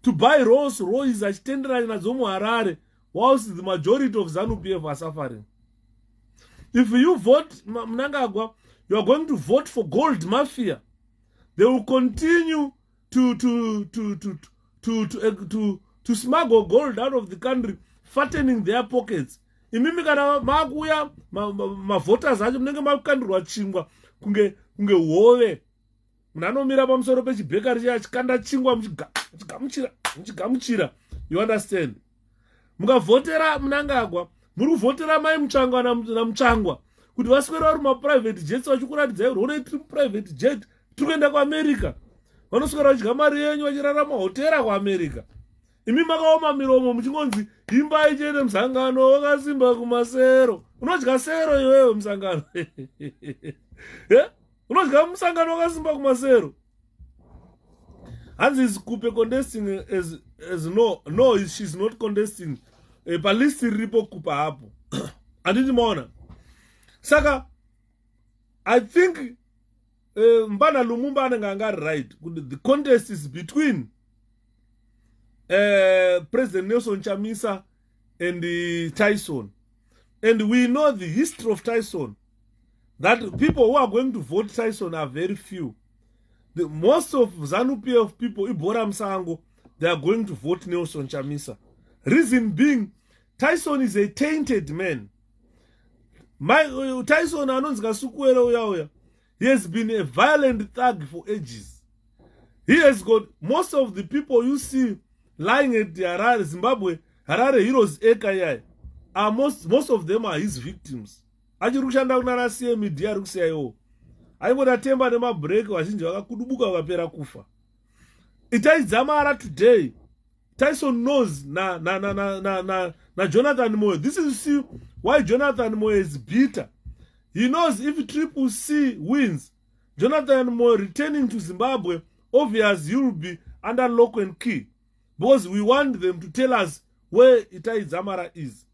to buy Rolls Royce achitenderana nadzo muHarare whilst the majority of ZANU-PF are suffering. If you vote Mnangagwa, you are going to vote for gold mafia. They will continue to smuggle gold out of the country, fattening their pockets. Imimi kana makuya voters acho munenge makandirwa chingwa kunge hove. Munanomira pamusoro pechibhekari chiya chikanda chingwa muchigamuchira. You understand? Mukavhotera Mnangagwa, muri kuvhotera mai Muchangwa naMuchangwa kuti vaswera vari maprivate jets vachikuratidza kuti one tiri private jet tiri kuenda kuAmerica. Vanoswera vachidya mari yenyu vachirara mahotera kuAmerica. Imi makaoma miromo muchingonzi imbai chete musangano wakasimba kumasero. Unodya sero iwewe musangano. Unodya musangano wakasimba kumasero. Hanzi is Kupe contesting as no, she's not contesting. Palisi ripo kupa hapo. Anditi maona. Saka, I think Mbana Lumumba ananga right. The contest is between President Nelson Chamisa and Tyson. And we know the history of Tyson. That people who are going to vote Tyson are very few. Most of ZANU-PF people, Ibora Msango, they are going to vote Nelson Chamisa. Reason being, Tyson is a tainted man. Tyson anonzika sukuwela uya. He has been a violent thug for ages. He has got most of the people you see lying at the Harare, Zimbabwe, Harare Heroes Ekayai, are most of them are his victims. Achirushanda kunana CMD arikusiyayo. Aingona temba nema break vazhinji vakakudubuka vakapera kufa. Itaidzamara today. Tyson knows na Jonathan Moyo. This is see why Jonathan Moyo is bitter. He knows if 𝗶𝗃𝗃 wins, Jonathan Moyo returning to Zimbabwe, obviously he will be under lock and key. Because we want them to tell us where Itai Dzamara is.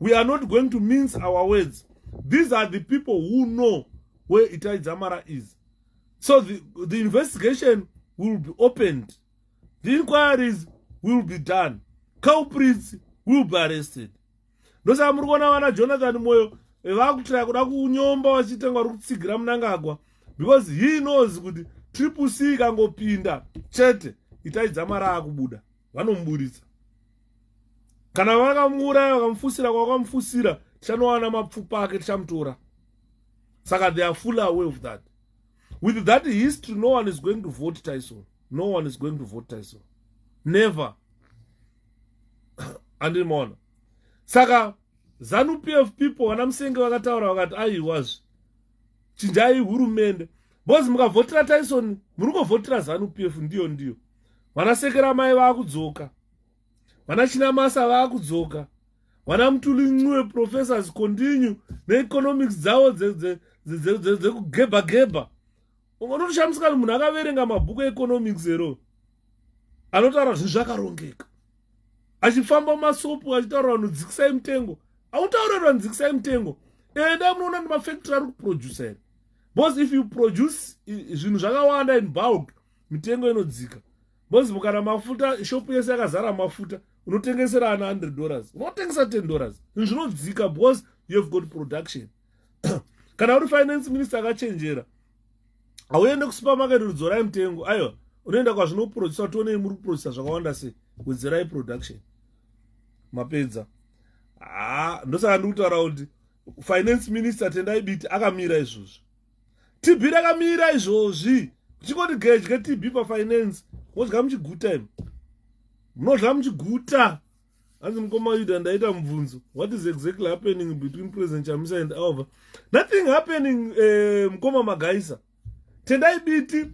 We are not going to mince our words. These are the people who know where Itai Dzamara is. So the investigation will be opened. The inquiries will be done. Culprits will be arrested. Ndosa murikona vana Jonathan Moyo vakutira kuda kunyomba vachitenga kutsigira Mnangagwa, because he knows kuti 𝗶𝗃𝗃 ikangopinda chete Itai Dzamara akubuda, vanomuburitsa. Kana vakamuuraya vakamufusira kwakamufusira, tichanowana mapfupa ake tichamutora. Saka they are fully aware of that. With that history, no one is going to vote Tyson. No one is going to vote Tyson. Never. Andimona. Saka ZANU-PF people vanamsenge vakataura vakati aiwazve chinjai hurumende. Bozi mukavhotera Tyson murikovhotera ZANU-PF ndiyo. Vanasekera mai vakudzoka. Vanachinamasa vakudzoka. Vanamutuli professors continue neeconomics dzavo dzekugebha. Unotoshamisa kuti munhu akaverenga mabhuku economics ero anotaura zvinhu zvakarongeka. Achifamba masopu achitaura vanhu dzikisai mutengo. Autaura vanhu dzikisai mutengo. Enda munoona kuti mafactory ari kuproduce here. Because if you produce zvinhu zvakawanda in bulk, mitengo inodzika. Because mukana mafuta shopu yese yakazara mafuta, unotengesera ana $100. Unotengesa $10. Zvinhu zvinodzika because you have got production. Kana uri finance minister akachenjera, auende kusupermarket udzorai mutengo. Aiwa, unoenda kwazvinoproduce tione muri kuproduce zvakawanda sei, wedzerai production. Mapedza. Ndosaka ndikutaura kuti finance minister Tendai Biti akamira izvozvi. TB rakamira izvozvi. Chingoti gedye TB pafinance. Modya muchiguta imi. Munodya muchiguta. Hanzi mukoma Yuda ndaita mubvunzo. What is exactly happening between President Chamisa and Alva? Nothing happening, mukoma Magaisa. Tendai Biti,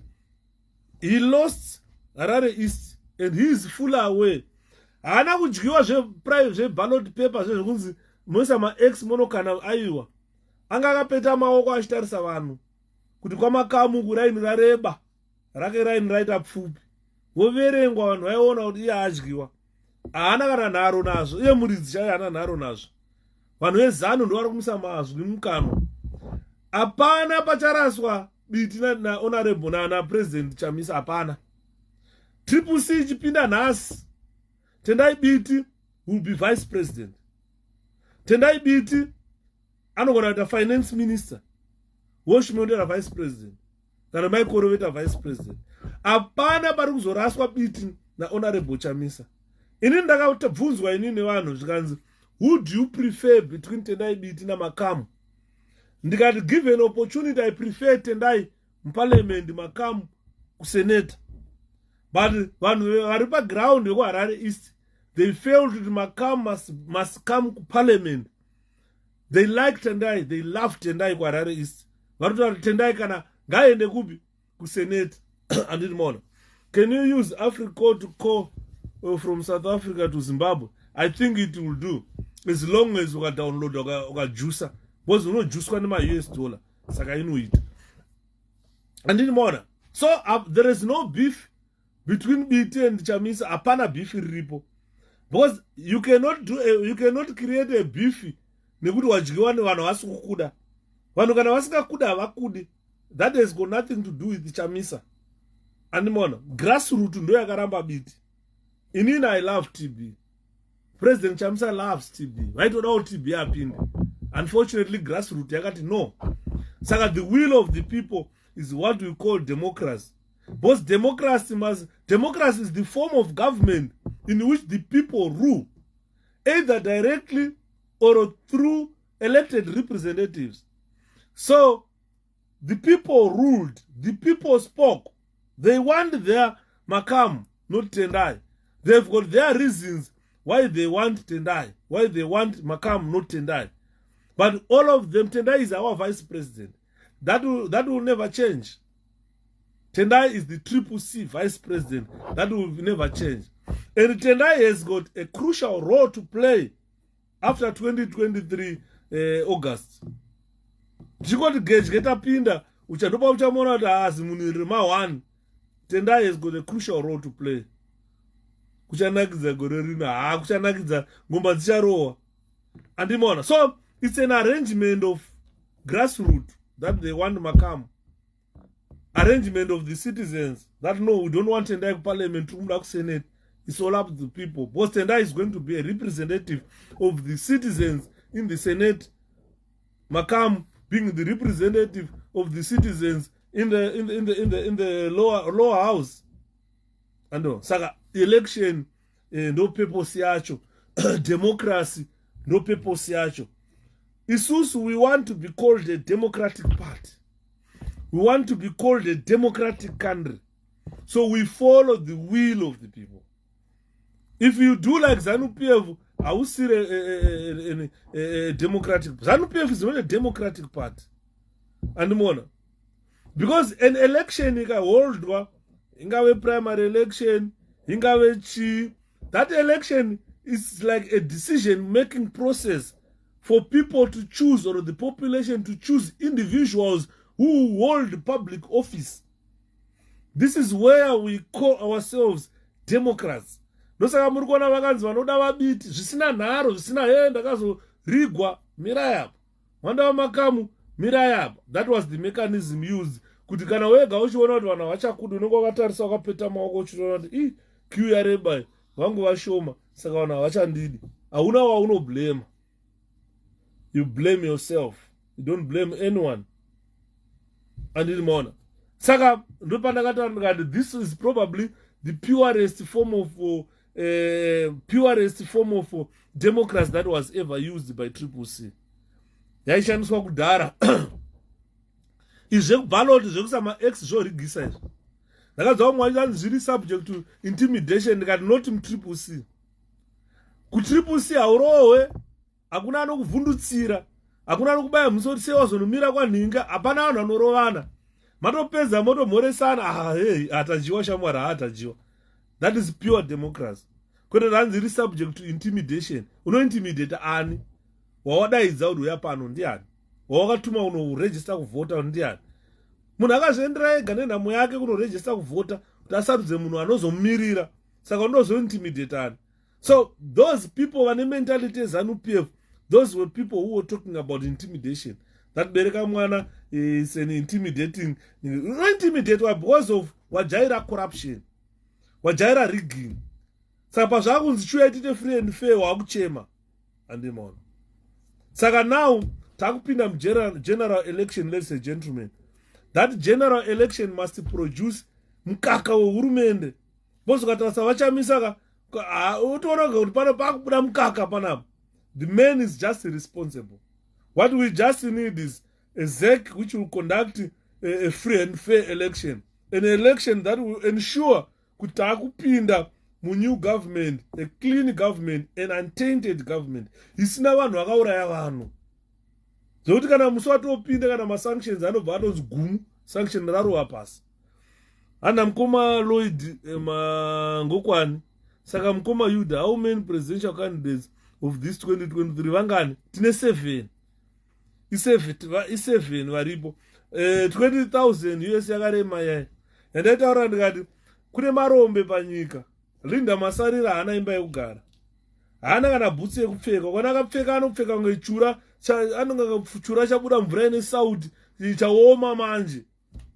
he lost Harare East and he is fully aware. Haana kudyiwa zve-ballot paper zvezvekunzi moisa ma-ex monokana aiwa. Anga akapeta maoko achitarisa vanhu kuti kwamakamu kuraini rareba rake raini raita pfupi. woverengwa vanhu vaiona kuti iye adyiwa, haana kana nharo nazvo, iye muridzi chaiye haana nharo nazvo. Vanhu vezano ndo vari kumisa mazwi mukanwa. Hapana pacharaswa biti na honorable na president Chamisa, hapana. 𝗶𝗶𝘂𝗶𝗶 ichipinda nhasi, Tendai Biti will be vice president. Tendai Biti anogona kuita finance minister, Woshimondera vice president, kana Maikoroweta vice president. Hapana pari kuzoraswa biti na honorable Chamisa. Ini ndakabvunzwa ini nevanhu zvikanzi, who do you prefer between Tendai Biti na Makamu? Ndikati give an opportunity, I prefer Tendai muparliament, Makamu kusenate. But vanhu vari paground yekuHarare East, they felt that Makamu must come to parliament. They liked Tendai, they loved Tendai kuHarare East. Varikuti Tendai kana ngaende kupi kusenate. Anditi mona. Can you use Africa to call from South Africa to Zimbabwe? I think it will do, as long as you download ukajusa, because you know juswa nema $US. Saka inuita. Anditi mona. So there is no beef between BT and Chamisa. Hapana beef iripo. Because you cannot create a beef nekuti wadyiwa nevanhu vasikukuda. Vanhu kana vasikakuda havakudi. That has got nothing to do with Chamisa. Andimona, grassroots ndo yakaramba biti. Inini I love TB. President Chamisa loves TB. Vaitoda kuti TB apinde. Unfortunately, grassroots yakati no. Saka the will of the people is what we call democracy. Because democracy is the form of government in which the people rule, either directly or through elected representatives. So the people ruled, the people spoke. They want their Makamu, not Tendai. They've got their reasons why they want Tendai, why they want Makamu, not Tendai. But all of them, Tendai is our vice president. That will never change. Tendai is the 𝗶𝗂𝘶 vice president. That will never change. And Tendai has got a crucial role to play after 2023 August. Chikoti geta pinda uchatopa uchamona kuti hazi munhu rima 1. Tendai has got a crucial role to play. Kuchanakidza gore rino, kuchanakidza ngomba dzicharohwa. Andimona. So it's an arrangement of grassroots that they want Makamu. Arrangement of the citizens that no, we don't want Tendai parliament to Senate. It's all up to the people. Because Tendai is going to be a representative of the citizens in the Senate. Makamu being the representative of the citizens in the lower house. And no, saka election no 𝗶𝗂𝘶 yacho. Democracy no 𝗶𝗂𝘶 yacho. Isusu, we want to be called a democratic party. We want to be called a democratic country. So we follow the will of the people. If you do like ZANU-PF, I will see a democratic. ZANU-PF is not a democratic party. And more. Because an election, ingawe primary election, ingawe 𝗔, that election is like a decision-making process for people to choose, or the population to choose individuals who hold public office. This is where we call ourselves Democrats. Nosaka muri kuona vakanzi vanoda vabiti zvisina nharo, zvisina ndakazorigwa mira yapo, wanda Makamu mira yapo. That was the mechanism used kuti kana wega uchiona kuti vanhu vachakuda unenge wakatarisa wakapeta maoko uchiona kuti 𝗖𝘃𝗂𝗂𝗂𝗂 vangu vashoma saka vanhu havachandidi. Hauna waunoblame. You blame yourself. You don't blame anyone. Anditi mona. Saka ndopandakati this is probably the purest form of democracy that was ever used by 𝗶𝗂𝘶. Yaishandiswa kudhara. Izvekubhaloti zvekusama X zvorigisa izvi. Ndakadzwa mumwe zviri subject to intimidation ndikati not 𝗶𝗂𝘶. KuTripleC haurohwe, hakuna anokuvhundutsira, hakuna anokubaya musoro sei wazonomira kwanhinga, hapana vanhu vanorovana. Matopedza motomhoresana, hey, hatajiwa shamwari, hatajiwa. That is pure democracy. Kwete ranzi ri subject to intimidation. Unointimidate ani? Wawadaidza kuti uya pano ndiani? Wawakatuma unoregister kuvhota ndiani? Munhu akazviendera ega nenhamo yake kunoregister kuvhota, tasarudze munhu anozomirira saka unozointimidatana. So those people vane mentality ZANU-PF, those were people who were talking about intimidation, that bereka mwana is an intimidating, intimidate because of wajaira corruption, wajaira rigging. Saka pazvakunzi chuyaitite free and fair wakuchema andimona. Saka now takupinda general election, ladies and gentlemen. That general election must produce mkaka wehurumende. Bosi katasa vachamisaka utoona kuti pano pakubuda mkaka panapa. The man is just responsible. What we just need is a ZEC which will conduct a free and fair election. An election that will ensure kuti takupinda mu new government, a clean government, an untainted government. Isina vanhu vakauraya vanhu. Zokuti kana musi watopinda kana masanctions anobva anonzi gumu, sanction rarowa pasi. Ana mukoma Lloyd Mangokwani. Saka mukoma Yuda, how many presidential candidates of this 2023 vangani? Tine 7. I7 varipo. 20,000 US yakarema yai. Yandaitaura ndikati kune marombe panyika. Linda Masarira hana imba yekugara. Hana kana bhutsi yekupfeka. Kana akapfeka anopfeka kunge chura, anonga chura chabuda mvura ine sauti, chaoma manje.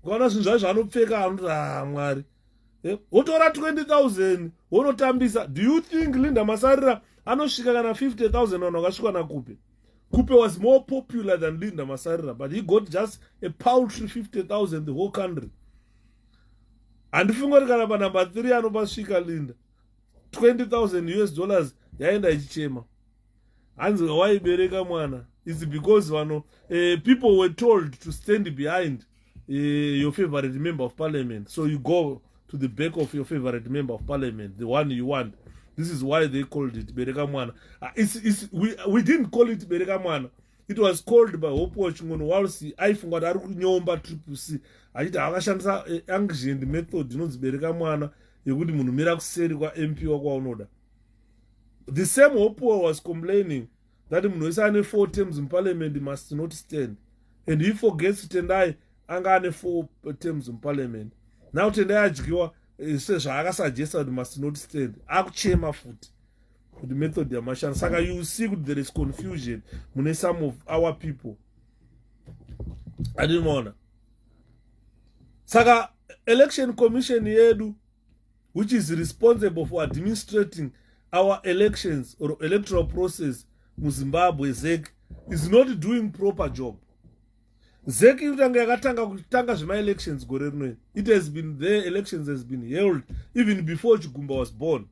Kana zvinhu zvazvo anopfeka anoti Mwari. Wotora 20,000 wonotambisa. Do you think Linda Masarira anosvika kana 50,000 vanhu vakasvika naKupe? Kupe was more popular than Linda Masarira, but he got just a paltry 50,000 the whole country. Handifunga kuti kana pa number 3 anopasvika Linda, 20,000 US dollars yaenda ichichema. Hanzi waibereka mwana. It's because people were told to stand behind your favorite member of parliament. So you go to the back of your favorite member of parliament, the one you want. This is why they called it Bereka Mwana. We didn't call it Bereka Mwana. It was called by 𝗓𝘀𝘀𝗂𝗶𝗂𝗏 walsi aifunga kuti ari kunyomba 𝗶𝗶𝗶 achiti akashandisa anxiety method inonzi Bereka Mwana yekuti munhu mira kuseri kwa MP wako waunoda. The same 𝗓𝘀𝘀𝗀 was complaining that munhu wese ane 4 terms in parliament must not stand, and he forgets Tendai anga ane 4 terms in parliament. Now Tendai adyiwa sezvaakasuggesta kuti must not stand, akuchema futi the method yamashana. Saka you see that there is confusion mune some of our people. I didn't wanna. Saka election commission yedu, which is responsible for administrating our elections or electoral process mu Zimbabwe, ZEC, is not doing proper job. ZEC yakatanga zvema elections gore rino. It has been there, elections has been held even before Chigumba was born.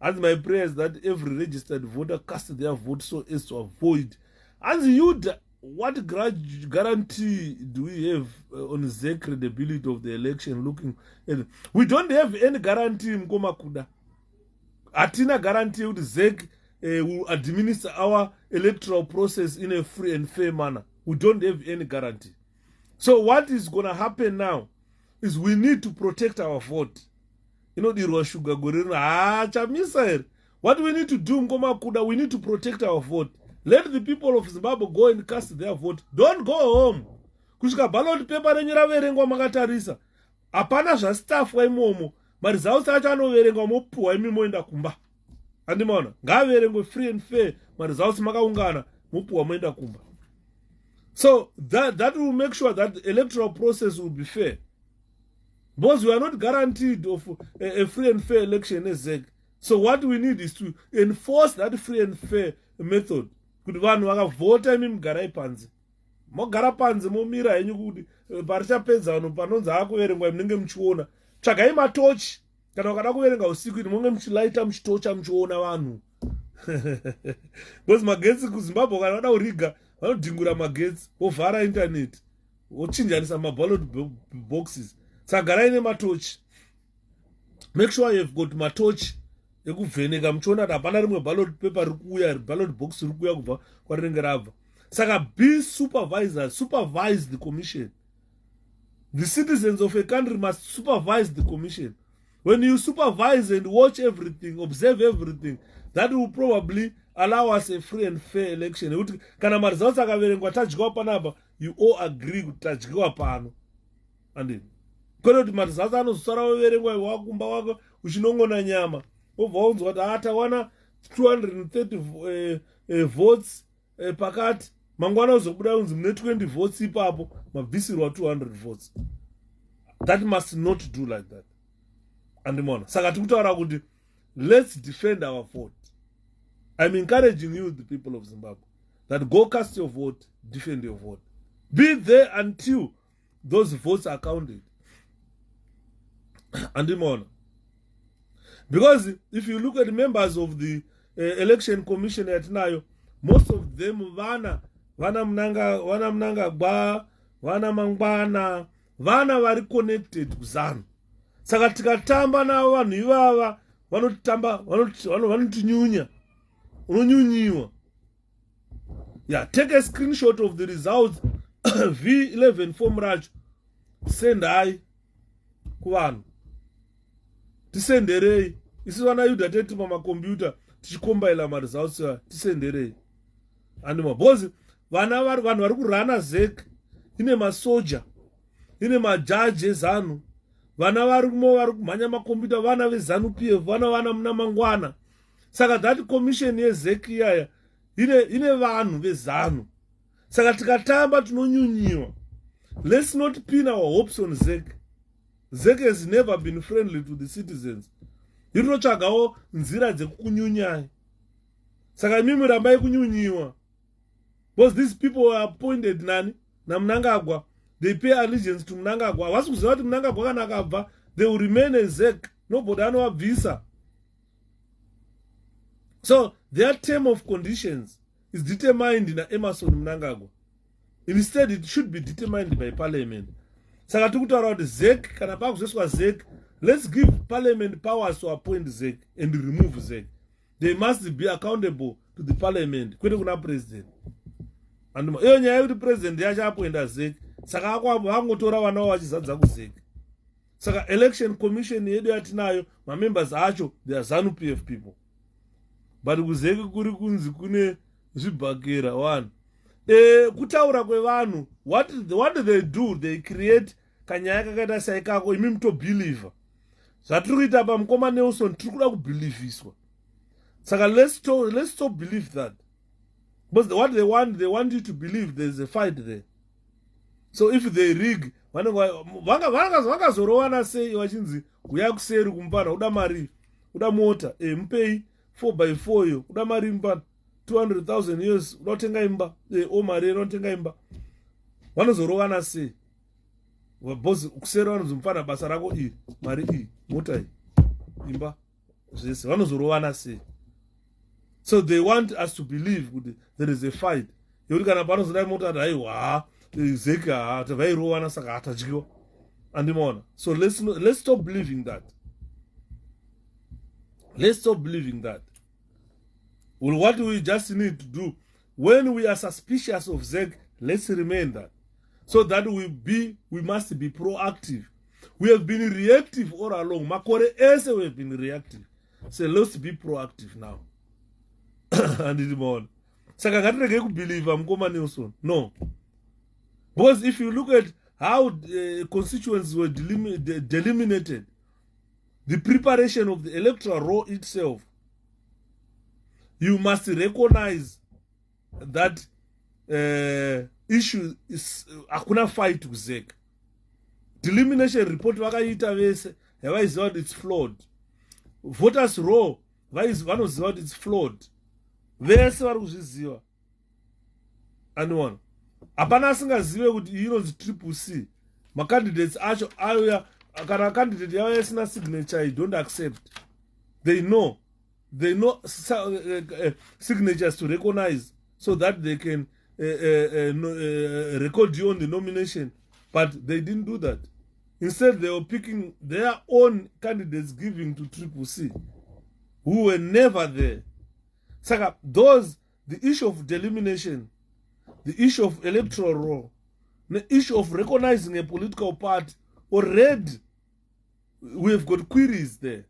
And my prayer is that every registered voter cast their vote so as to avoid. And you, what guarantee do we have on ZEC credibility of the election looking at it? We don't have any guarantee mkoma kuda. Atina guarantee that ZEC will administer our electoral process in a free and fair manner. We don't have any guarantee. So what is going to happen now is we need to protect our vote. You know, the sugar chamisa. What we need to do, Ngoma Kuda, we need to protect our vote. Let the people of Zimbabwe go and cast their vote. Don't go home. Kushika ballot paper renyera verengwa makatarisa. Apana zva staff wa imomo. Mari results acha anoverengwa mopuwa imi moenda kumba. Andimona, ngaverengwe free and fair. Mari results makaungana mopuwa moenda kumba. So that will make sure that the electoral process will be fair. Because we are not guaranteed of a free and fair election as ZEC. So what we need is to enforce that free and fair method. Kuti vanhu vakavhota imi mugara ipanze. Mogara panze momira henyu kuti parichapedza vanhu panonzi akuverengwa munenge muchiona. Tsvagai matochi. Kana wakada kuverenga usiku kuti munge muchilaita muchitocha muchiona vanhu. Because magetsi kuZimbabwe kana vada kuriga vanodhingura magetsi, vovhara internet, vochinjanisa maballot boxes. Saka garai nematochi. Make sure you've got matochi ekuvheneka muchiona kuti hapana rimwe ballot paper rikuuya, ballot box rikuuya kubva kwarinenge rabva. Saka be supervisors, supervise the commission. The citizens of a country must supervise the commission. When you supervise and watch everything, observe everything, that will probably allow us a free and fair election. Kana marizalts akaverengwa tadyiwa panapa, you all agree kuti tadyiwa pano. And kwete kuti marizalts anozosara waverengwa wakumba wako uchinongona nyama wobva waunzwa kuti atawana 230 votes pakati mangwana uzobuda unzi mune 20 votes ipapo mabvisirwa 200 votes. That must not do like that. Andimona saka tikutaura kuti let's defend our vote. I'm encouraging you, the people of Zimbabwe, that go cast your vote, defend your vote. Be there until those votes are counted. Andimona. Because if you look at the members of the election commission at Nayo, most of them vana mnanga gba, vana mangwana, vana vari connected kuzanu. Saka tikatamba na vanhu ivava vanotinyunya. Unonyunyiwa. Yeah, take a screenshot of the results V11 form racho. Send I kuvanhu. Tisenderei. Isi vana yuda teti mama computer tichikombaila ma results tisenderei. Andima bozi vanhu vari kurana ZEC ine masoja ine majaji ezanu vana vari kumhanya makombiyuta vana vezanu PF vana muna mangwana. Saka that commission yeZEC iyaya ine vanhu vezanu. Saka tikatamba tinonyunyiwa. Let's not pin our hopes on ZEC. ZEC has never been friendly to the citizens. Inotsvagawo nzira dzekukunyunyai. Saka mimi rambai kunyunyiwa. Because these people were appointed nani na Mnangagwa. They pay allegiance to Mnangagwa. Vasi kuziva kuti Mnangagwa kana akabva, they will remain as ZEC. Nobody anovabvisa. So their term of conditions is determined in 𝗓𝘂𝘀 Mnangagwa. Instead, it should be determined by parliament. Saka tikutaura kuti ZEC kana pakuzoiswa ZEC, let's give parliament powers to appoint ZEC and remove ZEC. They must be accountable to the parliament. Kwete kuna president. And iyo nyaya yekuti president yacho appointa ZEC, saka akwambo vangotora vana vachizadza kuZEC. Saka election commission yedu yatinayo, members acho, they are ZANU PF people. But kuZEC kuri kunzi kune zvibhakera one. Kutaura kwevanhu, what do they do? They create kanyaya kakaita saikako imi mutobhilivha. Zvatiri kuita pamukoma Nelson tiri kuda kubhilivhiswa. Saka let's stop believe that. But what they want you to believe there's a fight there. So if they rig, vakazorowana sei vachinzi uya kuseri kumpana uda mari, uda mota, mupei 4x4 yo, uda mari mpana 200,000 years, unotenga imba, mari unotenga imba. Vanozorowana sei. Boss kuseri vanonzi mupana basa rako mari mota imba. Zvese vanozorowana sei. So they want us to believe there is a fight. Yori kana panozoda mota daiwa ZEC tavairowana saka atadyiwa. Andimona. So let's stop believing that. Let's stop believing that. Well, what we just need to do, when we are suspicious of ZEC, let's remain that. So that we must be proactive. We have been reactive all along. Makore ese we have been reactive. So let's be proactive now. And it's more. Saka ngatirege kubelieve Mkoma Nelson. No. Because if you look at how constituents were delimited, the preparation of the electoral roll itself, you must recognize that issue is hakuna fight with ZEC. Delimitation report vakaita vese yavaiziva kuti it's flawed. Voters roll vanoziva kuti it's flawed. Vese vari kuzviziva. Aniwana. Hapana asingazive kuti inonzi 𝗶𝗶𝘂𝗶𝗶. Macandidates acho auya kana candidate yavo isina signature, you don't accept. They know signatures to recognize so that they can record you on the nomination. But they didn't do that. Instead, they were picking their own candidates, giving to 𝗶𝗂𝘂𝗶, who were never there. Saka, the issue of delimitation, the issue of electoral roll, the issue of recognizing a political party, already we have got queries there.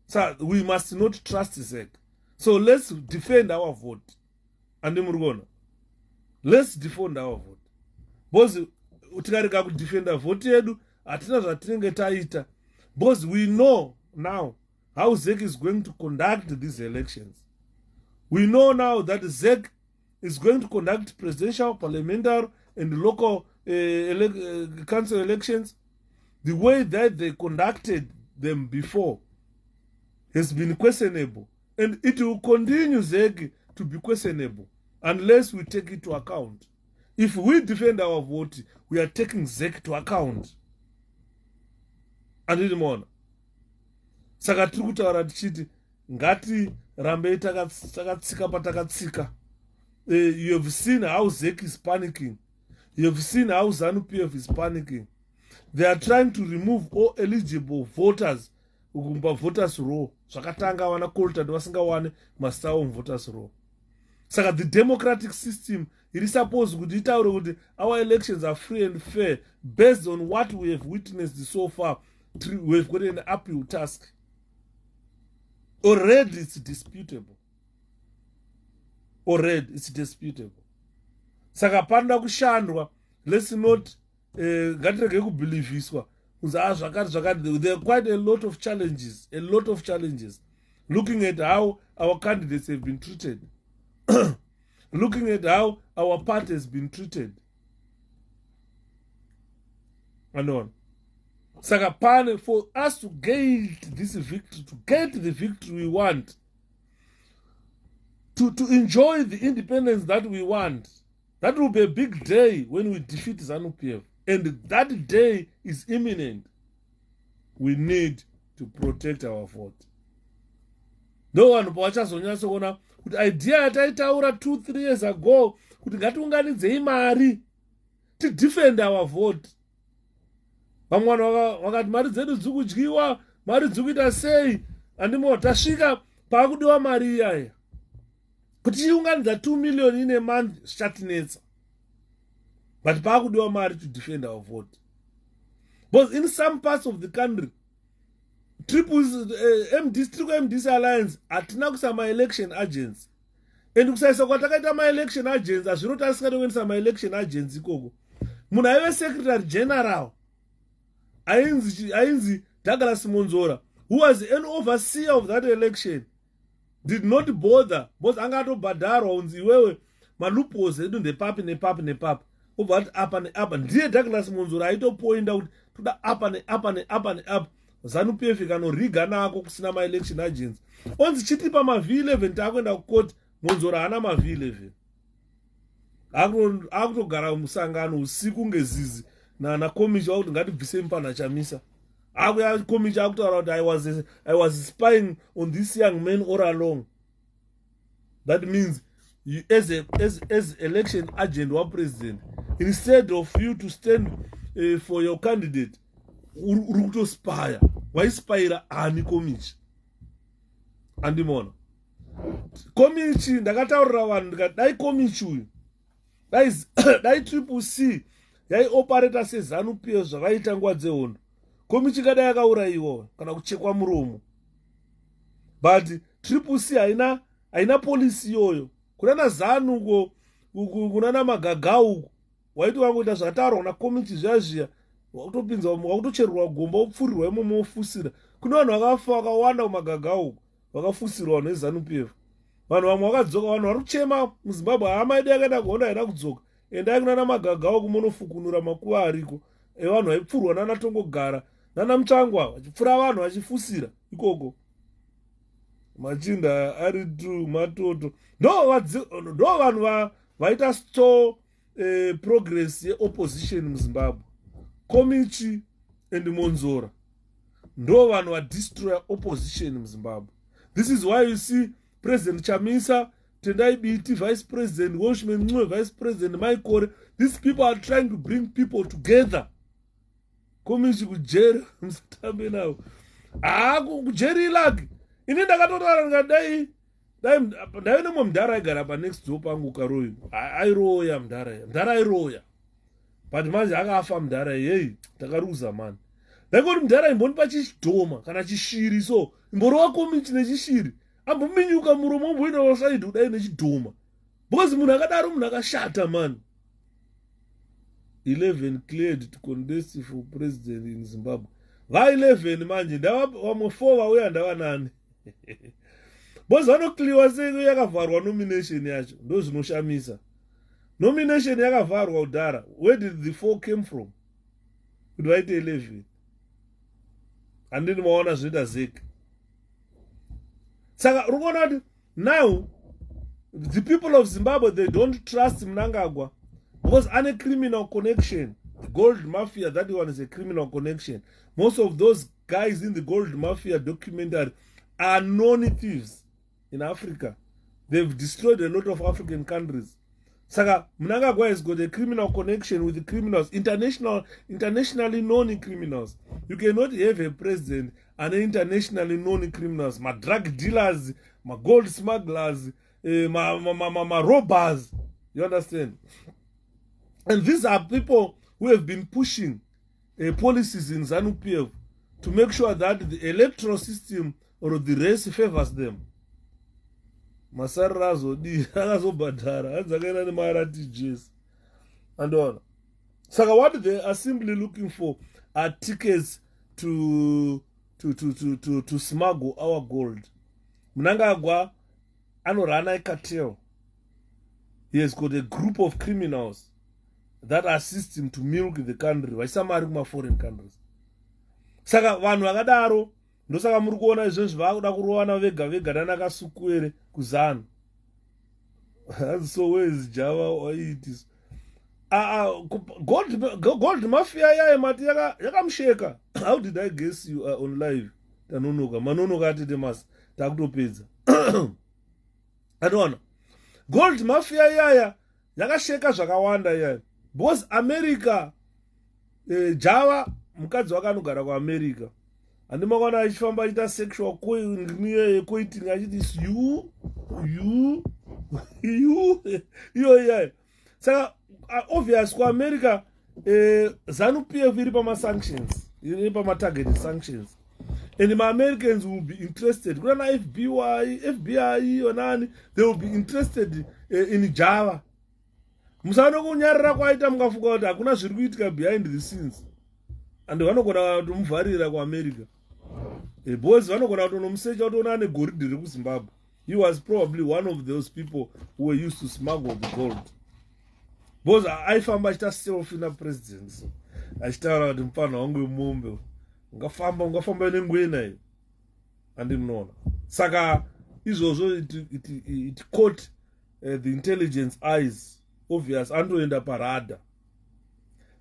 So we must not trust ZEC. So let's defend our vote. And let's defend our vote. Because utikareka kudefend our vote yedu, hatina zvatinenge taita, because we know now how ZEC is going to conduct these elections. We know now that ZEC is going to conduct presidential, parliamentary, and local council elections. The way that they conducted them before has been questionable, and it will continue, ZEC, to be questionable unless we take it to account. If we defend our vote, we are taking ZEC to account. Andimona. Saka tiri kutaura tichiti ngati rambe takatsika patakatsika. You have seen how ZEC is panicking. You have seen how ZANU-PF is panicking. They are trying to remove all eligible voters kumba voters roll. Zvakatanga wana colted vasingawane mastawo voters roll. Saka the democratic system, it is supposed to kuti our elections are free and fair based on what we have witnessed so far. We have got an uphill task. Already it's disputable. Already it's disputable. Saka panda kushandwa, let's not ngatirege kubeliefiswa. There are quite a lot of challenges. Looking at how our candidates have been treated. Looking at how our party has been treated. And on. Sakapane, for us to get this victory, to get the victory we want, to enjoy the independence that we want, that will be a big day when we defeat ZANU-PF. And that day is imminent. We need to protect our vote. No one wachazonyatsa kuona kuti idea yataitaura 2-3 years ago kuti ngatiunganidzei mari to defend our vote. Vamwe vakati mari dzedu dziri kudyiwa, mari dziri kuita sei, andimo tasvika paakudiwa mari iyaya. Kuti tiunganidza 2 million in a month zvichatinetsa. But paakudiwa mari to defend our vote. But in some parts of the country, MDC Alliance hatina kuisa ma-election agents. And kusaisa kwatakaita ma-election agents, azvirotarisika nekuendesa ma-election agents ikoko. Munhu aive secretary general, ainzi Douglas Monzora, who was an overseer of that election, did not bother, because angatobhadharwa unzi iwewe ma-loopholes edu ndepapi. But up and dear Douglas Monzora, I don't point out to the up and up. ZANU-PF ikanoriga nako kusina ma-election agents. Onzi chitipa ma-V11 takwenda kukoti, Monzora hana ma-V11. Akutogara musangano usiku ngezizi na komichi wakuti ngatibvise mpana chamisa. Akuya komichi akutaura kuti I was spying on this young man all along. That means you, as election agent or president, instead of you to stand for your candidate, uri spire. Why spire ani komichi? Andimona. Komichi ndakataurira vanhu ndikati dai komichi uyu. Dai 𝗶𝗶𝗶 yai operator seZANU-PF zvakaita nguva dzehondo. Komichi kadai yakaurayiwa kana kuchekwa muromo. But 𝗶𝗶𝗶 haina polisi iyoyo. Kuna ZANU kuna magagau waiti wangoita zvataurwa na komichi zviya wakutopinza wakutochererwa gomba wopfurirwa imomo wofusira. Kuna vanhu vakafa vakawanda kumagagau vakafusirwa neZANU-PF. Vanhu vamwe vakadzoka, vanhu vari kuchema muZimbabwe, hama yedu yakaenda kuhondo haina kudzoka. Endai kuna namagagau kumonofukunura makuva ariko. Vanhu vaipfurwa nana Tongogara, nana Mutsvangwa vachipfura vanhu vachifusira ikoko. Machinda ari tu matoto. Ndo vanhu vaita store progress ye-opposition muZimbabwe. Komichi and Monzora. Ndo vanhu va-destroy opposition muZimbabwe. This is why you see President Chamisa, Tendai BT, Vice President, Washman Ncube, Vice President Maikore. These people are trying to bring people together. Komichi kujeri, msatambe nao. Kujeri ilagi. Ini ndakatotaura ngadai nemwe mudhara aigara pa next door pangu karoyi. Airoya mudhara airoya. But manje akafa mudhara yeyi, takaruza mani. Ndakoti mudhara imbonipa chidhoma kana chishiri so. Imborowa komichi nechishiri. Ambominyuka muromo mboenda wasaidi kudai nechidhoma. Because munhu akadaro munhu akashata mani. 11 cleared to contest for president in Zimbabwe. Va 11 manje ndava vamwe 4 vauya ndava 9. Bozi vanoclearwa sei yakavharwa nomination yacho, ndo zvinoshamisa. Nomination yakavharwa kudhara. Where did the 4 came from? Kuti vaite 11. Handini maona zvinoita zeka. Saka unoona kuti now the people of Zimbabwe, they don't trust Mnangagwa because ane criminal connection. The gold mafia, that one is a criminal connection. Most of those guys in the gold mafia documentary are known thieves in Africa. They've destroyed a lot of African countries. Saka Mnangagwa has got a criminal connection with the criminals, internationally known criminals. You cannot have a president and internationally known criminals, my drug dealers, my gold smugglers, my robbers. You understand? And these are people who have been pushing policies in ZANU-PF to make sure that the electoral system or the race favors them. Masarazo di akazobhadhara adzakaenda nemaratijes and all. Saka what they are simply looking for are tickets to smuggle our gold. Mnangagwa anorana a cartel. He has got a group of criminals that assist him to milk the country. Vaisamari kuma foreign countries. Saka vanhu vakadaro ndosaka muri kuona izvozvo vakuda kurovana vega vega nanakasukuere kuzanu. So where is Java or it is? Gold mafia yaye mati yakamsheka. How did I guess you are on live? Tanonoka manonoka atete mas takutopedza. I don't know. Gold mafia yaya yakasheka zvakawanda yaya. Because America Java mukadzi wakanogara kuAmerica. Andimakaona achifamba achita sexual coiting achiti you yeah. Saka obvious kuAmerica ZANU-PF iri pama sanctions, iri pama targeted sanctions. And the Americans will be interested. Kuna FBI or nani, they will be interested in Java. Musano kunyarira kwaita mukafuka kuti hakuna zviri kuitika behind the scenes. And vanogona kutomuvharira kuAmerica. Boys vanogona kutonomusecha kutoona ane goridhe rekuZimbabwe. He was probably one of those people who were used to smuggle the gold. Boys aifamba achita selfie na president. Achitaura kuti mupana wangu wemombe. Ungafamba nengwena iyo. Andi mnona. Saka izvozvo it caught the intelligence eyes. Obvious andoenda parada.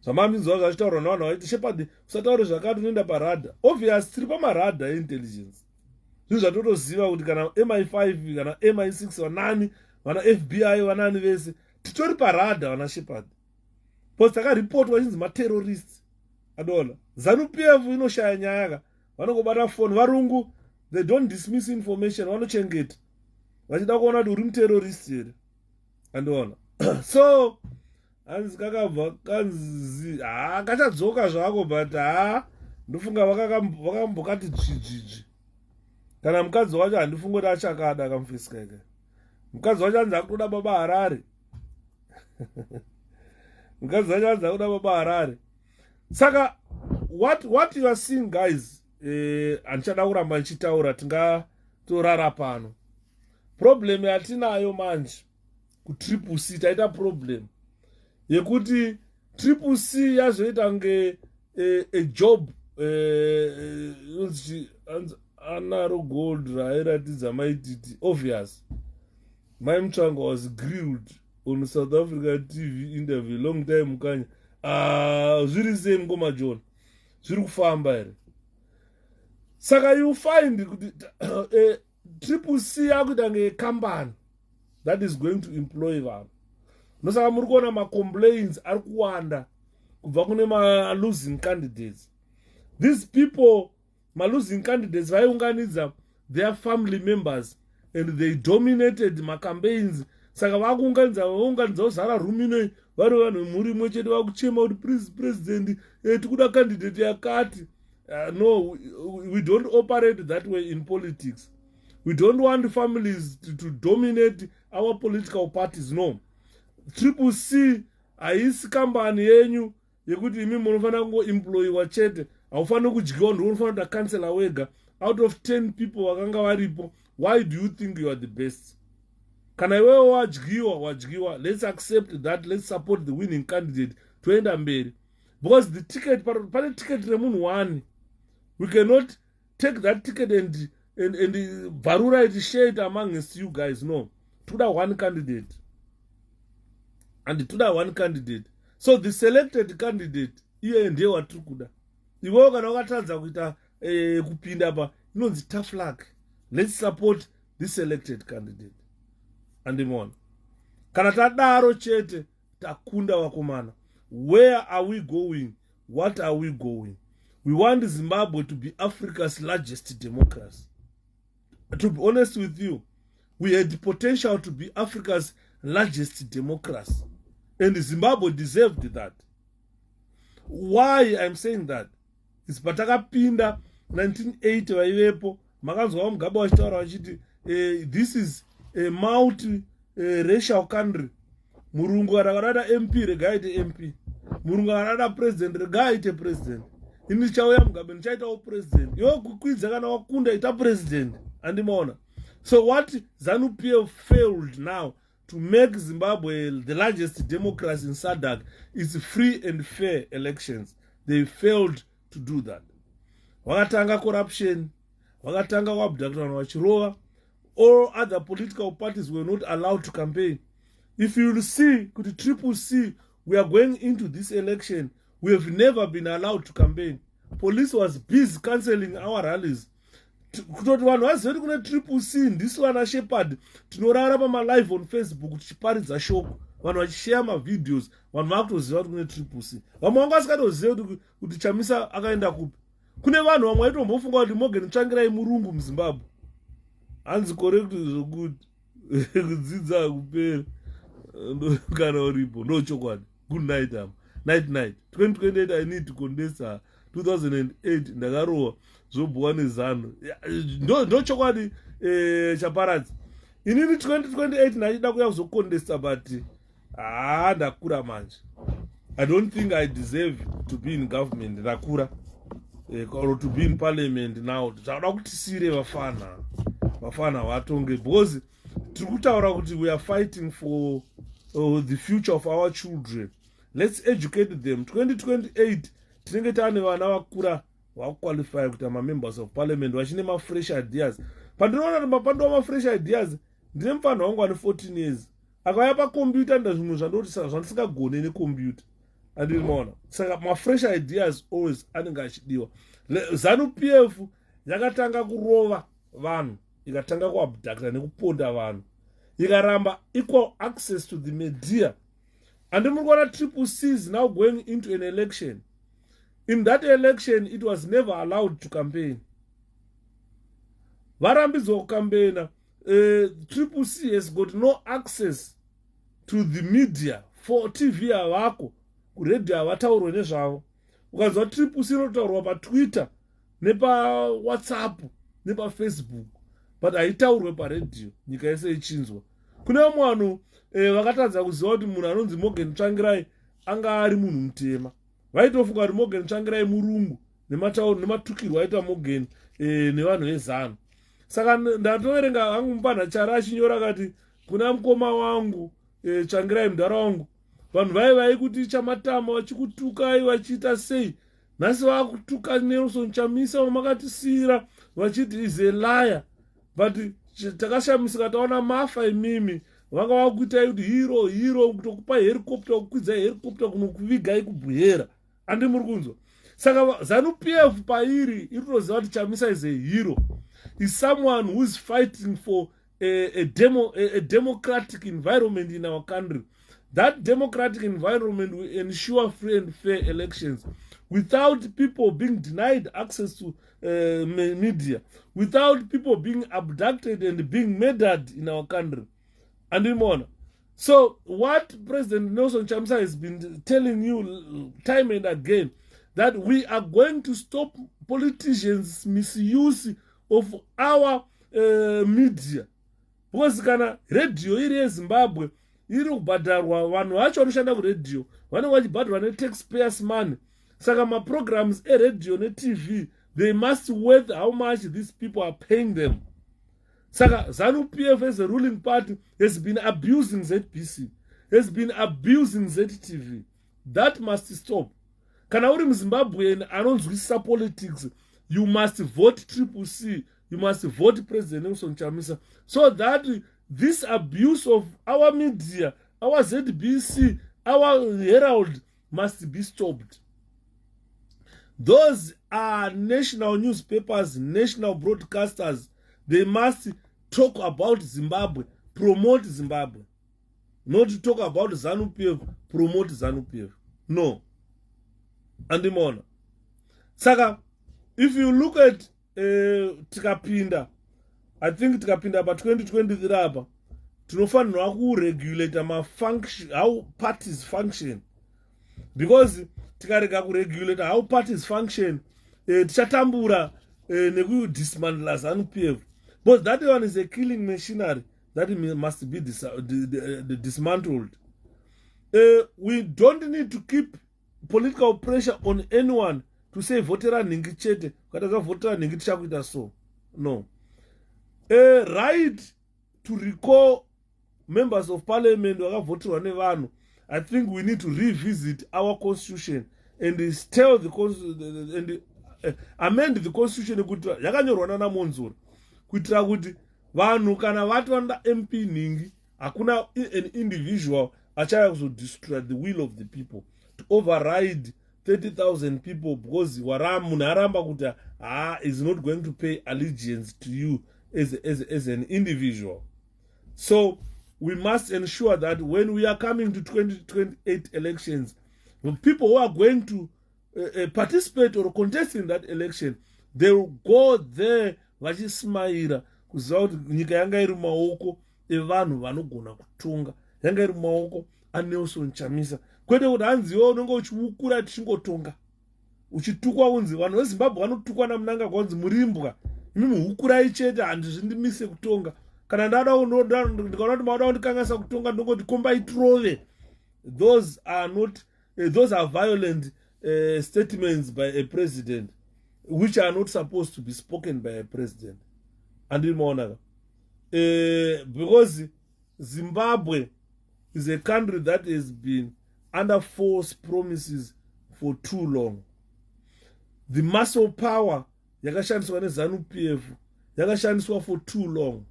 Zvamamizwa zvachitaurwa navanhu vaiti Shepherd usataure zvakati unoenda parada. Obvious tiri pamarada eintelligence. Zvinhu zvatotoziva kuti kana MI5 kana MI6 vanani vana FBI vanani vese titori parada vana Shepherd. Because takaripotwa chinzi materrorists. Adola ZANU-PF inoshaya nyaya vanongobata phone varungu, they don't dismiss information, vanochengeta vachida kuona kuti uri muterrorist here. Andoona so hanzi kakabva kanzi kachadzoka zvako but ndofunga vakambokati dzvidzvidzi. Kana mukadzi wacho handifunga kuti achakada kamufesikeke. Mukadzi wacho hanzi akutoda baba Harare. Mukadzi wacho hanzi akutoda baba Harare. Saka what you are seeing guys, andichada kuramba ndichitaura tingatorara pano. Problem yatinayo manje ku-𝗶𝗶𝗶 taita problem yekuti 𝗶𝗶𝗶 yazoita kunge a job anaro gold rairatidza maititi obvious. My Mchanga was grilled on South Africa TV interview long time mukanya. Zviri sei ngoma John? Zviri kufamba here. Saka you find 𝗶𝗶𝗶 yakuita nge company that is going to employ vanhu. Nosaka muri kuona ma-complaints ari kuwanda kubva kune ma-losing candidates. These people, ma-losing candidates, vaiunganidza their family members and they dominated ma-campaigns. Saka vakuunganidza zara rumine vari vanhu muri mwe chete vakuchema kuti president tikuda candidate yakati. No, we don't operate that way in politics. We don't want families to dominate our political parties. No. 𝗶𝗶𝗶 haisi kambani yenyu yekuti imi munofanira kungoemployiwa chete, haufaniri kudyiwa, ndiwe unofanira kuita kansela wega. Out of 10 people vakanga varipo, why do you think you are the best? Kana iwewe wadyiwa, let's accept that, let's support the winning candidate toenda mberi. Because the ticket, pane ticket remunhu one, we cannot take that ticket and bharura it, share it amongst you guys. No, toda one candidate, and toda one candidate. So the selected candidate, iye ndiye watiri kuda. Iwewe kana wakatadza kuita kupinda pa, inonzi tough luck. Let's support the selected candidate. Andimona. Kana tadaro chete, takunda wakomana. Where are we going? What are we going? We want Zimbabwe to be Africa's largest democracy. To be honest with you, we had the potential to be Africa's largest democracy. And Zimbabwe deserved that. Why I'm saying that? Is patakapinda 1980 vaivepo, makanzwa Mugabe vachitaura vachiti, this is a multi-racial country. Murungu akarada MP regaite MP. Murungu akarada president regaite president. Ini chauya Mugabe nichaitawo president. Yo kukwidza kana wakunda ita president. Andimona. So what ZANU-PF failed now to make Zimbabwe the largest democracy in SADC is free and fair elections. They failed to do that. Wakatanga corruption, wakatanga kuabducta vachirova. All other political parties were not allowed to campaign. If you will see, kuti 𝗚𝗚𝗃, we are going into this election, we have never been allowed to campaign. Police was busy cancelling our rallies. Kutoti vanhu vazive kuti kune 𝗚𝗃, ndisi vana Shepherd, tinorara pamalive on Facebook tichiparidza shoko, vanhu vachishare mavideos, vanhu vakutoziva kuti kune 𝗚𝗃. Vamwe vanga vasikatozive kuti Chamisa akaenda kupi. Kune vanhu vamwe vaitombofunga kuti Morgan Tsvangirai murungu muZimbabwe. Hanzi correct zvokuti kudzidza hakupera kana uripo ndo chokwadi. Good night am. Night. 2028 I need to condense 2008 ndakarohwa zvobhuwa neZANU. Ndo chokwadi chaparadzi. Inini 2028 ndachida kuya kuzokondesa but ndakura manje. I don't think I deserve to be in government. Ndakura. Or to be in parliament now. Zvada kuti tisire vafana vatonge, because tikutaura kuti we are fighting for the future of our children. Let's educate them. 2028 tinenge tane vana vakura vakuqualify kuti members of parliament vachine fresh ideas. Pandinoona kuti mapando ma-fresh ideas, ndine mufana wangu ane 14 years. Akauya pakombiyuta ndazvinhu zvandoti zvandisingagone nekombiyuta. Andinoona. Saka ma-fresh ideas always anenge achidiwa. ZANU-PF yakatanga kurova vanhu, ikatanga kuabducta nekuponda vanhu, ikaramba equal access to the media. And murikuona 𝗚𝗃 is now going into an election. In that election, it was never allowed to campaign. Varambidzwa kucampaigna. 𝗚𝗃 has got no access to the media. For TV havako, kuredio havataurwe nezvavo. Ukanzwa 𝗚𝗃 inotaurwa paTwitter, nepaWhatsApp, nepaFacebook, but haitaurwe paredio, nyika yese ichinzwa. Kune vamwe vanhu vakatadza kuziva kuti munhu anonzi Morgan Tsvangirai anga ari munhu mutema. Vaitofunga kuti Morgan Tsvangirai murungu nematukirwo aita Morgan nevanhu veZANU. Saka ndatoverenga hangu mupanha chari achinyora kati kuna mukoma wangu Tsvangirai mudhara wangu, vanhu vaivai kuti chamatama vachikutukai vachiita sei. Nhasi vakutuka Nelson Chamisa wamakatisiyira vachiti is a liar. But takashamisika taona mafa imimi. Vanga vakuitai kuti hero kutokupa helicopter, kukwidza helicopter kunokuvigai kubhuhera. Andi muri kunzwa. Saka ZANU-PF pairi irikutoziva kuti Chamisa is a hero. Is someone who is fighting for a democratic environment in our country. That democratic environment will ensure free and fair elections without people being denied access to media, without people being abducted and being murdered in our country. And more. So what President Nelson Chamisa has been telling you time and again, that we are going to stop politicians' misuse of our media. Because kana radio iri yeZimbabwe iri kubhadharwa vanhu vacho vanoshanda kuredhiyo vanenge vachibhadharwa netaxpayers money. Saka maprograms eredhiyo netv, they must worth how much these people are paying them. Saka ZANU-PF as a ruling party has been abusing ZBC, has been abusing ZTV. That must stop. Kana uri muZimbabwean anonzwisisa politics, you must vote 𝗶𝗶𝗃, you must vote President Nelson Chamisa, so that this abuse of our media, our ZBC, our Herald must be stopped. Those are national newspapers, national broadcasters. They must talk about Zimbabwe, promote Zimbabwe. Not to talk about ZANU-PF, promote ZANU-PF. No. Andimona. Saka, if you look at tikapinda, I think tikapinda about 2023 apa, tinofanirwa kuregulate how parties function. Because tikarega kuregulate how parties function, tichatambura nekudismantla ZANU-PF. But that one is a killing machinery that must be dismantled. We don't need to keep political pressure on anyone to say votera ningi chete, kataka votera ningi tichakuita so. No. Right to recall members of parliament vakavoterwa nevanhu. I think we need to revisit our constitution and tell amend the constitution kuti yakanyorwa nana Monzura kuitira kuti vanhu kana vatwanda MP ningi hakuna an individual achaya kuzodestroy the will of the people, to override 30,000 people because munhu aramba kuti is not going to pay allegiance to you as an individual. So we must ensure that when we are coming to 2028 elections, when people who are going to participate or contest in that election, they will go there vachismaira kuziva kuti nyika yanga iri mumaoko evanhu vanogona kutonga, yanga iri mumaoko aNelson Chamisa, kwete kuti hanziwo unenge uchiukura tichingotonga uchitukwa kunzi vanhu veZimbabwe vanotukwa namunanga kwanzi murimbwa, imimi hukurai chete handizvindimise kutonga. Kana ndikaona kuti mauda kundikanganisa kutonga ndongoti kombai tirove. Those are violent statements by a president, which are not supposed to be spoken by a president. And because Zimbabwe is a country that has been under false promises for too long. The muscle power yakashandiswa neZANU-PF yakashandiswa for too long.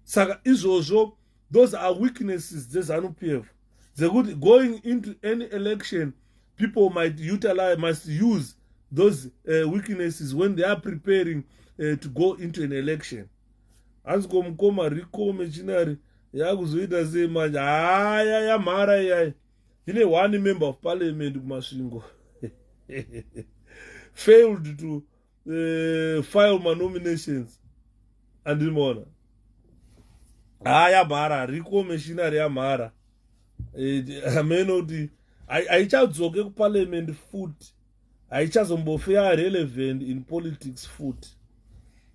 Saka izvozvo, those are weaknesses zeZANU-PF. Going into any election, people must use those weaknesses when they are preparing to go into an election. Anziko mukoma riko mechinari yakuzoita sei manje yamhara iyai ine one member of parliament kumasvingo failed to file my nominations. Andimona yamhara riko mechinari yamhara ameno kuti haichadzoke kuparliament futi, haichazombofea relevant in politics futi,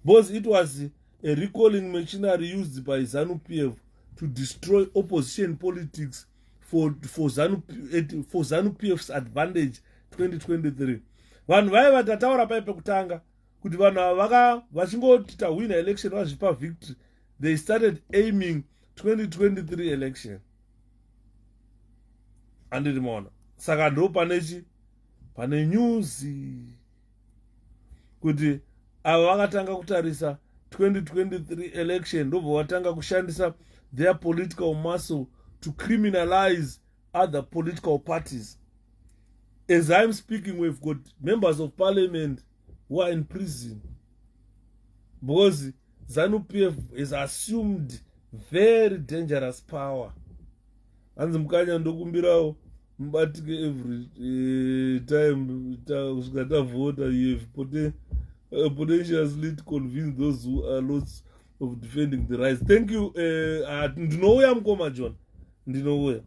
because it was a recalling machinery used by ZANU-PF to destroy opposition politics for ZANU-PF's advantage 2023. Vanhu vaiva tataura paipe kutanga kuti vanhu ava vachingoti tawina election vazvipa victory, they started aiming 2023 election. Andimona saka ndo pane news kuti ava vakatanga kutarisa 2023 election ndobva vatanga kushandisa their political muscle to criminalize other political parties. As I'm speaking, we've got members of parliament who are in prison because ZANU-PF has assumed very dangerous power. Hanzi mukanya ndokumbirawo mubatike every time kusvika tavhota, you have potentially to convince those who are lots of defending the rights. Thank you. Ndinouya mukoma John, ndinouya.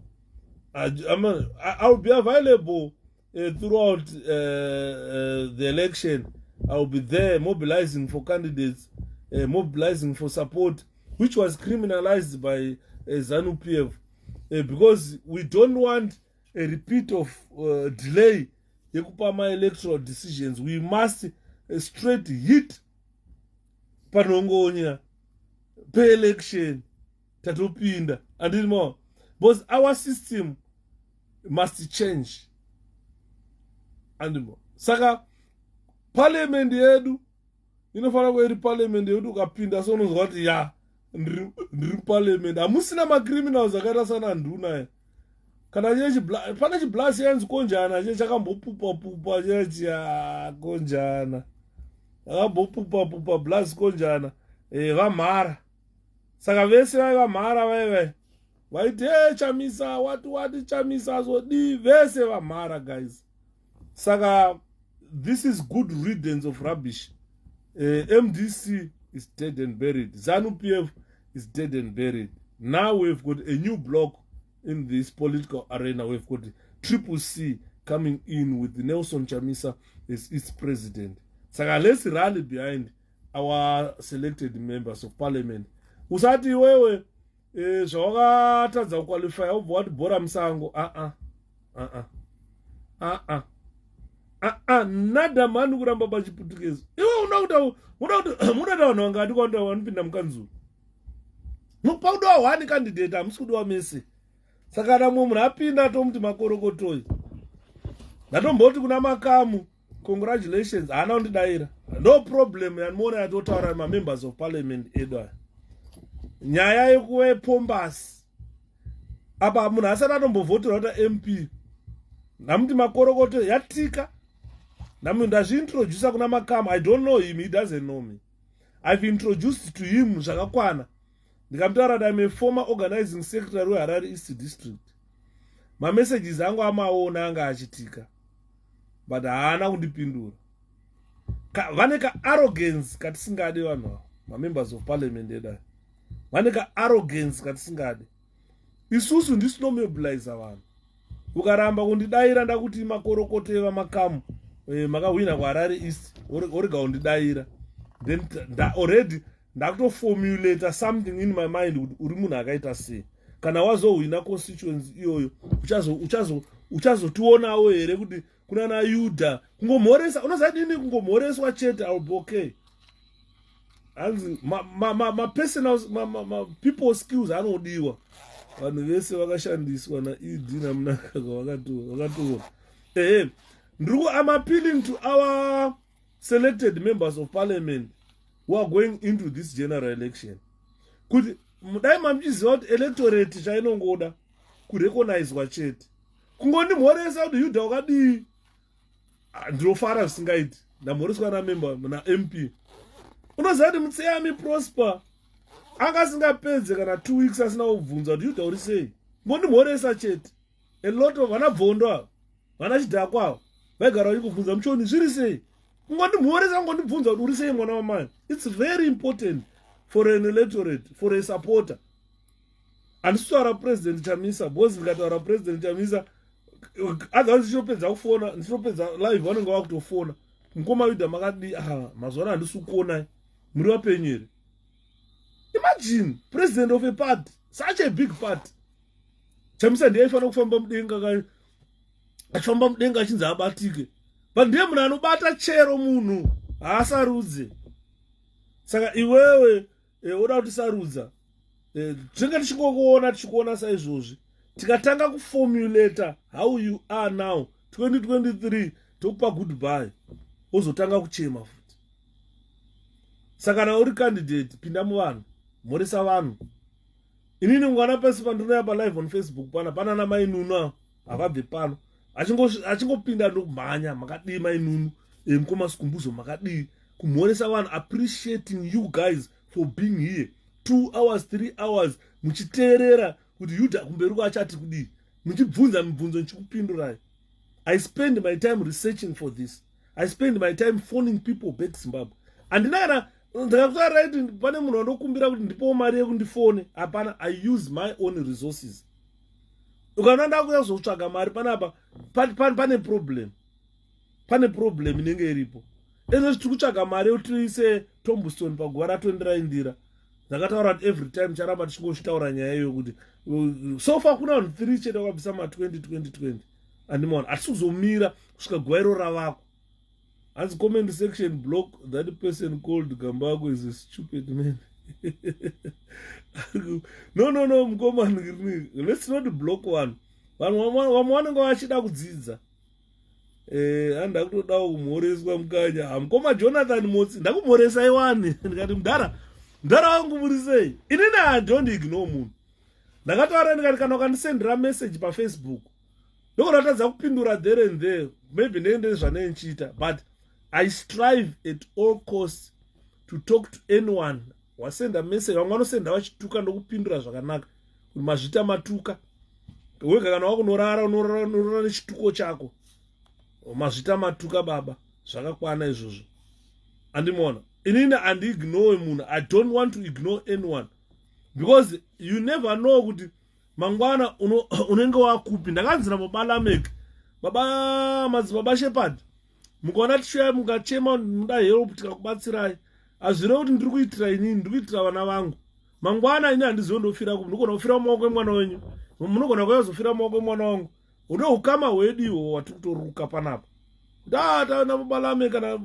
I'll be available throughout the election. I'll be there mobilizing for candidates, mobilizing for support, which was criminalized by ZANU-PF, because we don't want a repeat of delay yekupa electoral decisions. We must straight hit panongonya pe election tatopinda and more, because our system must change and more. Saka parliament yedu inofana kweri parliament yedu ukapinda so unozwa kuti ya ndiri parliament amusina macriminals akaita sana nduna kana pane chiblasi yanzi konjana che chakambopupa chechi konjana akambopupa blasi konjana vamhara. Saka vese vamhara vaive vaiti chamisa wati chamisa zodi vese vamhara guys. Saka this is good riddance of rubbish. MDC is dead and buried. ZANU-PF is dead and buried. Now we've got a new block in this political arena. We've got 𝗚𝗚𝗃 coming in with Nelson Chamisa as its president. So let's rally behind our selected members of parliament. Usati wewe zvawakatadza kuqualify ubva wati bhora musango. Nada mani kuramba pachiputukezi. Iwe unoda vanhu vangati kwanda vanopinda mukanzuru. Pauda one candidate amusikuda wamese. Saka kana munhu apinda tomuti makorokotoi. Ndatomboti kuna makamu, congratulations, hana undidaira. No problem yandiona yatotaura members of parliament edu. Nyaya yekuve pombasi. Apa munhu asati atombovhoterwa kuti MP. Namuti makorokotoi yatika. Namu ndazviintroduce kuna makamu. I don't know him, he doesn't know me. I've introduced to him zvakakwana. Ndikamutaura kuti I'm a former organizing secretary weHarare East District. Messages angu amaona anga achitika. But haana kundipindura. Vane arrogance katisingade vanhu members of parliament edu. Vane arrogance katisingade. Isusu ndisinomobilize vanhu. Ukaramba kundidaira ndakuti makorokote vamakamu makawina kuHarare East orega kundidaira. Then already ndakutoformulate something in my mind kuti uri munhu akaita sei. Kana wazohwina constituency iyoyo uchazotionawo here kuti kuna naYuda kungomhoresa. Unozadini kungomhoreswa chete I'll be okay. Hanzi personal people skills anodiwa. Vanhu vese vakashandiswa naED namunaka vakatoona. I'm appealing to our selected members of parliament who are going into this general election. Kuti mudai mamuchiziva kuti electorate chainongoda kurecognizwa chete. Kungondimhoresa kuti Yuda wakadii ndinofara zvisingaiti. Ndamhoreswa na MP. Unoziva kuti Mutseyami Prosper anga asingapedze kana 2 weeks asina kubvunza kuti Yuda uri sei. Ngondimhoresa chete. A lot of vanabvondwa vana chidhakwa vaigara vachikubvunza muchoni zviri sei. Ngondimhoresa ngondibvunza kuti uri sei mwana wamai. It's very important for an electorate, for a supporter. Andisitaura President Chamisa, because ndikataura President Chamisa aza ndichopedza kufona, ndichopedza live vanenge vakutofona. Mukoma Yuda makadi mazuva handisi kuona muri vapenyeri. Imagine president of a party, such a big party. Chamisa ndiye aifanira kufamba mudenga achifamba mudenga achinzi abatike. But ndiye munhu anobata chero munhu haasarudze. Saka iwewe oda kuti sarudza. Tinenge tichikuona saizvozvi. Tikatanga kuformulate how you are now 2023 tokupa goodbye. Ozotanga kuchema futi. Saka kana uri candidate pinda muvanhu, mhoresa vanhu. Inini mwana pesi pandinoya pa live on Facebook pana na mainunu akabve pano. Achingopinda ndokumhanya makadii mainunu mukoma sikumbuzo makadii kumhoresa vanhu, appreciating you guys for being here 2 hours 3 hours muchiteerera kuti Yuda kumberi kwachati kudii, muchibvunza mibvunzo ndichikupindurai. I spend my time researching for this. I spend my time phoning people back Zimbabwe. Andina kana ndakakutaura kuti pane munhu anokumbira kuti ndipowo mari yekundifone. Hapana, I use my own resources. Ukaona ndakuya zotsvaga mari panapa pane problem. Pane problem inenge iripo. Ezvo tiri kutsvaga mari yekuti tiise tombstone paguva ratondirai ndira. ndakataura kuti every time charamba tichingosvitaura nyaya iyo kuti so far kuna vanhu 3 chete vakabvisa ma2020 andimona hatisi kuzomira kusvika guva iro ravako. Hanzi comment section block that person called 𝗂𝘀𝗀𝗂𝗂 is a stupid man. No, mkomani, let's not block one. Vamwe vanenge vachida kudzidza. Handa kutoda kumhoreswa mukanya. Mukoma Jonathan Motsi ndakumhoresai wani. Ndikati mudhara wangu murisei. Inini I don't ignore munhu. Ndakataura ndikati kana ukandisendera message paFacebook. Ndokuratadza kupindura there and there. Maybe nende zvanenchita, but I strive at all costs to talk to anyone. Wasenda message, vamwe vanosenda vachituka ndokupindura zvakanaka. Mazvita matuka. Wega kana wakunorara unorara nechituko chako. Mazvita matuka baba. Zvakakwana izvozvo. Andimona. Inini andiignore munhu. I don't want to ignore anyone. Because you never know kuti mangwana unenge wakupi. Ndakanzira babalameki. Baba Shepherd. Mukaona tishoya mukachema muda help tikakubatsirai. Azvire kuti ndiri kuitira inini, ndiri kuitira vana vangu. Mangwana ini handizondofira ku, ndikona kufira mumaoko emwana wenyu. Munogona kuzofira mumaoko emwana wangu. Uno ukama hwedu ihwo watikutoruka panapa. Taona babalame kana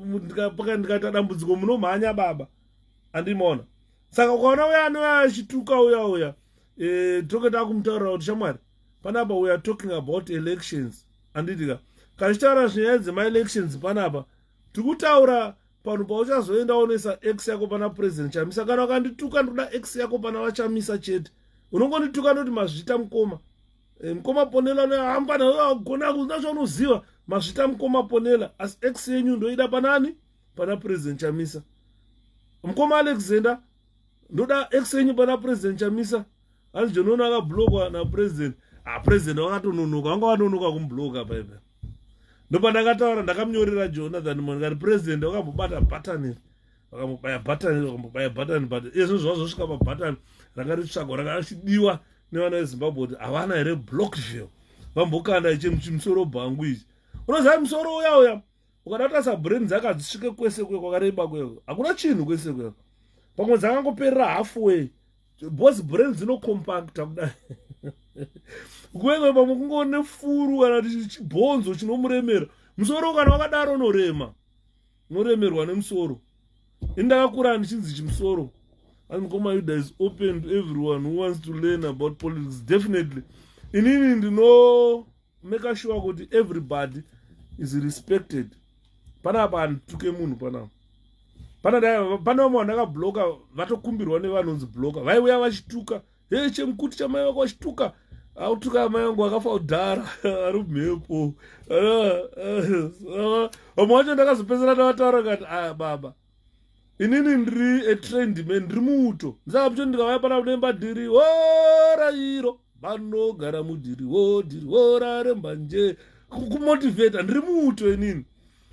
ndikaita dambudziko munomhanya baba. Andimona. Saka ukaona uyani wachituka uya. Toketa kumutaurira kuti shamwari. Panapa we are talking about elections. Anditika. Kachitaura zvinyaya dzema-elections panapa, tikutaura panhu pauchazoenda onesa X yako pana president Chamisa. Kana wakandituka ndoda X yako pana vachamisa chete. Unongondituka ndoti mazvita mukoma. Mukoma ponela nehamba nayo agona kunacho unoziva mazvita mukoma ponela. Asi X yenyu ndoida panani? Pana president Chamisa. Mukoma Alexander ndoda X yenyu pana president Chamisa. Hanzi Jonono akablokwa na president. President wakatononoka, wanga watononoka kumbloka paipa. Ndopandakataura ndakamnyorera Jonathan Mongari president wakambobata button. Wakambobaya button but izvo zvazosvika pabutton rakaritsvagwa rakachidiwa nevana veZimbabwe kuti havana here Blockville. Vambokanda ichimusoro bhangu ichi. Unoziva musoro uya ukadata brain dzakadzisvike kwese kwakareba kweko. Hakuna chinhu kwese kweko. Pamwe dzakangoperera halfway. Both brain dzinocompacta kudai. Kwekwe pamwe kungone furu kana chibhonzo chinomuremera. Musoro kana wakadaro unorema. Unoremerwa nemusoro. Indakakura ndichinzi chimusoro. And 𝗂𝘀𝗀𝗂𝗂 is open to everyone who wants to learn about politics. Definitely. Inini ndino make sure kuti everybody is respected. Panapa andituke munhu panapa. Pana mwana akabloka vatokumbirwa nevanonzi bloka. Vaiuya vachituka. Chemukuti chamai vako vachituka. Autuka mai vangu vakafa kudhara. Ari mhepo. Vamwe vacho ndakazopedzera ndavataura kati baba. Inini ndiri a-trained man, ndiri muuto. Ndisaka ndikavaya pana kunemba dhiri. Rairo. Vanogara mudhiri. Dhiri. Raremba nje. Kumotivata. Ndiri muuto inini.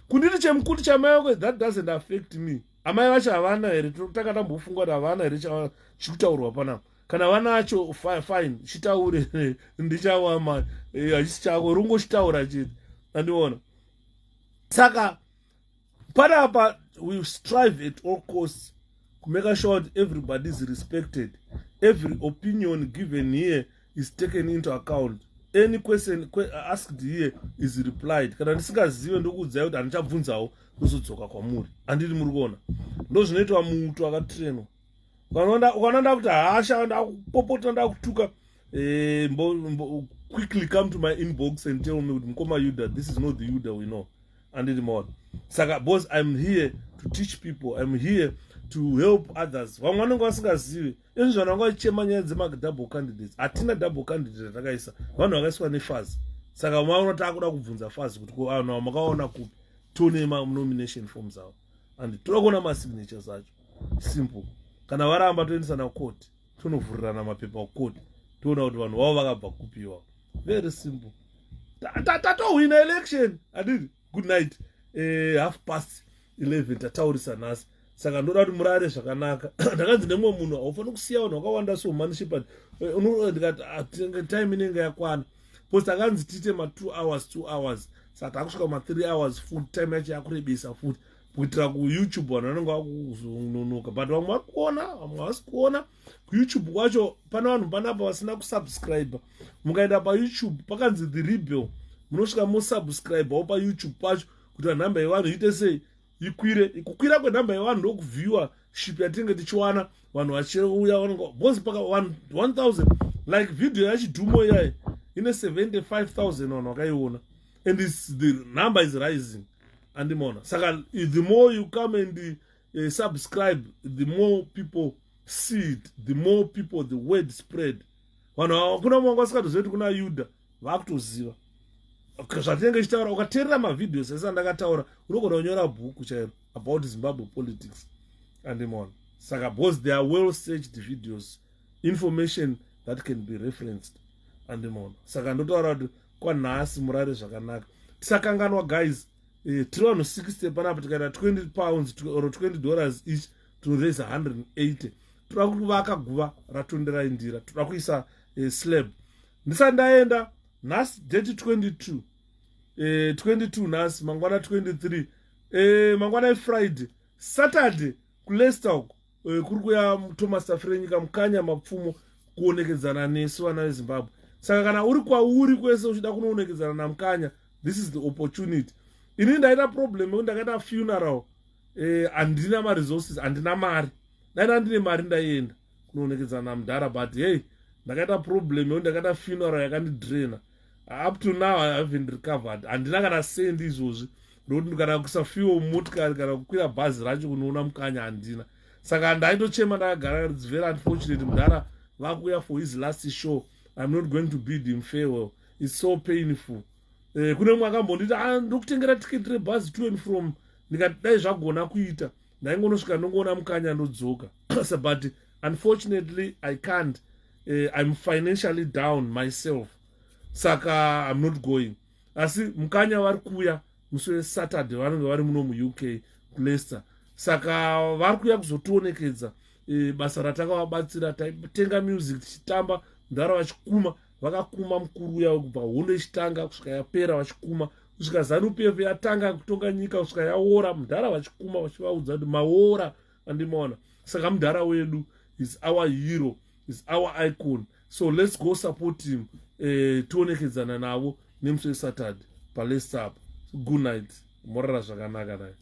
Kunditi chemukuti chamai vako, that doesn't affect me. Amai vacho havana here. Takatambofunga kuti havana here chikutaurwa panapa. Kana vanacho fine, chitaure ndichawama hachisi chako rungochitaura chete. Andiona. Saka panapa we strive at all costs to make sure that everybody is respected. Every opinion given here is taken into account. Any question asked here is replied. Kana ndisingazive ndokuudzayo kuti handichabvunzawo kuzodzoka kwamuri. Handiri muri kuona. Ndozvinoitwa mutu akatrainwa. Ukanonda kuti hasha ndakupopota ndakutuka quickly come to my inbox and tell me kuti mukoma Yuda, this is not the Yuda we know. Anditi more. Saka boss, I'm here to teach people. I'm here to help others. Vamwe vanenge vasingazive. Izvi zvananga vachichema nyaya dzema-double candidates. Hatina double candidate takaisa. Vanhu vakaiswa nefazi. Saka maona takuda kubvunza fazi kuti vanhu makaona kupi tone nomination forms avo. And toda kuona ma-signatures acho. Simple. Kana varamba toendesana kukoti, tonovhurirana mapepa okoti, toona kuti vanhu vavo vakabva kupiwa. Very simple. Tatowina election. Adidi. Good night. 11:30 tataurisa nhasi. Saka ndoda kuti murare zvakanaka. Ndakanzi nemumwe munhu haufani kusiya vanhu vakawanda so manishipad. Ndikati time inenge yakwana. Post akanzi tiite ma 2 hours. Saka takusvika ma 3 hours full time yacho yakurebesa futi. kuitira kuYouTube vanhu vanenge vakuzononoka, but vamwe vari kuona vamwe havasi kuona. kuYouTube kwacho pana vanhu panapa vasina kusubscribe. Mukaenda paYouTube pakanzi The Rebel, munosvika mosubscribewo paYouTube pacho kuti nhamba yevanhu iite sei ikwire. Kukwira kwenhamba yevanhu ndokuvhiwa ship yatinenge tichiwana vanhu vachiuya vanenge bosi paka 1000 like video yaChidumo iyai ine 75,000 vanhu vakaiona, and the number is rising. Andimona saka the more you come and subscribe, the more people see it, the more people the word spread. Vanhu kuna mwangu vasikatoziva kuti kuna Yuda vakutoziva zvatinenge tichitaura. Ukateerera mavidhio sese andakataura unogona kunyora bhuku chairo about Zimbabwe politics. Andimona saka because they are well searched videos, information that can be referenced. Andimona saka ndotaura kuti kwanhasi murare zvakanaka. Tisakanganwa guys, tiri vanhu 60 panapa, tikaita 20 pounds or $20 each to raise 180. Toda kuvaka guva ratondera indira, toda kuisa slab. Ndisati ndaenda nhasi date 22 22 nhasi mangwana 23 mangwana eFriday. Saturday kuLeicester uko kuri kuya Thomas Tafure nyika mukanya mapfumo kuonekedzana nesu vana veZimbabwe. Saka kana uri kwauri kwese uchida kunoonekedzana namukanya, this is the opportunity. Ini ndaita problem yekuti ndakaita funeral, handina maresources, handina mari. Ndaida ndine mari ndaienda kunoonekedzana namudhara, but hey, ndakaita problem yekuti ndakaita funeral yakandidraina. Up to now I haven't recovered. Handina kana sendi izvozvi ndokuti kana kusafiwa motikari kana kukwira bhazi racho kunoona mukanya handina. Saka ndaitochema ndakagara, it's very unfortunate. Mudhara vakuya for his last show. I'm not going to bid him farewell. It's so painful. Kune mwe akambonditi ndokutengera tiketi rebhazi to and from. Ndikati dai zvagona kuita ndaingonosvika ndongoona mukanya ndodzoka. But unfortunately I can't. I'm financially down myself. Saka I'm not going. Asi mukanya vari kuya musi weSaturday vanenge vari muno muUK kuLeicester. Saka vari kuya kuzotionekedza basa ratakavabatsira. Taitenga music tichitamba, mudhara vachikuma vakakuma mukuru uya kubva hondo ichitanga kusvika yapera vachikuma, kusvika ZANU-PF yatanga kutonga nyika kusvika yaora, mudhara vachikuma vachivaudza kuti maora. Andimona saka mudhara wedu is our hero, is our icon. So let's go support him. Tionekedzana navo nemusi weSaturday paLeicester. Good night. Morara zvakanaka naye.